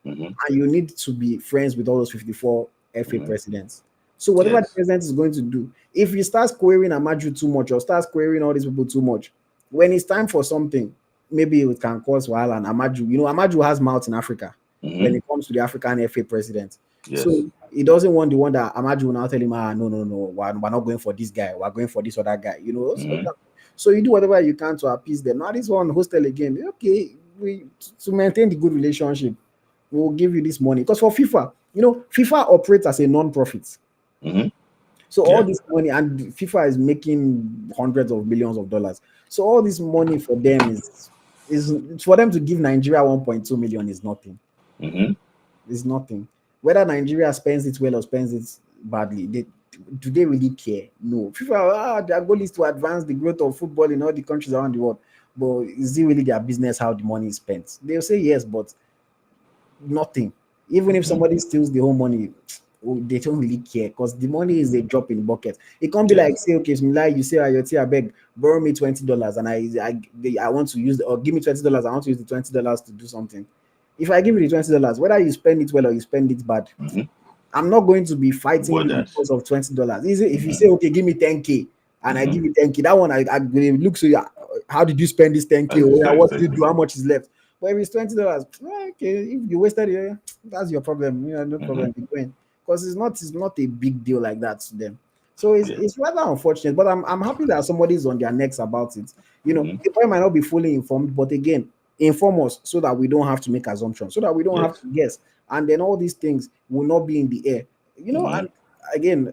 and you need to be friends with all those 54 FA presidents. So whatever the president is going to do, if he starts querying Amaju too much or starts querying all these people too much, when it's time for something, maybe it can cause Wahala. And Amaju has mouth in Africa when it comes to the African FA president. So he doesn't want the one that Amaju will now tell him, no, we're not going for this guy, we're going for this other guy, So you do whatever you can to appease them. Now this one hostel again, okay, to maintain the good relationship, we'll give you this money. Because for FIFA, FIFA operates as a non-profit. So all this money, and FIFA is making hundreds of millions of dollars. So all this money for them is for them to give Nigeria 1.2 million is nothing. It's nothing. Whether Nigeria spends it well or spends it badly, do they really care? No. FIFA, their goal is to advance the growth of football in all the countries around the world. But is it really their business how the money is spent? They'll say yes, but nothing. Even if somebody steals the whole money, they don't really care, because the money is a drop in the bucket. It can't be like, say, okay, Smith, you say, AyoT, I beg, borrow me $20, and I want to use, or give me $20, I want to use the $20 to do something. If I give you the $20, whether you spend it well or you spend it bad, Mm-hmm. I'm not going to be fighting you Borders. because of $20. If you say, okay, give me 10K and I give you 10K, that one I will look so how did you spend this 10K? Or what did you do? How much is left? But if it's $20, okay, if you wasted it, that's your problem. No problem. Because it's not a big deal like that to them. So it's rather unfortunate, but I'm happy that somebody's on their necks about it. The boy might not be fully informed, but again, inform us so that we don't have to make assumptions, so that we don't have to guess, and then all these things will not be in the air. And again,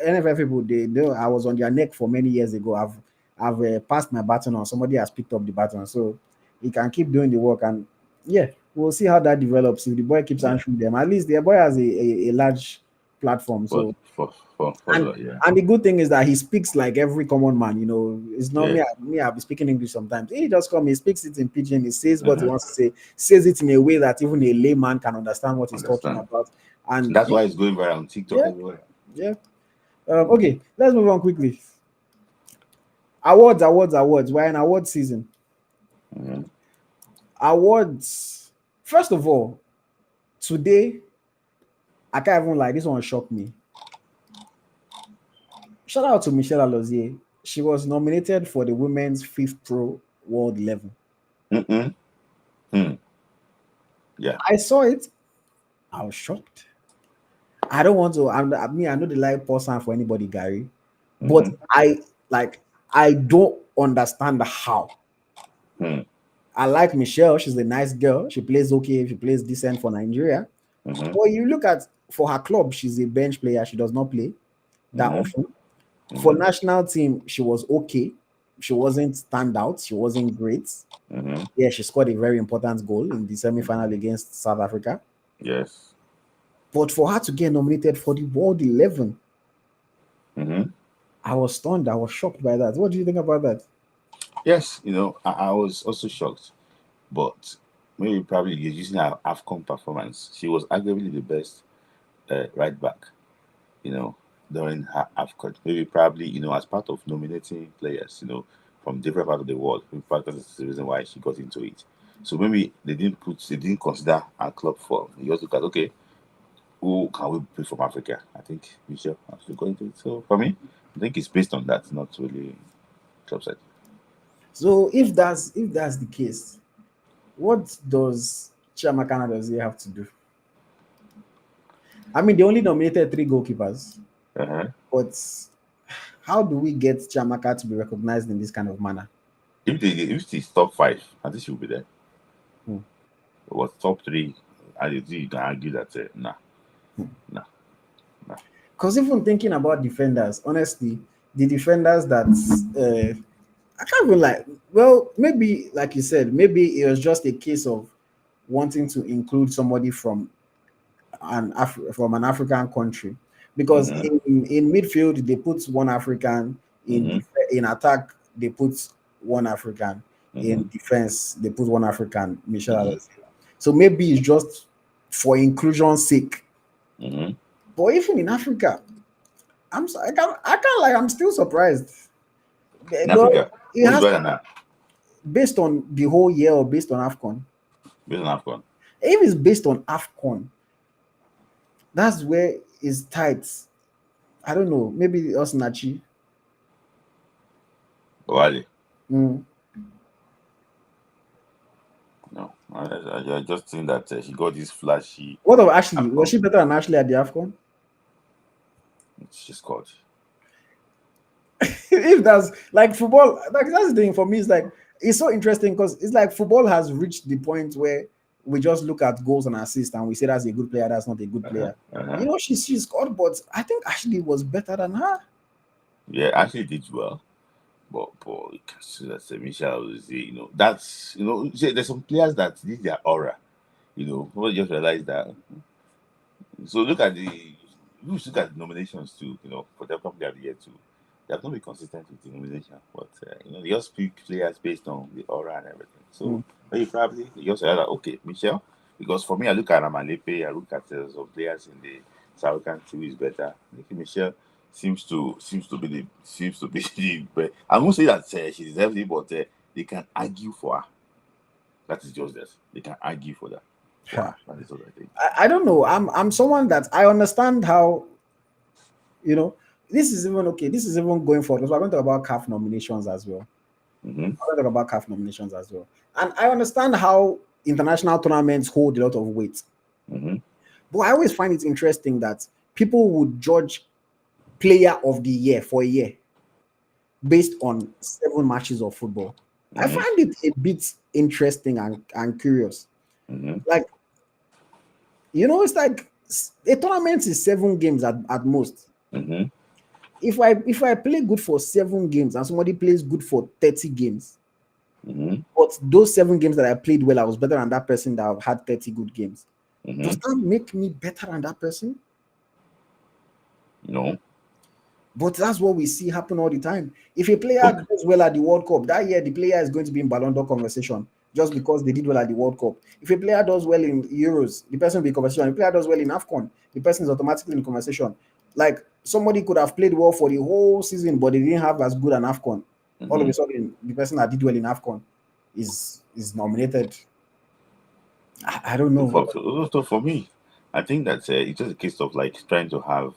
NFF people, they I was on their neck for many years ago. I've passed my baton on. Somebody has picked up the baton, so he can keep doing the work, and yeah, we'll see how that develops. If the boy keeps answering them, at least the boy has a large platform. So and the good thing is that he speaks like every common man. It's not me. I'll be speaking English sometimes. He just come. He speaks it in pidgin. He says what he wants to say. Says it in a way that even a layman can understand what he's talking about. And that's why it's going viral on TikTok everywhere. Yeah. Okay, let's move on quickly. Awards. We're in award season. Awards. First of all, today, I can't even lie. This one shocked me. Shout out to Michelle Alozie. She was nominated for the women's fifth pro world level. Yeah. I saw it. I was shocked. I don't want to. I know the live person for anybody, Gary, but I don't understand how. I like Michelle. She's a nice girl. She plays okay. She plays decent for Nigeria. But you look at for her club, she's a bench player. She does not play that often. For national team, she was okay. She wasn't standout. She wasn't great. Yeah, she scored a very important goal in the semi-final against South Africa. Yes. But for her to get nominated for the World 11, I was stunned. I was shocked by that. What do you think about that? Yes, I was also shocked. But maybe probably using her AFCON performance, she was arguably the best right back, during her AFCON. Maybe probably, as part of nominating players, from different parts of the world. In fact, that's the reason why she got into it. So maybe they didn't consider her club form. You just look at, okay, who can we pick from Africa? I think Michelle has to go into it. So for me, I think it's based on that, not really club side. So if that's the case, what does Chiamaka Nnadozie have to do? I mean, they only nominated 3 goalkeepers, but how do we get Chiamaka to be recognized in this kind of manner? If it's top 5, I think she'll be there. But top 3, you can argue that nah. Because even thinking about defenders, honestly, the defenders that I can't even like. Well, maybe like you said, maybe it was just a case of wanting to include somebody from an African country, because in midfield they put one African, in attack they put one African, in defense they put one African, Michelle. So maybe it's just for inclusion's sake. But even in Africa, I can't like, I'm still surprised. In Africa, it has to, based on the whole year or based on AFCON? Based on AFCON. If it's based on AFCON, that's where it's tight. I don't know. Maybe Osinachi. Wale. Mm. No, I just think that she got this flashy. What of Ashley? AFCON. Was she better than Ashley at the AFCON? She scored. If that's like football, like that's the thing for me. It's like it's so interesting because it's like football has reached the point where we just look at goals and assists and we say that's a good player, that's not a good player. She scored, but I think Ashley was better than her. Yeah, Ashley did well, but that's Michelle. That's there's some players that need their aura. People just realize that. So look at the nominations too. For the Player of the Year too. They have not been consistent with the nomination, but they just pick players based on the aura and everything. So maybe probably they just realize, okay, Michelle. Because for me, I look at Ramalepe, I look at some players in the South African team is better. I think Michelle seems to be the. But I won't say that she deserves it, but they can argue for her. That is just that. They can argue for that. Wow, that is what I think. I don't know. I'm someone that I understand how, this is even okay. This is even going forward because we're going to talk about CAF nominations as well. Mm-hmm. We're going to talk about CAF nominations as well. And I understand how international tournaments hold a lot of weight. Mm-hmm. But I always find it interesting that people would judge player of the year for a year based on 7 matches of football. I Mm-hmm. find it a bit interesting and curious. Mm-hmm. Like, it's like a tournament is 7 games at most. Mm-hmm. If I play good for 7 games and somebody plays good for 30 games, Mm-hmm. but those 7 games that I played well, I was better than that person that had 30 good games. Mm-hmm. Does that make me better than that person? No. But that's what we see happen all the time. If a player does well at the World Cup, that year the player is going to be in Ballon d'Or conversation just because they did well at the World Cup. If a player does well in Euros, the person will be in conversation. If a player does well in AFCON, the person is automatically in conversation. Like somebody could have played well for the whole season, but they didn't have as good an AFCON. Mm-hmm. All of a sudden, the person that did well in AFCON is nominated. I don't know. So for me, I think that it's just a case of like trying to have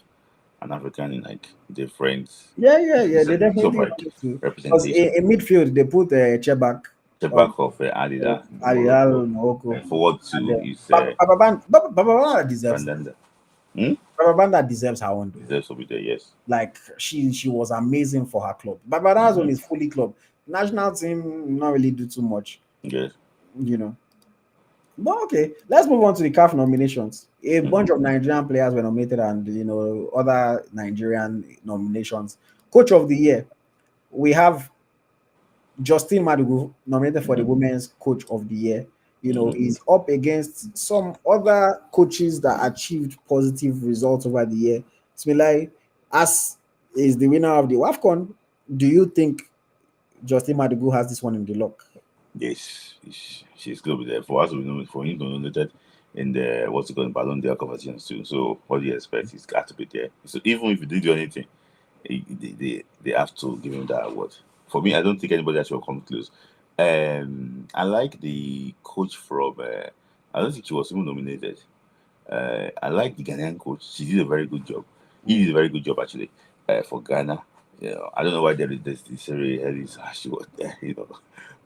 an African in like different. Yeah. They definitely sort of like need to. Because representation. in midfield, they put Chebak. The back of Adida, Ariel Morocco. and forward to is Bababanda deserves it. Bandanda. Bababanda deserves her own. Deserves to be there, yes. Like she was amazing for her club. Bababanda's one is fully club. National team not really do too much. Yes. But okay, let's move on to the CAF nominations. A bunch of Nigerian players were nominated, and other Nigerian nominations. Coach of the year, we have Justin Madugu nominated for the Women's Coach of the Year. Is up against some other coaches that achieved positive results over the year. Smith Layi, as is the winner of the WAFCON, do you think Justin Madugu has this one in the lock? Yes, she's going to be there. For us, we know for him to be nominated in the Ballon d'Or conversations too. So what do you expect? He's got to be there. So even if he didn't do anything, they have to give him that award. For me, I don't think anybody else will come close. I like the coach from. I don't think she was even nominated. I like the Ghanaian coach. She did a very good job. He did a very good job actually for Ghana. I don't know why there is this she was there.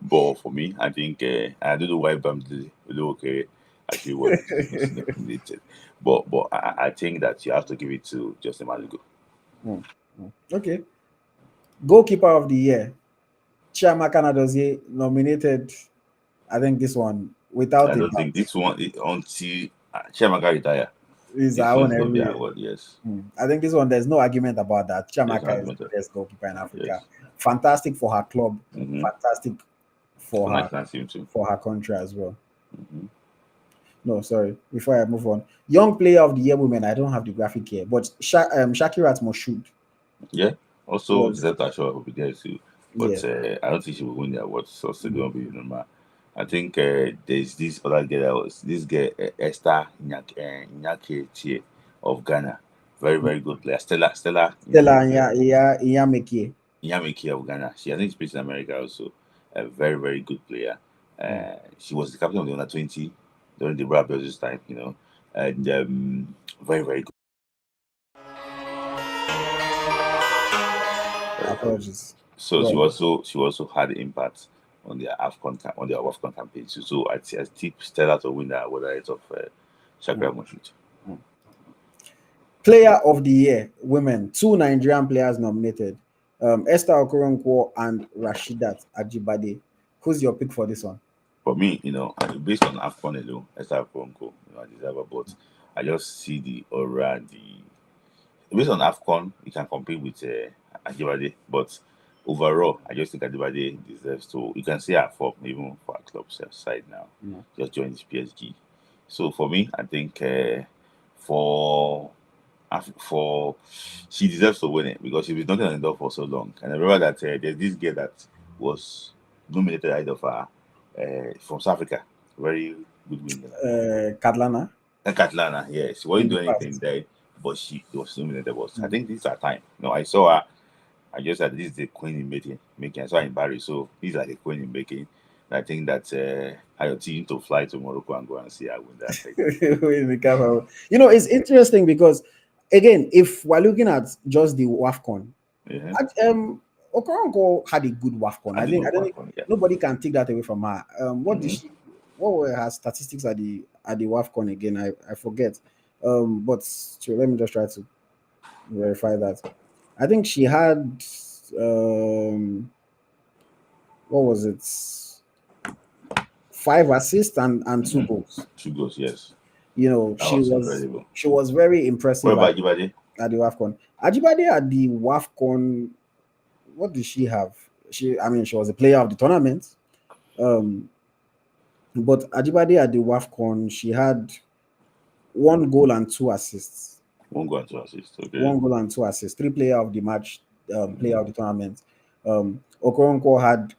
But for me, I think I don't know why Bamdi okay actually was nominated. But I think that you have to give it to Justin Madugu. Okay. Goalkeeper of the year, Chiamaka Nnadozie nominated. I think this one without. I don't think this one until Chiamaka retire. Is our own every year. Award, yes. I think this one there's no argument about that. Chiamaka is the best goalkeeper in Africa. Yes. Fantastic for her club. Fantastic for her country as well. No, sorry. Before I move on, young player of the year women. I don't have the graphic here, but Shakirat Moshood. Yeah. Also, Zeta Shaw will be there too, but I don't think she will win the award. So still going to be normal. I think there's this other girl. This girl Esther Nyake of Ghana. Very very good player. Stella Nyameke of Ghana. I think she plays in America also. A very very good player. She was the captain of the under-20 during the Rap this time. And very very good. Apologies. So she also had an impact on their AFCON campaign too. So I tip Stella to win that award ahead of Shakirat Moshood. Player of the year, women, 2 Nigerian players nominated. Esther Okoronkwo and Rasheedat Ajibade. Who's your pick for this one? For me, based on AFCON alone, Esther Okoronkwo, I deserve her, but I just see the aura, based on AFCON, you can compete with Ajibade, but overall, I just think Ajibade deserves to. You can see her form even for our club side now. Just joined PSG. So for me, I think for she deserves to win it because she's been knocking on the door for so long. And I remember that there's this girl that was nominated ahead of her from South Africa, very good winner. Katlana, yes. She wasn't doing anything there, but she was nominated. I think this is her time. I saw her. I just said this is the queen in making. I saw her in Paris, so this is like a queen in making. I think that AyoT need to fly to Morocco and go and see her win that thing. In the CAF. You know, it's interesting because, again, if we're looking at just the WAFCON, Yeah. Okoronkwo had a good WAFCON. I think Yeah. nobody can take that away from her. What did Mhm. she? What were her statistics at the WAFCON again? I forget. But let me just try to verify that. I think she had what was it? 5 assists and 2 goals. 2 goals, yes. You know, That was incredible. she was very What impressive about Ajibade? at the WAFCON. Ajibade at the WAFCON, what did she have? She was a player of the tournament. But Ajibade at the WAFCON, she had 1 goal and 2 assists. 1 goal and 2 assists. Okay. 1 goal and 2 assists. 3 player of the match, player of the tournament. Okoronkwo had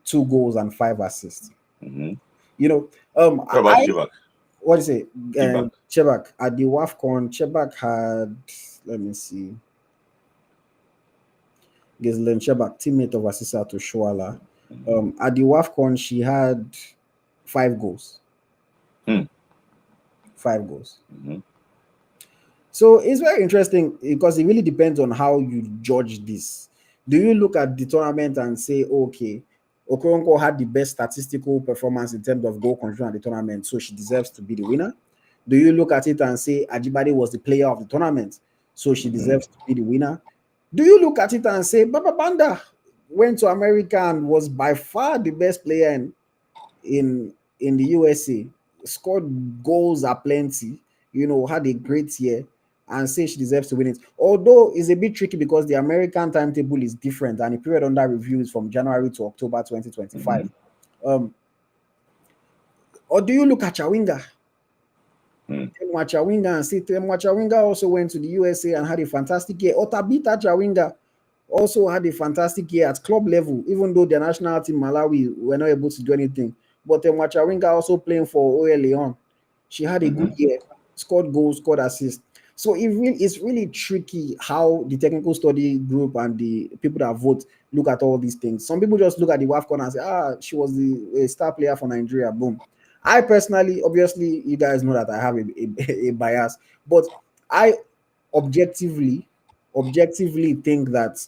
2 goals and 5 assists. Mm-hmm. You know, What about Chibak? what do you say? Chebak. Chebak at the WAFCON, Chebak had, let me see, Ghislaine Chebak, teammate of Asisa to Shuala. At the WAFCON, she had 5 goals. 5 goals. Mm-hmm. So it's very interesting because it really depends on how you judge this. Do you look at the tournament and say, okay, Okoronkwo had the best statistical performance in terms of goal contribution at the tournament, so she deserves to be the winner? Do you look at it and say Ajibade was the player of the tournament, so she deserves to be the winner? Do you look at it and say Baba Banda went to America and was by far the best player in the USA, scored goals aplenty, you know, had a great year, and say she deserves to win it? Although it's a bit tricky because the American timetable is different and the period under review is from January to October 2025. Or do you look at Chawinga? Chawinga and say Chawinga also went to the USA and had a fantastic year. Otabita Chawinga also had a fantastic year at club level, even though the national team Malawi were not able to do anything. But Chawinga also playing for OL Leon. She had a good year, scored goals, scored assists. So it's really tricky how the technical study group and the people that vote look at all these things. Some people just look at the WAFCON and say, she was the star player for Nigeria, boom. I personally, obviously, you guys know that I have a bias, but I objectively think that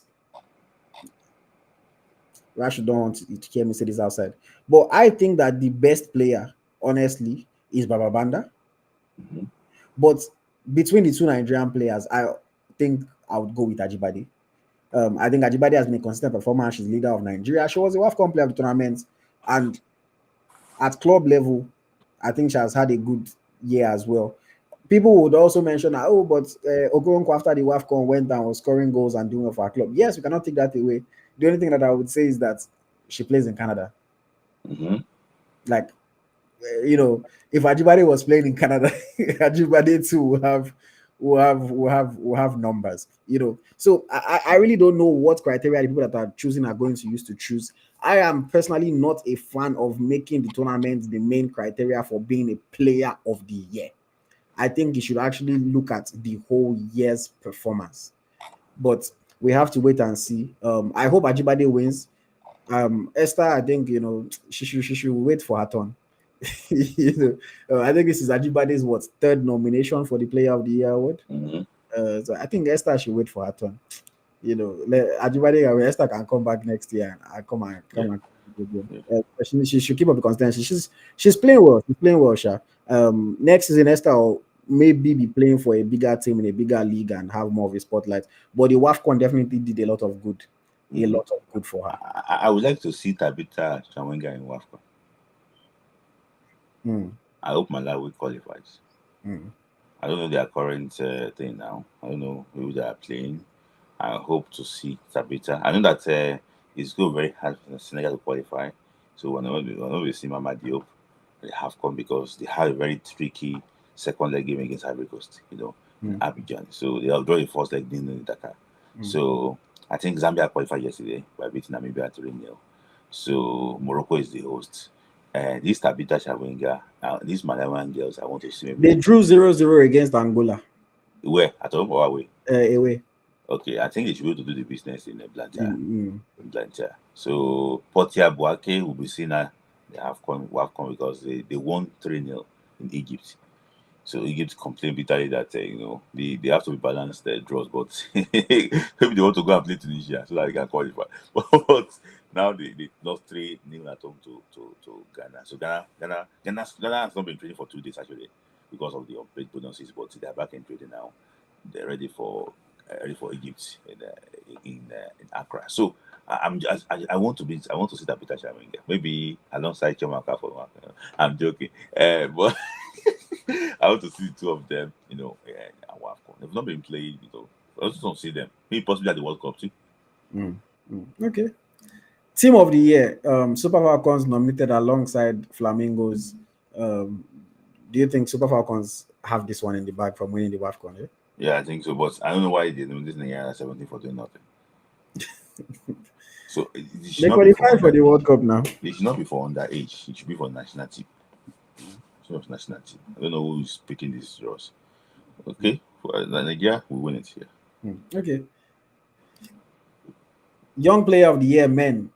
Rashid don't want to hear me say this outside, but I think that the best player, honestly, is Baba Banda. But between the two Nigerian players, I think I would go with Ajibade. I think Ajibade has been a consistent performer. She's leader of Nigeria. She was a WAFCON player of the tournament, and at club level, I think she has had a good year as well. People would also mention that, but Okoronkwo after the WAFCON went down, was scoring goals and doing well for our club. Yes, we cannot take that away. The only thing that I would say is that she plays in Canada. Like, you know, if Ajibade was playing in Canada, Ajibade too will have numbers, you know. So I really don't know what criteria the people that are choosing are going to use to choose. I am personally not a fan of making the tournament the main criteria for being a player of the year. I think you should actually look at the whole year's performance. But we have to wait and see. I hope Ajibade wins. Esther, I think, you know, she should wait for her turn. You know, I think this is Ajibade's third nomination for the Player of the Year award. So I think Esther should wait for her turn. You know, Ajibade, Esther can come back next year and come and she should keep up the consistency. She's playing well. She's playing well, Sha. Next season, Esther will maybe be playing for a bigger team in a bigger league and have more of a spotlight. But the WAFCON definitely did a lot of good. A lot of good for her. I would like to see Tabitha Chawinga in WAFCON. I hope Malawi qualifies. I don't know their current thing now. I don't know who they are playing. I hope to see Tabitha. I know that it's going very hard for Senegal to qualify. So whenever we see Mama Diop, they have come because they have a very tricky second leg game against Ivory Coast, you know, in Abidjan. So they have drawn the first leg in Dakar. So I think Zambia qualified yesterday by beating Namibia 3-0. So Morocco is the host. This Tabitha Chawinga, these Malawian girls, I want to see. They drew 0-0 against Angola. Where? At home or away? Away. Okay, I think they should be able to do the business in Blantyre. So Portia Boake will be seen They have come because they won 3-0 in Egypt. So Egypt complained bitterly that they have to be balanced draws, but maybe they want to go and play Tunisia so that they can qualify. But now they lost 3-0 at home to Ghana. So Ghana has not been training for 2 days actually because of the unpaid bonuses, but they are back in training now. They're ready for Egypt in Accra. So I want to see that Peter Shamanga maybe alongside Chomaka for one. I'm joking, but I want to see the two of them. At WAFCON. They've not been playing. I also don't see them. Maybe possibly at the World Cup too. Okay. Team of the year, Super Falcons nominated alongside Flamingos. Do you think Super Falcons have this one in the bag from winning the WAFCON? Yeah? Yeah, I think so. But I don't know why they nominated Nigeria 17 for doing nothing. So they qualified for the World Cup now. It should not be for underage. It should be for national team. National team. I don't know who is picking these draws. Okay, for Nigeria, we win it here. Okay. Young Player of the Year, men.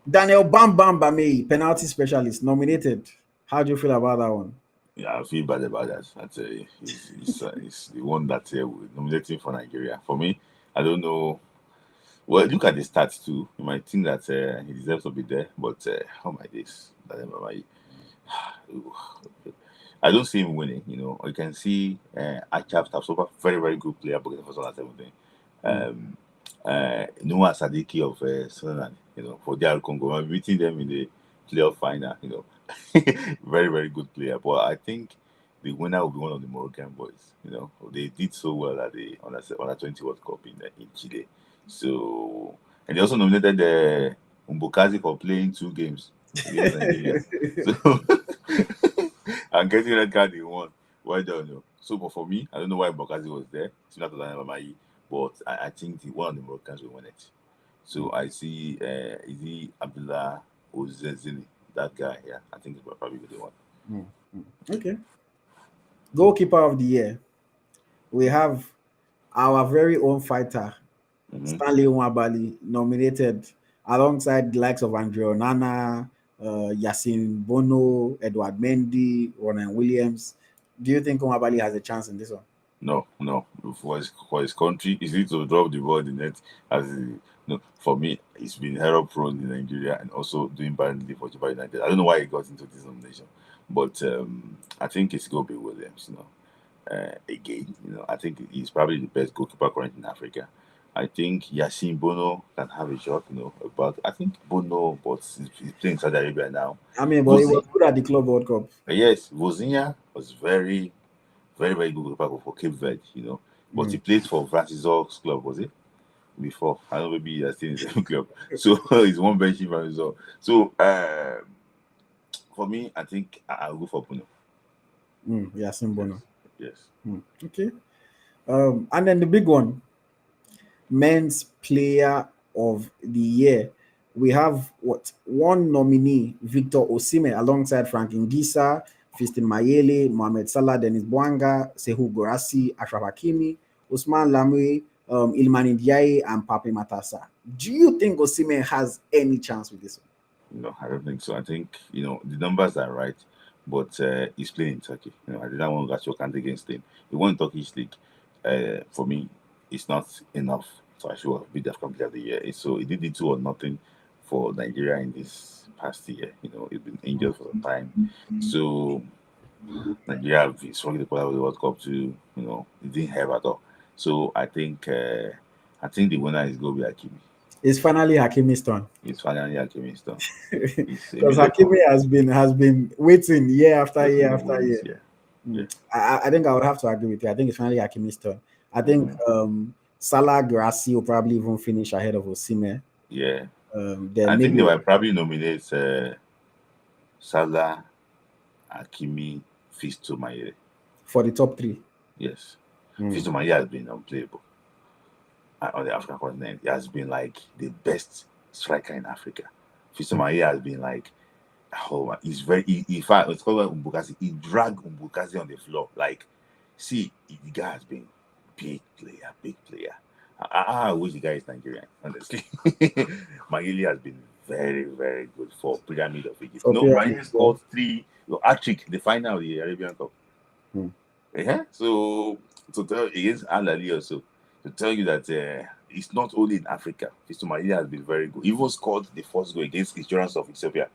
Daniel Bam Bame, penalty specialist, nominated. How do you feel about that one? Yeah, I feel bad about that. I'd say he's the one that nominating for Nigeria. For me, I don't know. Well, look at the stats too. You might think that he deserves to be there, but oh my days, I don't see him winning. You can see Achaf super very very good player, but for 17. Noah Sadiki of Sunderland, for DR Congo, I'm beating them in the playoff final. Very very good player, but I think the winner will be one of the Moroccan boys. They did so well at the under 20 World Cup in Chile. So, and they also nominated Umbukazi for playing 2 games against Nigeria. So, and getting red card in one. Well done. So, but for me, I don't know why Umbukazi was there. It's not Edna Imade, but I think one of the Moroccans will win it. So I see is Abdullah Ozezini, that guy. Yeah, I think it's probably the one. Okay. Goalkeeper of the year. We have our very own fighter, Stanley Nwabili, nominated alongside the likes of Andre Onana, Yasin Bono, Edward Mendy, Ronan Williams. Do you think Nwabili has a chance in this one? No. For his country, he's need to drop the ball in the net. For me, he's been error prone in Nigeria and also doing badly for Japan United. I don't know why he got into this nomination, but I think it's going to be Williams. Again, I think he's probably the best goalkeeper currently in Africa. I think Yasin Bono can have a shot, but I think Bono, but he's playing Saudi Arabia now. But he was good at the Club World Cup. Yes, Vozinha was very, very, very good goalkeeper for Cape Verde, but he played for Francis club, was it? Before. I don't know, maybe he has stayed in the same club. So he's one bench in Francis. So for me, I think I'll go for Bono. Yasin Bono. Yes. Okay. And then the big one. Men's Player of the Year. We have one nominee, Victor Osimhen, alongside Frank Ngisa, Fiston Mayele, Mohamed Salah, Dennis Bwanga, Sehu Gorasi, Ashraf Hakimi, Usman Lamoué, Ilman Ndiaye, and Pape Matassa. Do you think Osimhen has any chance with this one? No, I don't think so. I think the numbers are right, but he's playing in Turkey. I didn't want to get your country against him. He won Turkish league. For me, it's not enough to actually be the African Player of the Year. So he did the 2 or nothing for Nigeria in this past year. He's been injured for some time. So Nigeria is struggling to qualify the World Cup too. It didn't have at all. So I think the winner is going to be Hakimi. It's finally Hakimi's turn. It's finally Hakimi's turn. Because Hakimi has been waiting year after year after year. Yeah. I think I would have to agree with you. I think it's finally Hakimi's turn. I think Salah Grassi will probably even finish ahead of Osimhen. Yeah. I think they will probably nominate Salah, Hakimi, Fiston Mayele for the top 3. Yes. Fiston Mayele has been unplayable on the African continent. He has been like the best striker in Africa. Fiston Mayele has been like, he's very. In fact, it's called Umbukazi. He dragged Umbukazi on the floor. Like, see, the guy has been big player. I wish the guy is Nigerian, honestly. Mayele has been very, very good for Pyramid of Egypt. For No, Pyramid, Ryan scored 3 hat-trick, the final of the Arabian Cup. Hmm. Yeah. So to tell against Al Ali also to tell you that it's not only in Africa. Fiston has been very good. He even scored the first goal against Insurance of Ethiopia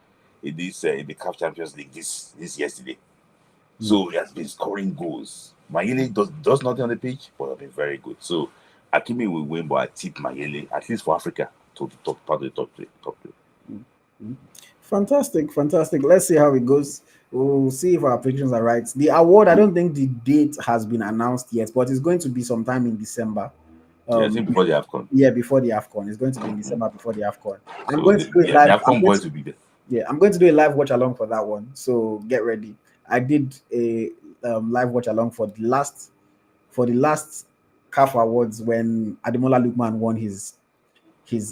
in this in the CAF Champions League this yesterday. So he has been scoring goals. Mayele does nothing on the pitch, but has been very good. So Akimi will win, but I tip Mayele, at least for Africa, to the top part of the top three. Fantastic. Let's see how it goes. We'll see if our predictions are right. The award, I don't think the date has been announced yet, but it's going to be sometime in December. Yeah, I think before the AFCON. Yeah, before the AFCON. It's going to be in December before the AFCON. I'm So going to do it live. the AFCON boys will be there. Yeah, I'm going to do a live watch along for that one. So get ready. I did a live watch along for the last CAF awards when Ademola Lookman won his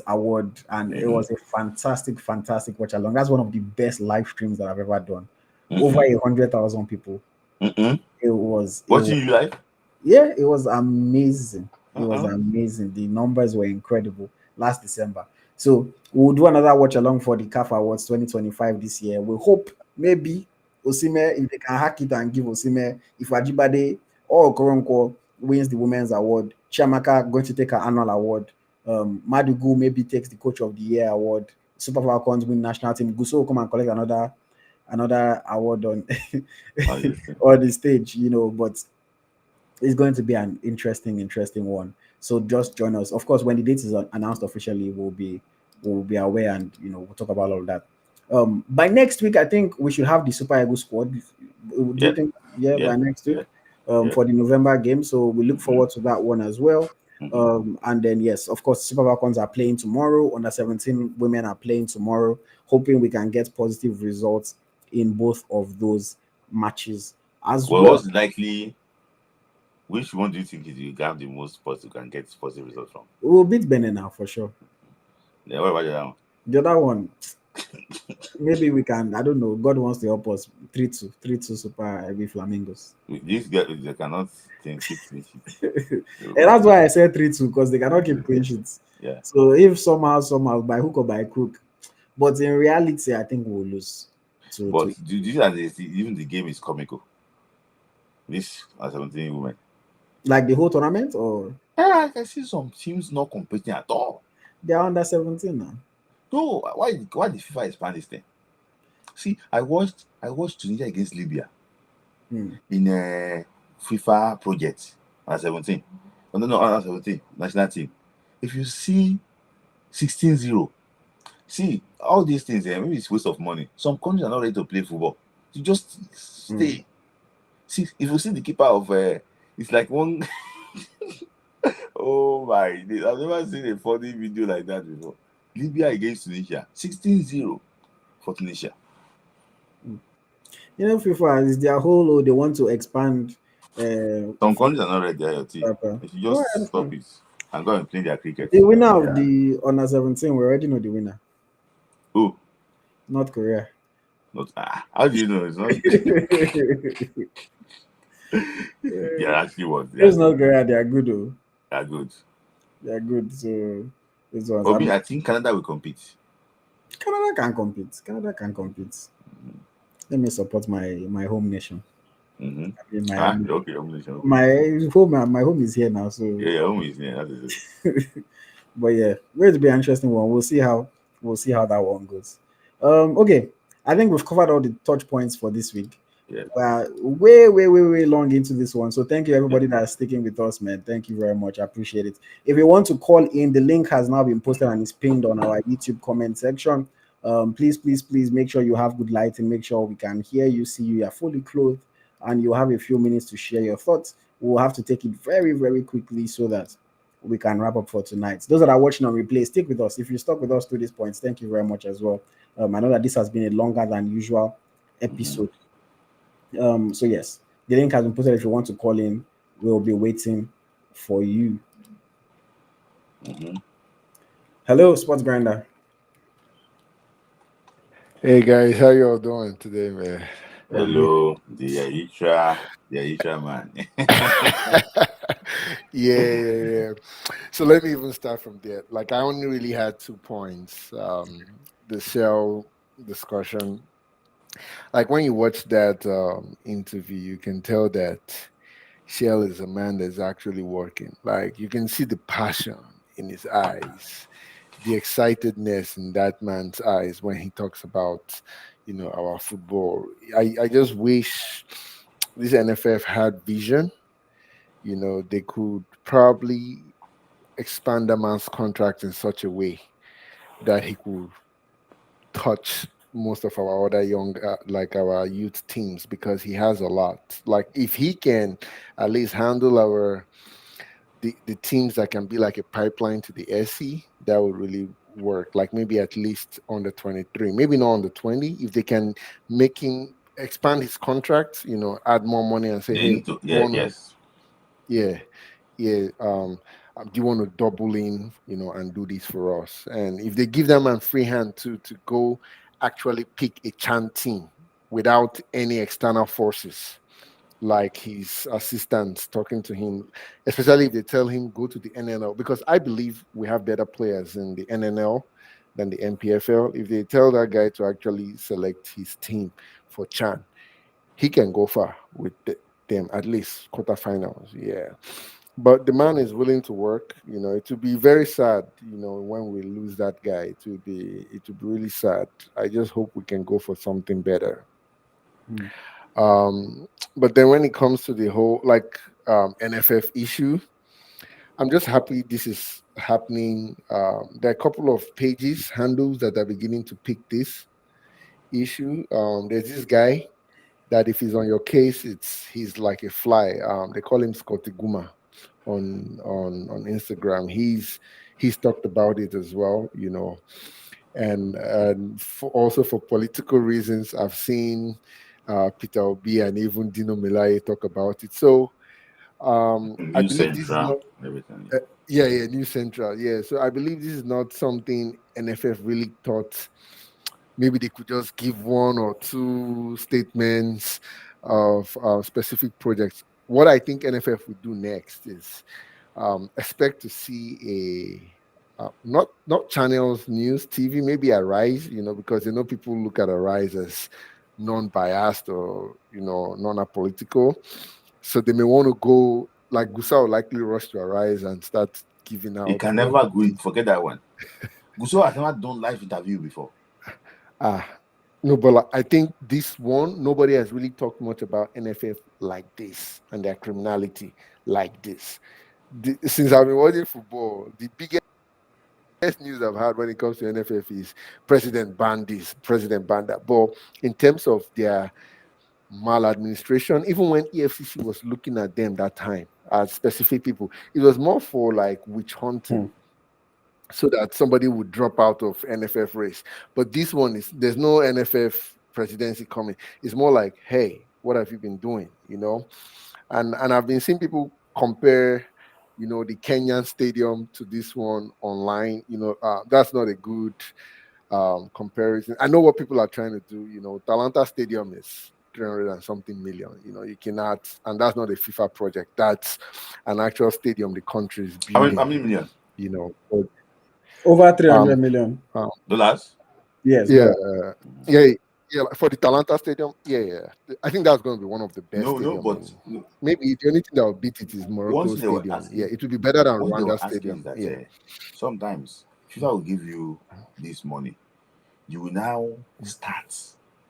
award, and it was a fantastic watch along. That's one of the best live streams that I've ever done. Over 100,000 people. It was watching you live. Yeah, it was amazing. It was amazing. The numbers were incredible last December. So we'll do another watch along for the CAF Awards 2025 this year. We hope maybe Osimhen, if they can hack it and give Osimhen, if Ajibade or Okoronkwo wins the Women's Award, Chiamaka going to take her annual award, Madugu maybe takes the Coach of the Year award, Super Falcons win national team, Guso will come and collect another award on on the stage, but it's going to be an interesting one. So just join us. Of course, when the date is announced officially, we'll be aware, and we'll talk about all of that. By next week, I think we should have the Super Eagles squad. Do you think? By next week, for the November game. So we look forward to that one as well. And then yes, of course, Super Falcons are playing tomorrow. Under 17 women are playing tomorrow. Hoping we can get positive results in both of those matches as well. What's likely? Which one do you think is you have the most positive can get positive results from? We'll beat Benin now for sure. Yeah, what about the other one? The other one, maybe we can. I don't know. God wants to help us. 3-2 Super Eagles Flamingos. These guys, they cannot keep clean sheets. And that's why I said 3-2, because they cannot keep clean sheets. Yeah. So if somehow by hook or by crook, but in reality, I think we'll lose. But do you think that even the game is comical? This are 17 women. Like the whole tournament, or? Yeah, I can see some teams not competing at all. They are under 17 now. No, why the FIFA expand this thing? See, I watched Tunisia against Libya in a FIFA project under 17. No, under 17 national team. If you see 16-0, see all these things, maybe it's waste of money. Some countries are not ready to play football. You just stay. See, if you see the keeper of it's like one. Oh my days. I've never seen a funny video like that before. Libya against Tunisia, 16-0 for Tunisia. FIFA is their whole. They want to expand. Some countries are not ready. AyoT. If you just stop it and go and play their cricket. The winner of the under 17, we already know the winner. Who? North Korea. How do you know? It's not. Yeah, actually was. It's not Korea. They are good though. They are good. They are good. So this one. For me, I think Canada will compete. Canada can compete. Let me support my home nation. Okay, home nation. My home is here now. So yeah, home is here. That is it. But yeah, going to be an interesting one. We'll see how that one goes. Okay, I think we've covered all the touch points for this week. Yeah. Way long into this one. So thank you everybody that's sticking with us, man. Thank you very much. I appreciate it. If you want to call in, the link has now been posted and is pinned on our YouTube comment section. Please make sure you have good lighting. Make sure we can hear you, see you. You're fully clothed, and you have a few minutes to share your thoughts. We'll have to take it very, very quickly so that we can wrap up for tonight. Those that are watching on replay, stick with us. If you stuck with us to this point, thank you very much as well. I know that this has been a longer than usual episode. So yes, the link has been posted. If you want to call in, we'll be waiting for you. Hello, Sports Grinder. Hey guys, how y'all doing today, man? Hello, the Aisha man. Yeah. So let me even start from there. Like I only really had 2 points. the Shell discussion, like when you watch that interview, you can tell that Shell is a man that's actually working. Like you can see the passion in his eyes, the excitedness in that man's eyes when he talks about, our football. I just wish this NFF had vision. They could probably expand the man's contract in such a way that he could touch most of our other young, like our youth teams, because he has a lot. Like if he can at least handle the teams that can be like a pipeline to the SC, that would really work. Like maybe at least on the 23, maybe not on the 20. If they can make him expand his contract, add more money and say, They hey, need to, you yeah, want to, yes. yeah, yeah, do you want to double in, and do this for us? And if they give them a free hand to go actually pick a Chan team without any external forces, like his assistants talking to him, especially if they tell him go to the NNL, because I believe we have better players in the NNL than the NPFL. If they tell that guy to actually select his team for Chan, he can go far with them, at least quarterfinals. Yeah. But the man is willing to work. It would be very sad, when we lose that guy. It would be really sad. I just hope we can go for something better. Hmm. Um, but then when it comes to the whole like NFF issue, I'm just happy this is happening. There are a couple of pages, handles that are beginning to pick this issue. There's this guy that if he's on your case, he's like a fly. They call him Scotty Guma on Instagram. He's talked about it as well, and also for political reasons, I've seen Peter Obi and even Dino Melaye talk about it. So I New believe this is Central, not. everything. Yeah, New Central. Yeah, so I believe this is not something NFF really thought. Maybe they could just give one or two statements of specific projects. What I think NFF would do next is expect to see not channels news TV, maybe a Rise, because people look at a Rise as non-biased or non-apolitical, so they may want to go like Gusa will likely rush to Arise and start giving You out can what never agree. Forget that one. Guso has never done live interview before. ah no, but I think this one nobody has really talked much about NFF like this and their criminality like this. Since I've been watching football, the biggest news I've had when it comes to NFF is President ban this, President ban that. But in terms of their maladministration, even when EFCC was looking at them that time as specific people, it was more for like witch hunting Hmm. so that somebody would drop out of NFF race. But this one is there's no NFF presidency coming. It's more like, hey, what have you been doing? And I've been seeing people compare, the Kenyan stadium to this one online. That's not a good comparison. I know what people are trying to do. Talanta Stadium is 300 and something million. You cannot, and that's not a FIFA project. That's an actual stadium the country is How building. many million But, Over 300 um, million. um, dollars? Yes, yeah, dollar. yeah, yeah. Like for the Talanta Stadium, yeah. I think that's going to be one of the best No, stadium but in. Maybe the only thing that will beat it is one Morocco thing they were Stadium. Yeah, asking, it will be better than one thing they were Rwanda asking is Stadium. that Yeah. sometimes FIFA will give you this money. You will now start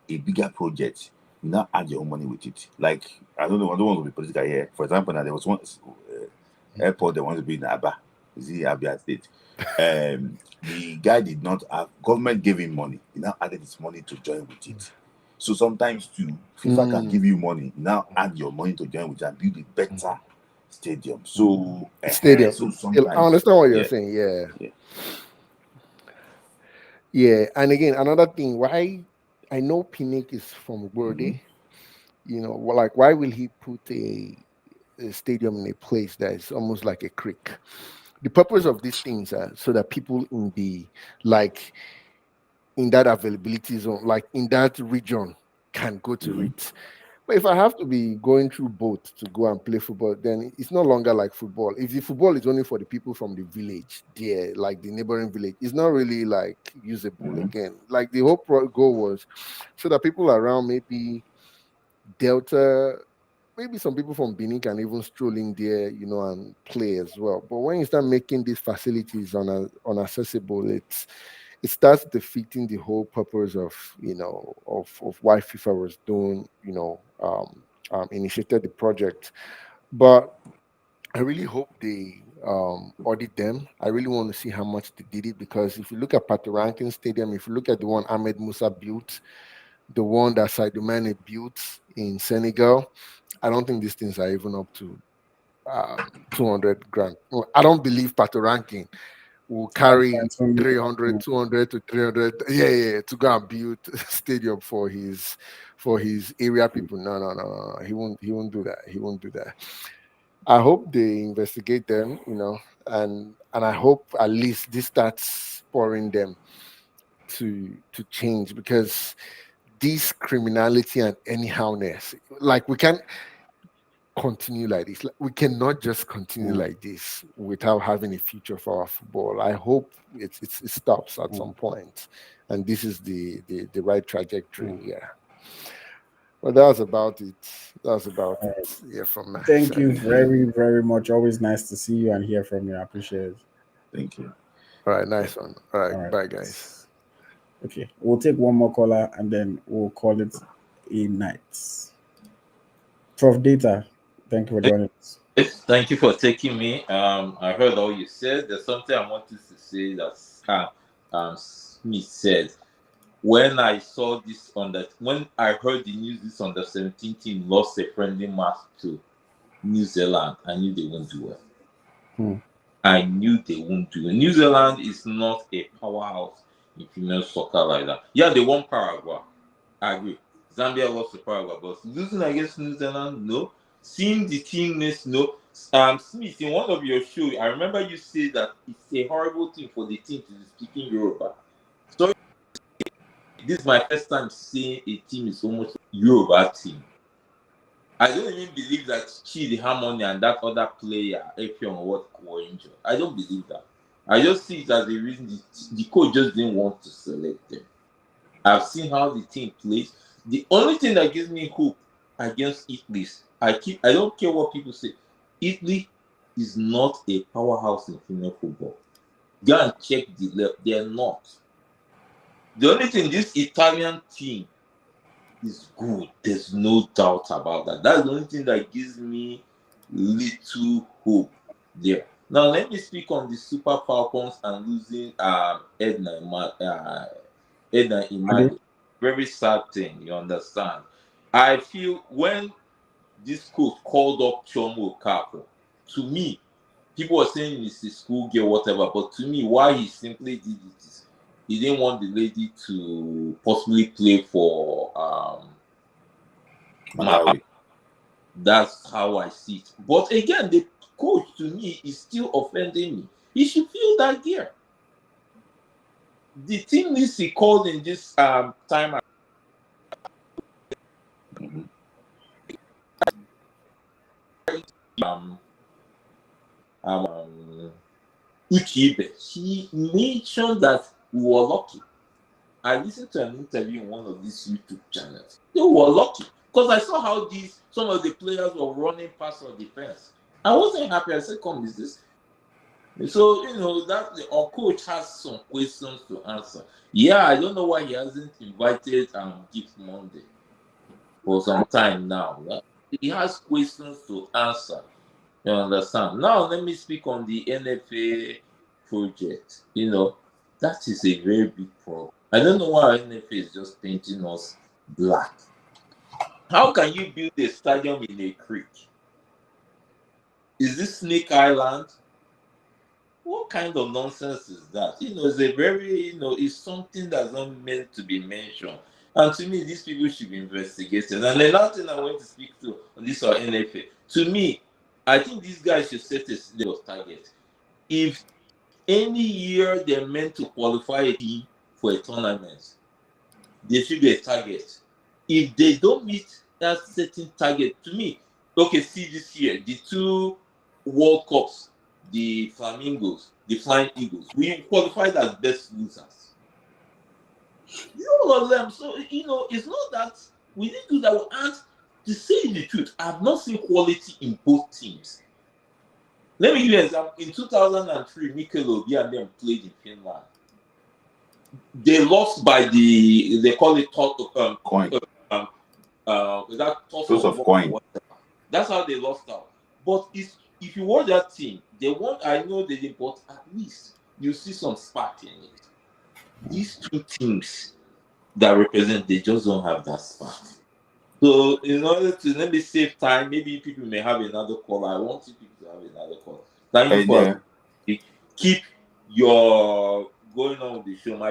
a bigger project. You now add your own money with it. Like I don't know, I don't want to be political here. For example, now there was one airport that wanted to be in Aba, is it Abia State? The guy did not have government gave him money. He now added his money to join with it. So sometimes too, FIFA can Mm, give you money. You now add your money to join with it and build a better stadium. So Stadium. so Yeah, I sometimes understand what you're yeah, saying. Yeah. yeah. Yeah. And again, another thing, why I know Pinnick is from Mm-hmm. Burde, like why will he put a stadium in a place that is almost like a creek? The purpose of these things are so that people like in that availability zone, like in that region, can go to Mm-hmm. it. But if I have to be going through both to go and play football, then it's no longer like football. If the football is only for the people from the village, there, like the neighboring village, it's not really like usable again. Like the whole goal was so that people around maybe Delta, maybe some people from Benin can even stroll in there, and play as well. But when you start making these facilities unaccessible, it starts defeating the whole purpose of of why FIFA was doing, initiated the project. But I really hope they audit them. I really want to see how much they did it, because if you look at Patoranking Stadium, if you look at the one Ahmed Musa built, the one that Sadio Mane built in Senegal, I don't think these things are even up to 200 grand. Well, I don't believe Patoranking will carry 300, 200 to 300. Yeah, to go and build a stadium for his area people. No. He won't do that. He won't do that. I hope they investigate them, and I hope at least this starts spurring them to change, because this criminality and anyhowness, like, we can't continue like this. Like, we cannot just continue like this without having a future for our football. I hope it stops at some point, and this is the right trajectory. Yeah. Well, that was about it. Yeah, from my Thank side. you very, very much. Always nice to see you and hear from you. I appreciate it. Thank you. All right, nice one. All right, All right. bye, guys. Okay, we'll take one more caller and then we'll call it a night. Prof Data, thank you for joining us. Thank you for taking me. I heard all you said. There's something I wanted to say that Smith said. When I saw this when I heard the news, this under-17 team lost a friendly match to New Zealand, I knew they won't do well. I knew they won't do well. New Zealand is not a powerhouse in female soccer like that. Yeah, they won Paraguay. I agree. Zambia lost to Paraguay, but losing against New Zealand, no. Seeing the team miss, no. Smith, in one of your shows, I remember you said that it's a horrible thing for the team to be speaking Yoruba. Sorry, this is my first time seeing a team is almost a Yoruba team. I don't even believe that Chidi Harmony and that other player, Epion or what, were injured. I don't believe that. I just see it as a reason the coach just didn't want to select them. I've seen how the team plays. The only thing that gives me hope against Italy, I don't care what people say. Italy is not a powerhouse in female football. Go and check the level. They're not. The only thing, this Italian team is good. There's no doubt about that. That's the only thing that gives me little hope there. Now, let me speak on the Super Falcons and losing Edna Imade. Very sad thing, you understand. I feel when this coach called up Chomo Okafor, to me, people were saying it's a school girl, whatever, but to me, why he simply did it is he didn't want the lady to possibly play for Malawi. That's how I see it. But again, the coach to me is still offending me. He should feel that gear. The team needs to call in this time. Uchibe, he mentioned that we were lucky. I listened to an interview in one of these YouTube channels. They were lucky because I saw how some of the players were running past our defense. I wasn't happy. I said, "Come, is this?" So that our coach has some questions to answer. Yeah, I don't know why he hasn't invited Gift Monday for some time now. He has questions to answer. You understand? Now let me speak on the NFA project. That is a very big problem. I don't know why NFA is just painting us black. How can you build a stadium in a creek? Is this Snake Island? What kind of nonsense is that? It's a very, it's something that's not meant to be mentioned. And to me, these people should be investigated. And another thing I want to speak to on this or NFA, to me, I think these guys should set a target. If any year they're meant to qualify a team for a tournament, there should be a target. If they don't meet that certain target. To me, okay, see this year, the two World Cups, the Flamingos, the Flying Eagles, we qualified as best losers. All of them. So, it's not that we didn't do that. And to say the truth, I've not seen quality in both teams. Let me give you an example. In 2003, Mikel Obi and them played in Finland. They lost by they call it Coin. that toss Toss of coin. whatever. That's how they lost out. But if you watch that team, they won. I know they didn't, but at least you see some spark in it. These two teams that represent, they just don't have that spark. So in order to let me save time, maybe people may have another call. I want you people to have another call. Thank you for keep your going on with the show.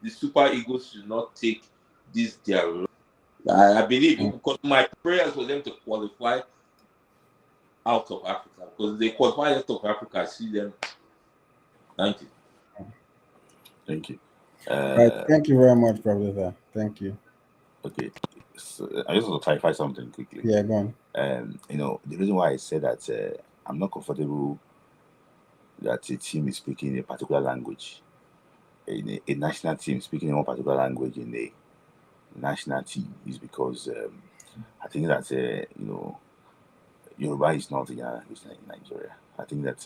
The Super Eagles should not take this their role. I believe because my prayers for them to qualify out of Africa, because they qualify out of Africa. I see them. Thank you. Thank you. Right. Thank you very much, brother. Thank you. Okay. So I just want to clarify something quickly. Yeah, go on. The reason why I said that I'm not comfortable that a team is speaking a particular language, a national team speaking in one particular language in a national team is because I think that Yoruba is not a language in Nigeria. I think that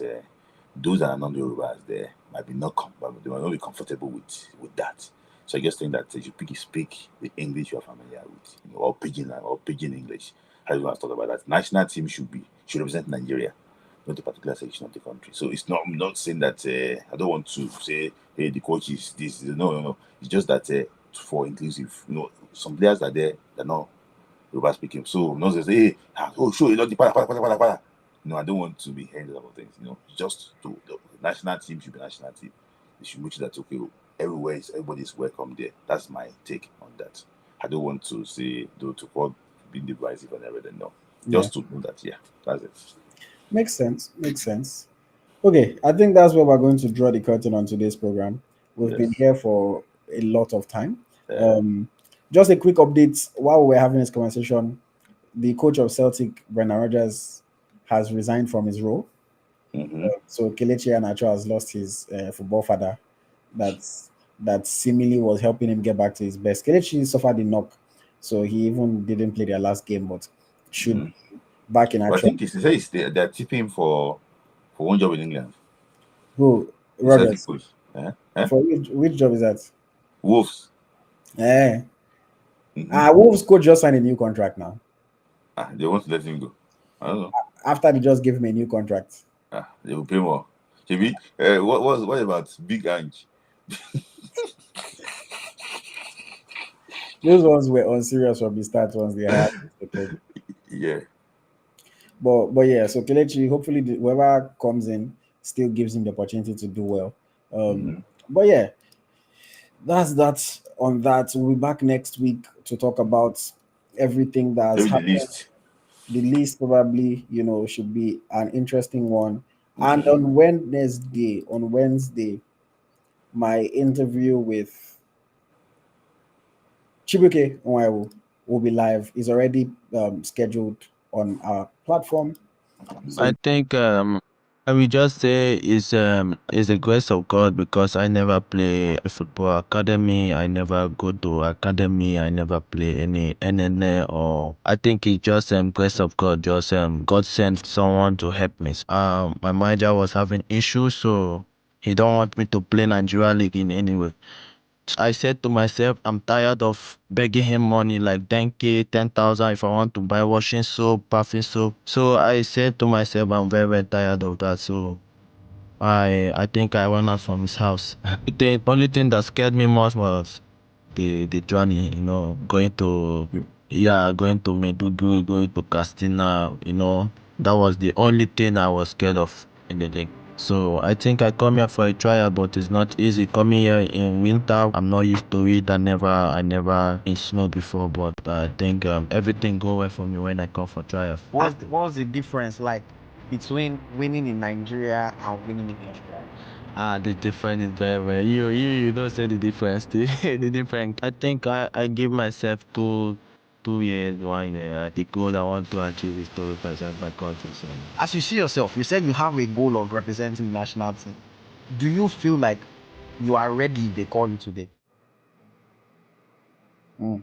those that are not Yorubas there might not be comfortable with that. So I just think that you speak the English you are familiar with, or pidgin English. How you want to talk about that? National team should represent Nigeria, not a particular section of the country. So it's not. I'm not saying that I don't want to say, hey, the coach is this. No. It's just that for inclusive, some players are there that are not Yoruba speaking. So not just say, hey, sure, para. No, I don't want to be hearing about things. Just the national team should be national team. They should make sure that everybody's welcome there. That's my take on that. I don't want to say to call being divisive and everything. No, just to know that. Yeah, that's it. Makes sense. Okay, I think that's where we're going to draw the curtain on today's program. We've been here for a lot of time. Just a quick update while we're having this conversation. The coach of Celtic, Brendan Rodgers, has resigned from his role. So Kelechi Iheanacho has lost his football father. That seemingly was helping him get back to his best. Kelechi suffered a knock, so he even didn't play their last game, but should be back in action. I think they're tipping for one job in England. Who? Rodgers. For which job is that? Wolves. Wolves coach just signed a new contract now. They want to let him go. I don't know. After they just gave him a new contract. They will pay more. What about Big Ange? Those ones were unserious from the start once they had the Yeah. But yeah, so Kelechi, hopefully whoever comes in still gives him the opportunity to do well. But yeah, that's that on that. We'll be back next week to talk about everything that's happened. The list probably, should be an interesting one. And on Wednesday, my interview with Chibuke Nwaiwu will be live. It's already scheduled on our platform. So I think I will just say it's the grace of God, because I never play a football academy. I never go to academy. I never play any NNA, or I think it's just grace of God. Just God sent someone to help me. My manager was having issues, so he don't want me to play Nigeria League in any way. I said to myself, I'm tired of begging him money like 10K, 10,000 if I want to buy washing soap, perfume soap. So I said to myself, I'm very, very tired of that. So I think I went out from his house. The only thing that scared me most was the journey, going to Maiduguri, going to Castina, that was the only thing I was scared of in the league. So I think I come here for a trial, but it's not easy coming here in winter. I'm not used to it. I never in snow before, but I think everything go well for me when I come for trial. What's the difference like between winning in Nigeria and winning in Nigeria? The difference is very. You don't say the difference. The difference. I think I give myself 2 years, 1 year. The goal I want to achieve is to represent my country. So As you see yourself, you said you have a goal of representing the national team. Do you feel like you are ready if they call you today? Mm.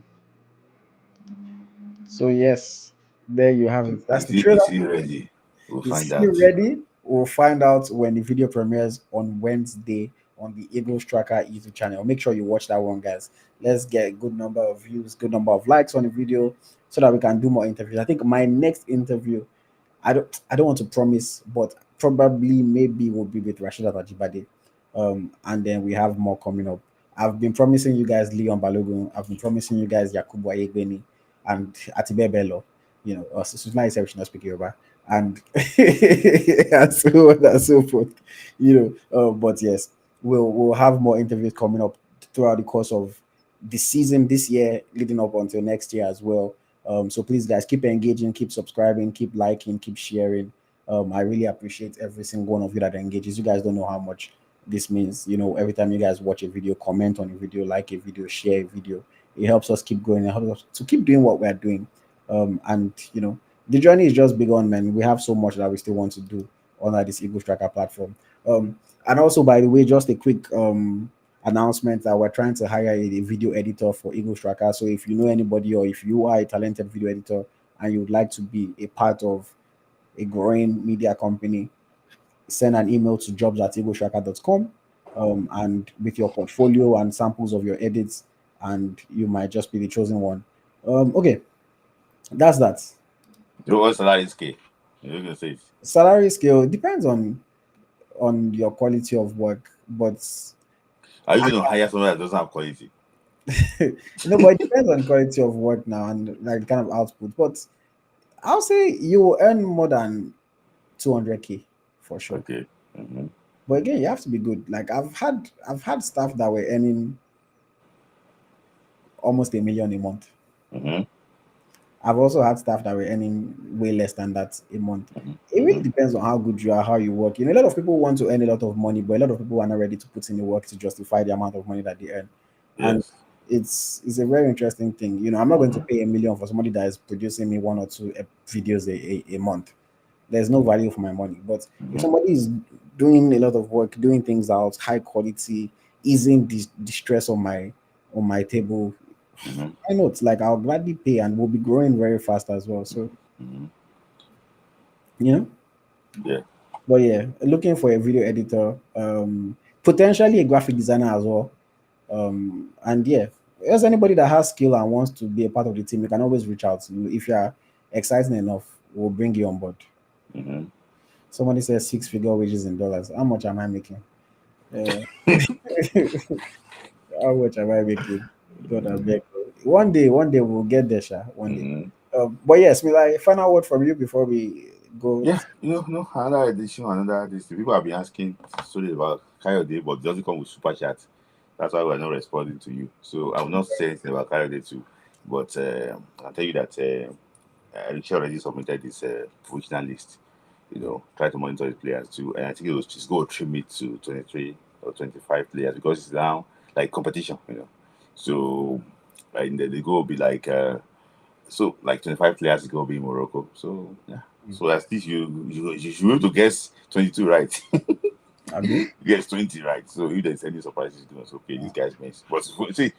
So yes, there you have it. That's the trailer. Is he ready? We'll Is find he out. ready? We'll find out when the video premieres on Wednesday on the Eagles Tracker YouTube channel. Make sure you watch that one, guys. Let's get a good number of views, good number of likes on the video so that we can do more interviews. I think my next interview, I don't want to promise, but probably maybe will be with Rashida Tajibade. And then we have more coming up. I've been promising you guys Leon Balogun. I've been promising you guys Yakubu Ayegbeni and Atibe Bello. Susuma is not speaking Yoruba, and and so on and so forth. But yes, we'll have more interviews coming up throughout the course of the season this year, leading up until next year as well. So please, guys, keep engaging, keep subscribing, keep liking, keep sharing. I really appreciate every single one of you that engages. You guys don't know how much this means. Every time you guys watch a video, comment on a video, like a video, share a video, it helps us keep going. It helps us to keep doing what we're doing. And the journey is just begun, man. We have so much that we still want to do on this Eagles Tracker platform. And also, by the way, just a quick announcement that we're trying to hire a video editor for Eagles Tracker. So if you know anybody, or if you are a talented video editor and you would like to be a part of a growing media company, send an email to jobs@eaglestracker.com, and with your portfolio and samples of your edits, and you might just be the chosen one. Okay, that's that. What's salary scale? You're gonna say it. Salary scale depends on your quality of work, but Are you going to hire someone that doesn't have quality? but it depends on quality of work now and like the kind of output. But I'll say you will earn more than 200K for sure. Okay. Mm-hmm. But again, you have to be good. Like I've had staff that were earning almost $1 million a month. Mm-hmm. I've also had staff that were earning way less than that a month. It really depends on how good you are, how you work. A lot of people want to earn a lot of money, but a lot of people are not ready to put in the work to justify the amount of money that they earn. Yes. And it's a very interesting thing. I'm not going to pay $1 million for somebody that is producing me 1 or 2 videos a month. There's no value for my money. But if somebody is doing a lot of work, doing things out, high quality, easing the stress on my table, I know it's like I'll gladly pay, and we'll be growing very fast as well. So, Yeah. But yeah, looking for a video editor, potentially a graphic designer as well. And yeah, if anybody that has skill and wants to be a part of the team, you can always reach out. If you are exciting enough, we'll bring you on board. Somebody says 6-figure wages in dollars. How much am I making? How much am I making? God, I beg. One day we'll get there, Sha. One day. But yes, Milai, final word from you before we go. Yeah, another edition. People have been asking stories about Kayode, but it doesn't come with super chat. That's why we're not responding to you. So I will not say anything about Kayode too. But I'll tell you that Richard already submitted this provisional list. Try to monitor the players too. And I think it's going to trim it to 23 or 25 players because it's now like competition, So the goal will be like 25 players is going to be in Morocco. So yeah. So at least you should be able to guess 22 right. Guess 20 right. So if there's any surprises, you know, okay, these guys missed. But see,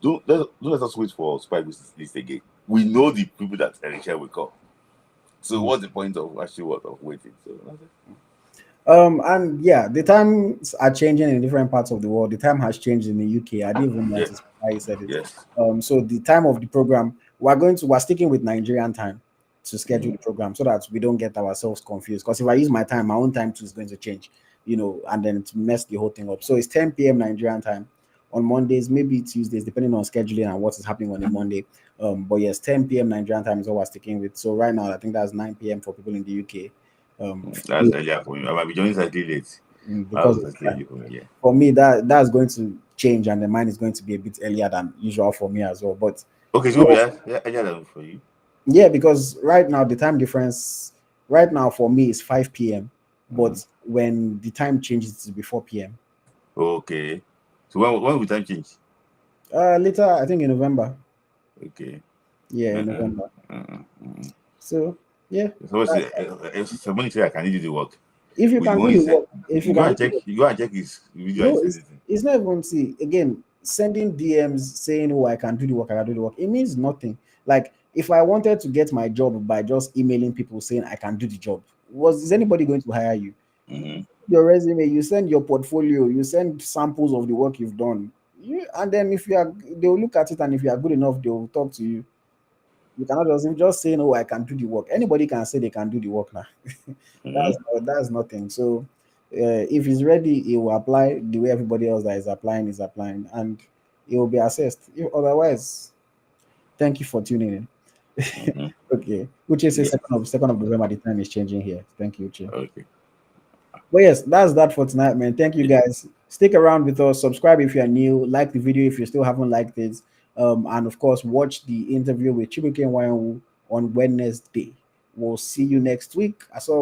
don't let us wait for Super Eagles list again. We know the people that NHL will call. So what's the point of waiting? So that's it. And yeah, the times are changing in different parts of the world. The time has changed in the UK. I didn't even notice why you said it. Yes. So the time of the program, we're sticking with Nigerian time to schedule the program so that we don't get ourselves confused. Because if I use my time, my own time too is going to change, and then to mess the whole thing up. So it's 10 p.m. Nigerian time on Mondays, maybe Tuesdays, depending on scheduling and what is happening on a Monday. But yes, 10 p.m. Nigerian time is what we're sticking with. So right now, I think that's 9 p.m. for people in the UK. That's earlier for you. I might be joining slightly late. Because for me, that's going to change, and the mine is going to be a bit earlier than usual for me as well. But okay, so earlier than for you. Yeah, because right now the time difference right now for me is 5 p.m. but when the time changes to be 4 p.m. Okay. So when will time change? Later, I think in November. Okay. Yeah, in Uh-uh. November. Uh-uh. So yeah, So what's if somebody say I can do the work, if you but can when do you the say work, if you you go can and do the check, work, you go and check his video and no, say it's anything. it's not even see again sending DMs saying, "Oh, I can do the work, I can do the work." It means nothing. Like if I wanted to get my job by just emailing people saying I can do the job, is anybody going to hire you? Mm-hmm. Your resume, you send your portfolio, you send samples of the work you've done, and then if you are, they'll look at it, and if you are good enough, they'll talk to you. You cannot just say, "No, I can do the work." Anybody can say they can do the work now. That's nothing. So if he's ready, he will apply the way everybody else that is applying, and it will be assessed. Otherwise, thank you for tuning in. Mm-hmm. Okay, which is a Yeah. second of November. The time is changing here. Thank you, Uche. Okay. But yes, that's that for tonight, man. Thank you Yeah. guys. Stick around with us. Subscribe if you're new. Like the video if you still haven't liked it. And of course, watch the interview with Chibuke Nwayanwu on Wednesday. We'll see you next week. As always.